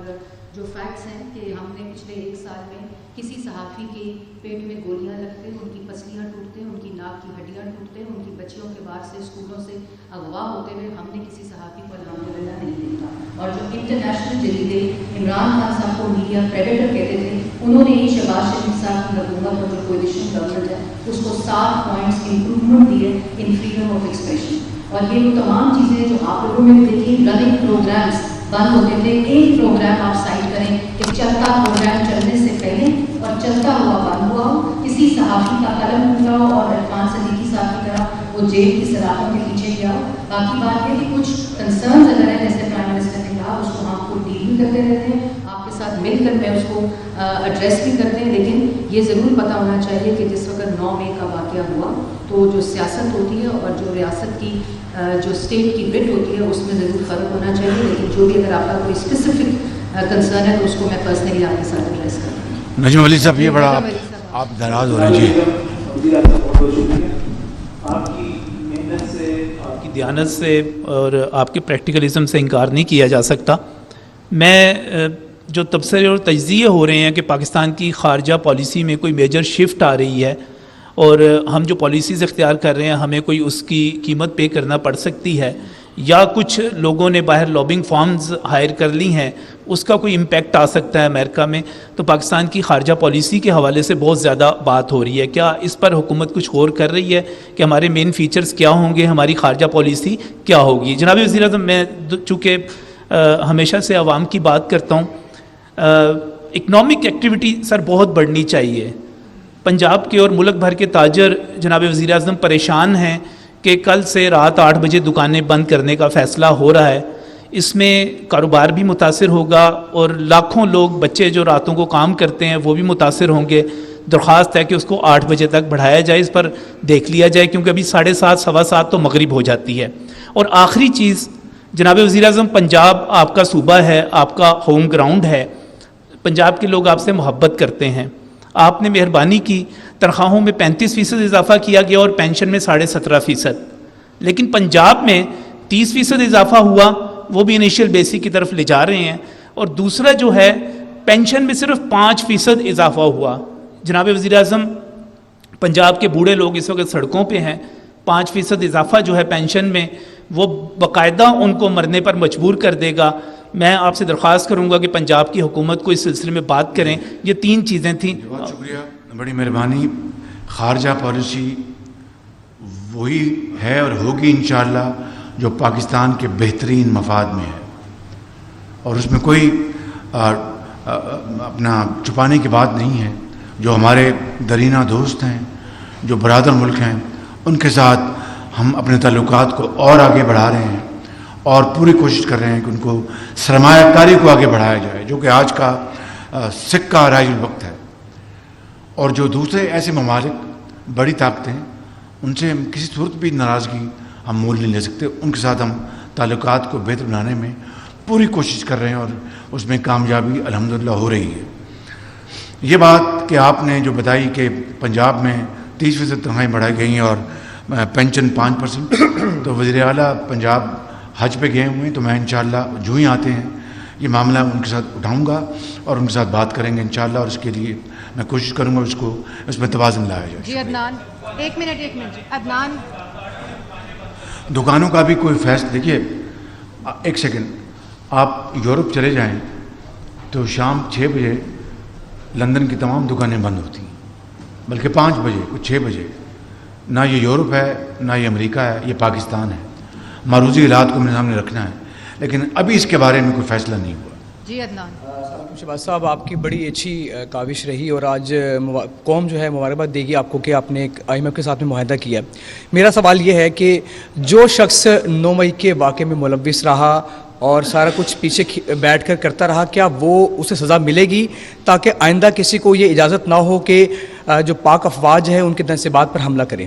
جو فیکٹس ہیں کہ ہم نے پچھلے 1 سال میں کسی صحافی کے پیٹ میں گولیاں لگتے ہیں، ان کی پسلیاں ٹوٹتے ہیں، ان کی ناک کی ہڈیاں ٹوٹتے ہیں، ان کی بچیوں کے بعد سے اسکولوں سے اغوا ہوتے ہوئے ہم نے کسی صحافی کو الحمدللہ نہیں دیکھا۔ اور جو انٹرنیشنل جریدے عمران خان صاحب کو میڈیا پریڈیٹر کہتے تھے، انہوں نے ہی شہباز شریف صاحب کی حکومت اور جو کولیشن گورنمنٹ ہے اس کو 7 پوائنٹس امپروومنٹ دیے ان فریڈم آف ایکسپریشن۔ اور یہ وہ تمام چیزیں جو آپ لوگوں میں دیکھی، رننگ پروگرامس بند ہوتے تھے، ایک پروگرام آپ سائٹ کریں کہ چلتا پروگرام چلنے سے پہلے اور چلتا ہوا بند ہوا ہو، کسی صحافی کا قلم ٹوٹا ہو اور عرفان صدیقی صاحب کی طرح وہ جیل کی سلاخوں کے پیچھے گیا ہو۔ باقی بات یہ کہ کچھ کنسرنز اگر ہیں، جیسے پرائم منسٹر نے کہا، اس کو ہم کو ڈیل بھی کرتے رہتے ہیں، آپ کے ساتھ مل کر میں اس کو ایڈریس بھی کرتے ہیں، لیکن یہ ضرور پتہ ہونا چاہیے کہ جس وقت 9 مئی کا واقعہ ہوا تو جو سیاست ہوتی ہے اور جو ریاست کی جو اسٹیٹ کی بٹ ہوتی ہے اس میں ضرور فرق ہونا چاہیے، لیکن جو بھی اگر آپ کا کوئی اسپیسیفک کنسرن ہے تو اس کو میں پرسنلی آپ کے ساتھ ایڈریس کروں گی۔ نجم ولی صاحب، یہ بڑا آپ ناراض ہو رہے ہیں جی۔ آپ کی محنت سے، آپ کی دیانت سے اور آپ کے پریکٹیکلزم سے انکار نہیں کیا جا سکتا۔ میں جو تبصرے اور تجزیے ہو رہے ہیں کہ پاکستان کی خارجہ پالیسی میں کوئی میجر شفٹ آ رہی ہے اور ہم جو پالیسیز اختیار کر رہے ہیں ہمیں کوئی اس کی قیمت پے کرنا پڑ سکتی ہے، یا کچھ لوگوں نے باہر لابنگ فارمز ہائر کر لی ہیں، اس کا کوئی امپیکٹ آ سکتا ہے امریکہ میں، تو پاکستان کی خارجہ پالیسی کے حوالے سے بہت زیادہ بات ہو رہی ہے۔ کیا اس پر حکومت کچھ غور کر رہی ہے کہ ہمارے مین فیچرز کیا ہوں گے، ہماری خارجہ پالیسی کیا ہوگی؟ جناب وزیر اعظم، میں چونکہ ہمیشہ سے عوام کی بات کرتا ہوں، اکنامک ایکٹیویٹی سر بہت بڑھنی چاہیے۔ پنجاب کے اور ملک بھر کے تاجر جناب وزیر اعظم پریشان ہیں کہ کل سے رات 8 بجے دکانیں بند کرنے کا فیصلہ ہو رہا ہے، اس میں کاروبار بھی متاثر ہوگا اور لاکھوں لوگ، بچے جو راتوں کو کام کرتے ہیں وہ بھی متاثر ہوں گے۔ درخواست ہے کہ اس کو 8 بجے تک بڑھایا جائے، اس پر دیکھ لیا جائے، کیونکہ ابھی 7:30 سوا 7 تو مغرب ہو جاتی ہے۔ اور آخری چیز جناب وزیر اعظم، پنجاب آپ کا صوبہ ہے، آپ کا ہوم گراؤنڈ ہے، پنجاب کے لوگ آپ سے محبت کرتے ہیں، آپ نے مہربانی کی، تنخواہوں میں 35% اضافہ کیا گیا اور پینشن میں 17.5%، لیکن پنجاب میں 30% اضافہ ہوا، وہ بھی انیشیل بیسک کی طرف لے جا رہے ہیں، اور دوسرا جو ہے پینشن میں صرف 5% اضافہ ہوا۔ جناب وزیر اعظم، پنجاب کے بوڑھے لوگ اس وقت سڑکوں پہ ہیں، 5% اضافہ جو ہے پینشن میں وہ باقاعدہ ان کو مرنے پر مجبور کر دے گا۔ میں آپ سے درخواست کروں گا کہ پنجاب کی حکومت کو اس سلسلے میں بات کریں۔ یہ 3 چیزیں تھیں۔ بہت شکریہ، بڑی مہربانی۔ خارجہ پالیسی وہی ہے اور ہوگی انشاءاللہ جو پاکستان کے بہترین مفاد میں ہے، اور اس میں کوئی اپنا چھپانے کی بات نہیں ہے۔ جو ہمارے درینہ دوست ہیں، جو برادر ملک ہیں، ان کے ساتھ ہم اپنے تعلقات کو اور آگے بڑھا رہے ہیں اور پوری کوشش کر رہے ہیں کہ ان کو سرمایہ کاری کو آگے بڑھایا جائے، جو کہ آج کا سکہ رائج الوقت ہے۔ اور جو دوسرے ایسے ممالک، بڑی طاقتیں، ان سے ہم کسی صورت بھی ناراضگی ہم مول نہیں لے سکتے، ان کے ساتھ ہم تعلقات کو بہتر بنانے میں پوری کوشش کر رہے ہیں اور اس میں کامیابی الحمدللہ ہو رہی ہے۔ یہ بات کہ آپ نے جو بتائی کہ پنجاب میں 30% تنخواہیں بڑھائی گئی ہیں اور پینشن 5%، تو وزیر اعلیٰ پنجاب حج پہ گئے ہوئے ہیں، تو میں انشاءاللہ جو ہی آتے ہیں یہ معاملہ ان کے ساتھ اٹھاؤں گا اور ان کے ساتھ بات کریں گے انشاءاللہ، اور اس کے لیے میں کوشش کروں گا اس میں توازن لایا جائے۔ جی عدنان، ایک منٹ جی عدنان۔ دکانوں کا بھی کوئی فیصلہ، دیکھیے ایک سیکنڈ، آپ یورپ چلے جائیں تو شام 6 بجے لندن کی تمام دکانیں بند ہوتی ہیں، بلکہ 5 بجے، کچھ 6 بجے۔ نہ یہ یورپ ہے، نہ یہ امریکہ ہے، یہ پاکستان ہے۔ معروضی حالات کو میرے سامنے رکھنا ہے، لیکن ابھی اس کے بارے میں کوئی فیصلہ نہیں ہوا۔ جی عدنان۔ شہباز صاحب، آپ کی بڑی اچھی کاوش رہی اور آج قوم جو ہے مبارکباد دے گی آپ کو کہ آپ نے ایک IMF کے ساتھ میں معاہدہ کیا۔ میرا سوال یہ ہے کہ جو شخص 9 مئی کے واقعے میں ملوث رہا اور سارا کچھ پیچھے بیٹھ کر کرتا رہا، کیا وہ اسے سزا ملے گی تاکہ آئندہ کسی کو یہ اجازت نہ ہو کہ جو پاک افواج ہے ان کے تنصیبات پر حملہ کریں؟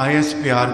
ISPR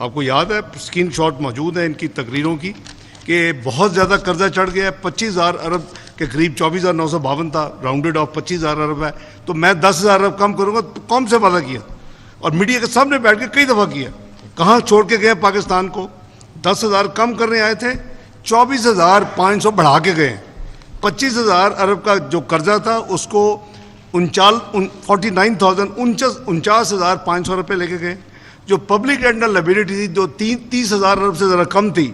آپ کو یاد ہے اسکرین شاٹ موجود ہے ان کی تقریروں کی کہ بہت زیادہ قرضہ چڑھ گیا ہے, 25,000 ارب کے قریب 24,952 تھا, راؤنڈڈ آف 25,000 ارب ہے, تو میں 10,000 ارب کم کروں گا. قوم سے وعدہ کیا اور میڈیا کے سامنے بیٹھ کے کئی دفعہ کیا. کہاں چھوڑ کے گئے پاکستان کو؟ 10,000 کم کرنے آئے تھے, 24,500 بڑھا کے گئے. 25,000 ارب کا جو قرضہ تھا اس کو 49,500 روپے لے کے گئے. جو پبلک اینڈ لائبلٹی تھی جو 30,000 ارب سے ذرا کم تھی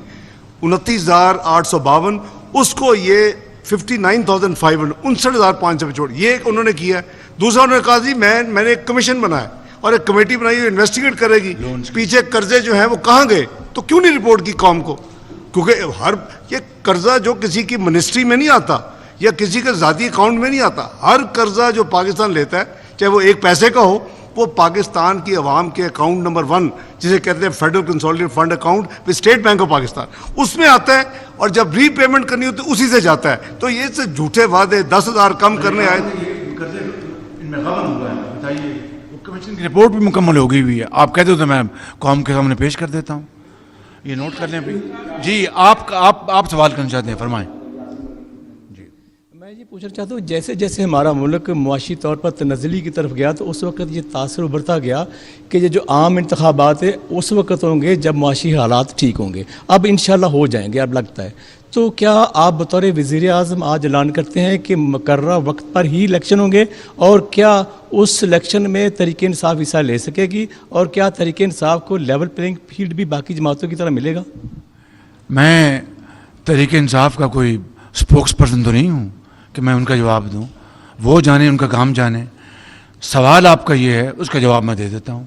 29,852, اس کو یہ 59,500 59,500 پہ چھوڑ. یہ انہوں نے کیا. دوسرا انہوں نے کہا جی میں نے ایک کمیشن بنایا اور ایک کمیٹی بنائی جو انویسٹیگیٹ کرے گی پیچھے قرضے جو ہیں وہ کہاں گئے. تو کیوں نہیں رپورٹ کی قوم کو؟ کیونکہ یہ قرضہ جو کسی کی منسٹری میں نہیں آتا یا کسی کے ذاتی اکاؤنٹ میں نہیں آتا. ہر قرضہ جو پاکستان لیتا ہے چاہے وہ 1 پیسے کا ہو, وہ پاکستان کی عوام کے اکاؤنٹ نمبر 1 جسے کہتے ہیں federal consolidated fund account with State Bank of Pakistan, اس میں آتا ہے. اور جب ری پیمنٹ کرنی ہوتی ہے اسی سے جاتا ہے. تو یہ سے جھوٹے وعدے 10,000 کم کرنے آئے. بتائیے وہ کمیشن کی رپورٹ بھی مکمل ہو گئی ہوئی ہے. آپ کہتے ہو تو میں قوم کے سامنے پیش کر دیتا ہوں. یہ نوٹ کر لیں. جی آپ سوال کرنا چاہتے ہیں, فرمائیں. میں یہ پوچھنا چاہتا ہوں جیسے جیسے ہمارا ملک معاشی طور پر تنزلی کی طرف گیا تو اس وقت یہ تاثر ابھرتا گیا کہ یہ جو عام انتخابات ہیں اس وقت ہوں گے جب معاشی حالات ٹھیک ہوں گے. اب انشاءاللہ ہو جائیں گے اب لگتا ہے. تو کیا آپ بطور وزیر اعظم آج اعلان کرتے ہیں کہ مقررہ وقت پر ہی الیکشن ہوں گے, اور کیا اس الیکشن میں تحریک انصاف حصہ لے سکے گی, اور کیا تحریک انصاف کو لیول پلینگ فیلڈ بھی باقی جماعتوں کی طرح ملے گا؟ میں تحریک انصاف کا کوئی اسپوکس پرسن تو نہیں ہوں کہ میں ان کا جواب دوں. وہ جانے, ان کا کام جانے. سوال آپ کا یہ ہے, اس کا جواب میں دے دیتا ہوں.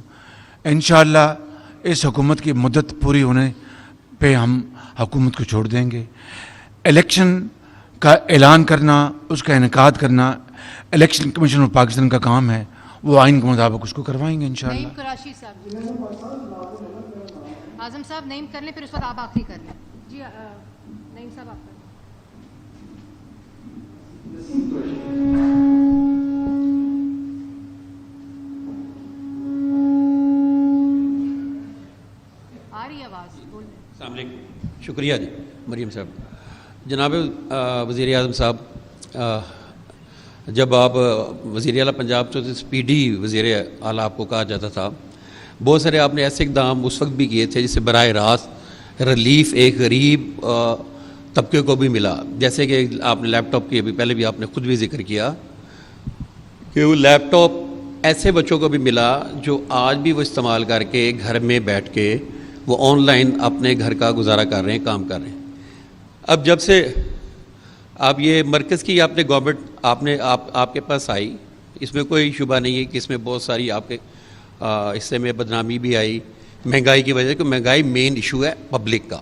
انشاءاللہ اس حکومت کی مدت پوری ہونے پہ ہم حکومت کو چھوڑ دیں گے. الیکشن کا اعلان کرنا, اس کا انعقاد کرنا الیکشن کمیشن آف پاکستان کا کام ہے. وہ آئین کے مطابق اس کو کروائیں گے انشاءاللہ. نعیم قریشی صاحب, اعظم صاحب نعیم کر لیں پھر اس وقت آپ آخری کر لیں. جی نعیم صاحب آپ آ رہی آواز. السلام علیکم. شکریہ جی مریم صاحب. جناب وزیر اعظم صاحب, جب آپ وزیر اعلیٰ پنجاب تو اسپیڈی وزیر اعلیٰ آپ کو کہا جاتا تھا, بہت سارے آپ نے ایسے اقدام اس وقت بھی کیے تھے جس سے براہ راست ریلیف ایک غریب طبقے کو بھی ملا. جیسے کہ آپ نے لیپ ٹاپ کی ابھی پہلے بھی آپ نے خود بھی ذکر کیا کہ وہ لیپ ٹاپ ایسے بچوں کو بھی ملا جو آج بھی وہ استعمال کر کے گھر میں بیٹھ کے وہ آن لائن اپنے گھر کا گزارا کر رہے ہیں, کام کر رہے ہیں. اب جب سے آپ یہ مرکز کی آپ نے گورنمنٹ آپ کے پاس آئی, اس میں کوئی شبہ نہیں ہے کہ اس میں بہت ساری آپ کے حصے میں بدنامی بھی آئی مہنگائی کی وجہ سے, کہ مہنگائی مین ایشو ہے پبلک کا.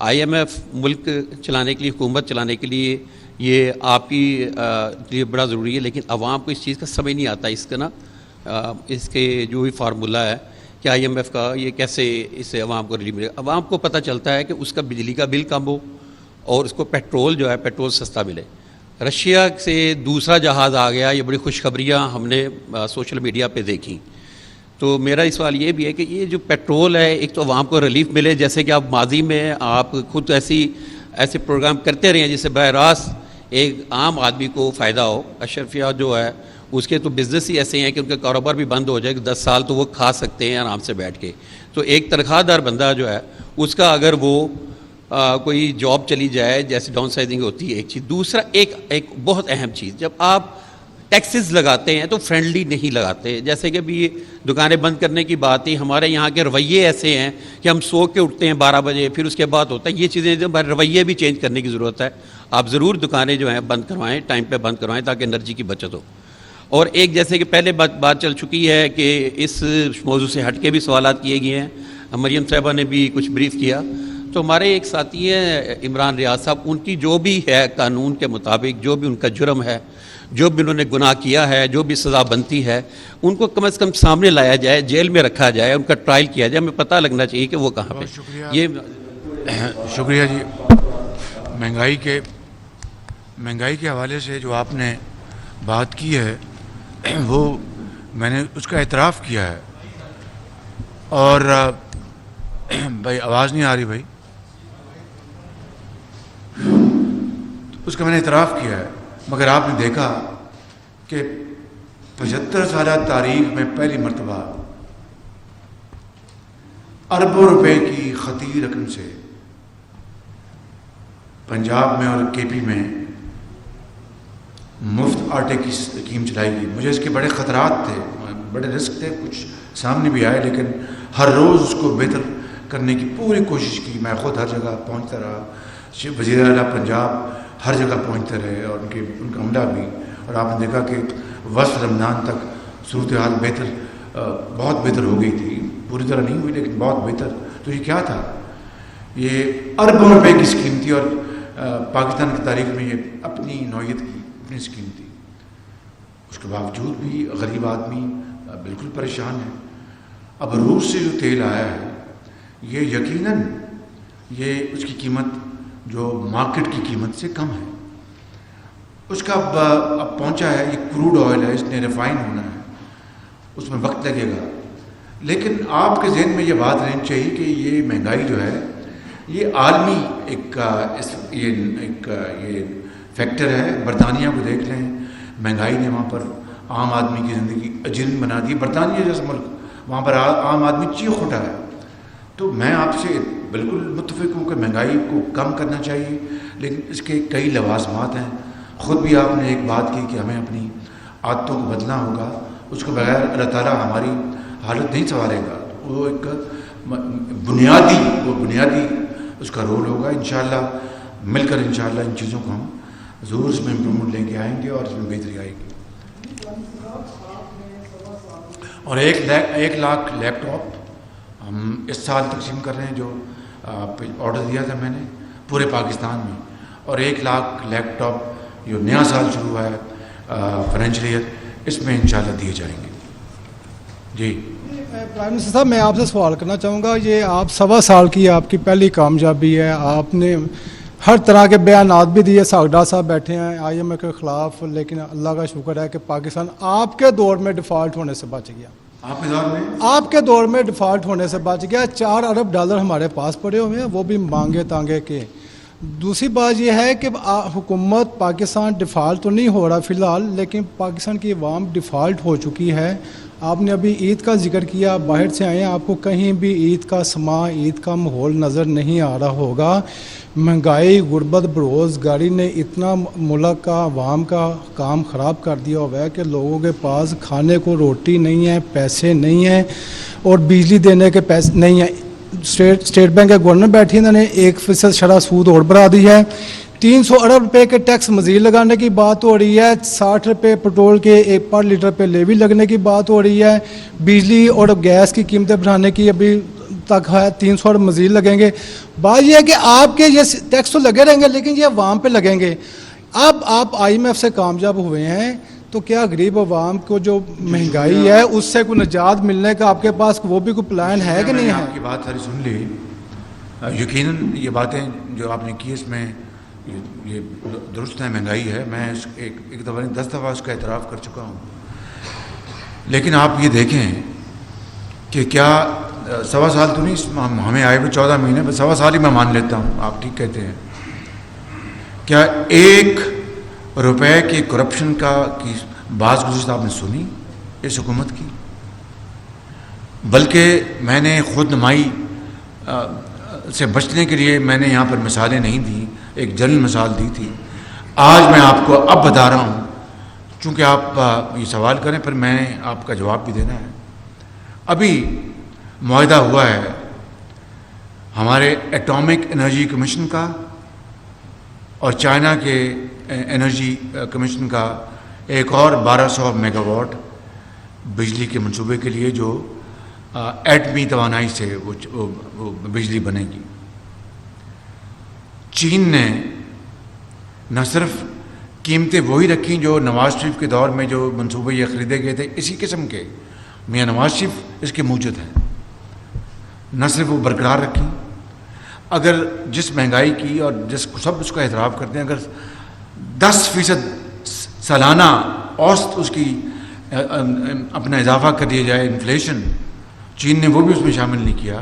IMF ملک چلانے کے لیے, حکومت چلانے کے لیے یہ آپ کی لیے بڑا ضروری ہے, لیکن عوام کو اس چیز کا سمجھ نہیں آتا. اس کا نا اس کے جو بھی فارمولہ ہے کہ IMF کا یہ کیسے اس سے عوام کو ریلیف ملے. عوام کو پتہ چلتا ہے کہ اس کا بجلی کا بل کم ہو اور اس کو پیٹرول جو ہے پیٹرول سستا ملے. رشیا سے دوسرا جہاز آ گیا, یہ بڑی خوشخبریاں ہم نے سوشل میڈیا پہ دیکھیں. تو میرا اس سوال یہ بھی ہے کہ یہ جو پیٹرول ہے, ایک تو عوام کو ریلیف ملے, جیسے کہ آپ ماضی میں آپ خود ایسے پروگرام کرتے رہے ہیں جس سے براہ راست ایک عام آدمی کو فائدہ ہو. اشرفیہ جو ہے اس کے تو بزنس ہی ایسے ہیں کہ ان کا کاروبار بھی بند ہو جائے کہ 10 سال تو وہ کھا سکتے ہیں آرام سے بیٹھ کے. تو ایک تنخواہ دار بندہ جو ہے اس کا اگر وہ کوئی جاب چلی جائے, جیسے ڈاؤن سائزنگ ہوتی ہے ایک چیز. دوسرا ایک بہت اہم چیز, جب آپ ٹیکسز لگاتے ہیں تو فرینڈلی نہیں لگاتے. جیسے کہ ابھی دکانیں بند کرنے کی بات ہی, ہمارے یہاں کے رویے ایسے ہیں کہ ہم سو کے اٹھتے ہیں 12 بجے, پھر اس کے بعد ہوتا ہے. یہ چیزیں رویے بھی چینج کرنے کی ضرورت ہے. آپ ضرور دکانیں جو ہیں بند کروائیں, ٹائم پہ بند کروائیں تاکہ انرجی کی بچت ہو. اور ایک جیسے کہ پہلے بات چل چکی ہے کہ اس موضوع سے ہٹ کے بھی سوالات کیے گئے ہیں, مریم صاحبہ نے بھی کچھ بریف کیا. تو ہمارے ایک ساتھی ہیں عمران ریاض صاحب, ان کی جو بھی ہے قانون کے مطابق جو بھی ان کا جرم ہے, جو بھی انہوں نے گناہ کیا ہے, جو بھی سزا بنتی ہے, ان کو کم از کم سامنے لایا جائے, جیل میں رکھا جائے, ان کا ٹرائل کیا جائے. ہمیں پتہ لگنا چاہیے کہ وہ کہاں پہ. یہ شکریہ جی. مہنگائی کے حوالے سے جو آپ نے بات کی ہے وہ میں نے اس کا اعتراف کیا ہے, اور بھائی آواز نہیں آ رہی بھائی. اس کا میں نے اعتراف کیا ہے، مگر آپ نے دیکھا کہ 75 سالہ تاریخ میں پہلی مرتبہ اربوں روپے کی خطیر رقم سے پنجاب میں اور کے پی میں مفت آٹے کی اسکیم چلائی گئی. مجھے اس کے بڑے خطرات تھے، بڑے رسک تھے، کچھ سامنے بھی آئے، لیکن ہر روز اس کو بہتر کرنے کی پوری کوشش کی. میں خود ہر جگہ پہنچتا رہا، وزیر اعلیٰ پنجاب ہر جگہ پہنچتے رہے، اور ان کا عملہ بھی. اور آپ نے دیکھا کہ وسط رمضان تک صورتحال بہت بہتر ہو گئی تھی. پوری طرح نہیں ہوئی لیکن بہت بہتر. تو یہ کیا تھا؟ یہ اربوں روپے کی اسکیم تھی، اور پاکستان کی تاریخ میں یہ اپنی نوعیت کی اپنی اسکیم تھی. اس کے باوجود بھی غریب آدمی بالکل پریشان ہے. اب روس سے جو تیل آیا ہے یہ یقیناً یہ اس کی قیمت جو مارکیٹ کی قیمت سے کم ہے. اس کا اب پہنچا ہے، یہ کروڈ آئل ہے، اس نے ریفائن ہونا ہے، اس میں وقت لگے گا. لیکن آپ کے ذہن میں یہ بات رہنی چاہیے کہ یہ مہنگائی جو ہے یہ عالمی ایک فیکٹر ہے. برطانیہ کو دیکھ لیں، مہنگائی نے وہاں پر عام آدمی کی زندگی اجرم بنا دی. برطانیہ جیسا ملک، وہاں پر عام آدمی چیخ اٹھا ہے. تو میں آپ سے بالکل متفق ہوں کہ مہنگائی کو کم کرنا چاہیے، لیکن اس کے کئی لوازمات ہیں. خود بھی آپ نے ایک بات کی کہ ہمیں اپنی عادتوں کو بدلنا ہوگا. اس کے بغیر اللہ تعالیٰ ہماری حالت نہیں سنوارے گا. وہ ایک بنیادی اس کا رول ہوگا. انشاءاللہ مل کر انشاءاللہ ان چیزوں کو ہم ضرور اس میں امپرومنٹ لے کے آئیں گے اور اس میں بہتری آئے گی. اور 1 لاکھ لیپ ٹاپ ہم اس سال تقسیم کر رہے ہیں، جو آرڈر دیا تھا میں نے پورے پاکستان میں. اور 1 لاکھ لیپ ٹاپ جو نیا سال شروع ہوا ہے فائنینشیل ایئر، اس میں انشاءاللہ دیے جائیں گے. جی پرائم منسٹر صاحب، میں آپ سے سوال کرنا چاہوں گا. یہ آپ 1.25 سال کی آپ کی پہلی کامیابی ہے. آپ نے ہر طرح کے بیانات بھی دیے. ساگڈا صاحب بیٹھے ہیں IMF کے خلاف، لیکن اللہ کا شکر ہے کہ پاکستان آپ کے دور میں ڈیفالٹ ہونے سے بچ گیا. آپ کے دور میں ڈیفالٹ ہونے سے بچ گیا. $4 ارب ہمارے پاس پڑے ہوئے ہیں، وہ بھی مانگے تانگے کے. دوسری بات یہ ہے کہ حکومت پاکستان ڈیفالٹ تو نہیں ہو رہا فی الحال، لیکن پاکستان کی عوام ڈیفالٹ ہو چکی ہے. آپ نے ابھی عید کا ذکر کیا، باہر سے آئے ہیں، آپ کو کہیں بھی عید کا سما، عید کا ماحول نظر نہیں آ رہا ہوگا. مہنگائی، غربت، بےروزگاری نے اتنا ملک کا عوام کا کام خراب کر دیا ہوا ہے کہ لوگوں کے پاس کھانے کو روٹی نہیں ہے، پیسے نہیں ہیں، اور بجلی دینے کے پیسے نہیں ہیں. اسٹیٹ بینک کے گورنر بیٹھی، انہوں نے 1% شرح سود اور بڑھا دی ہے. 300 ارب روپے کے ٹیکس مزید لگانے کی بات ہو رہی ہے. 60 روپے پیٹرول کے پر لیٹر پہ لیوی لگنے کی بات ہو رہی ہے. بجلی اور گیس کی قیمتیں بڑھانے کی ابھی تک ہے 300 ارب مزید لگیں گے. بات یہ ہے کہ آپ کے یہ ٹیکس تو لگے رہیں گے، لیکن یہ عوام پہ لگیں گے. اب آپ IMF سے کامیاب ہوئے ہیں، تو کیا غریب عوام کو جو مہنگائی ہے اس سے کوئی نجات ملنے کا آپ کے پاس وہ بھی کوئی پلان ہے کہ نہیں ہے؟ آپ کی بات ساری سن لی. یقیناً یہ باتیں جو آپ نے کی اس میں یہ درست ہے، مہنگائی ہے. میں ایک دفعہ 10 دفعہ اس کا اعتراف کر چکا ہوں. لیکن آپ یہ دیکھیں کہ کیا 1.25 سال تو نہیں، ہمیں آئے ہوئے 14 مہینے، بس 1.25 سال ہی میں مان لیتا ہوں، آپ ٹھیک کہتے ہیں. کیا 1 روپے کی کرپشن کی باز گزشت آپ نے سنی اس حکومت کی؟ بلکہ میں نے خود نمائی سے بچنے کے لیے میں نے یہاں پر مثالیں نہیں دیں، ایک جنرل مثال دی تھی. آج میں آپ کو اب بتا رہا ہوں، چونکہ آپ یہ سوال کریں پھر میں نے آپ کا جواب بھی دینا ہے. ابھی معاہدہ ہوا ہے ہمارے ایٹامک انرجی کمیشن کا اور چائنا کے انرجی کمیشن کا ایک اور 1200 میگا واٹ بجلی کے منصوبے کے لیے، جو ایٹمی توانائی سے وہ بجلی بنے گی. چین نے نہ صرف قیمتیں وہی رکھیں جو نواز شریف کے دور میں جو منصوبے یہ خریدے گئے تھے اسی قسم کے، میاں نواز شریف اس کے موجد ہیں، نہ صرف وہ برقرار رکھیں. اگر جس مہنگائی کی اور جس کو سب اس کا اعتراف کرتے ہیں، اگر 10% سالانہ اوسط اس کی اپنا اضافہ کر دیا جائے انفلیشن، چین نے وہ بھی اس میں شامل نہیں کیا.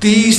30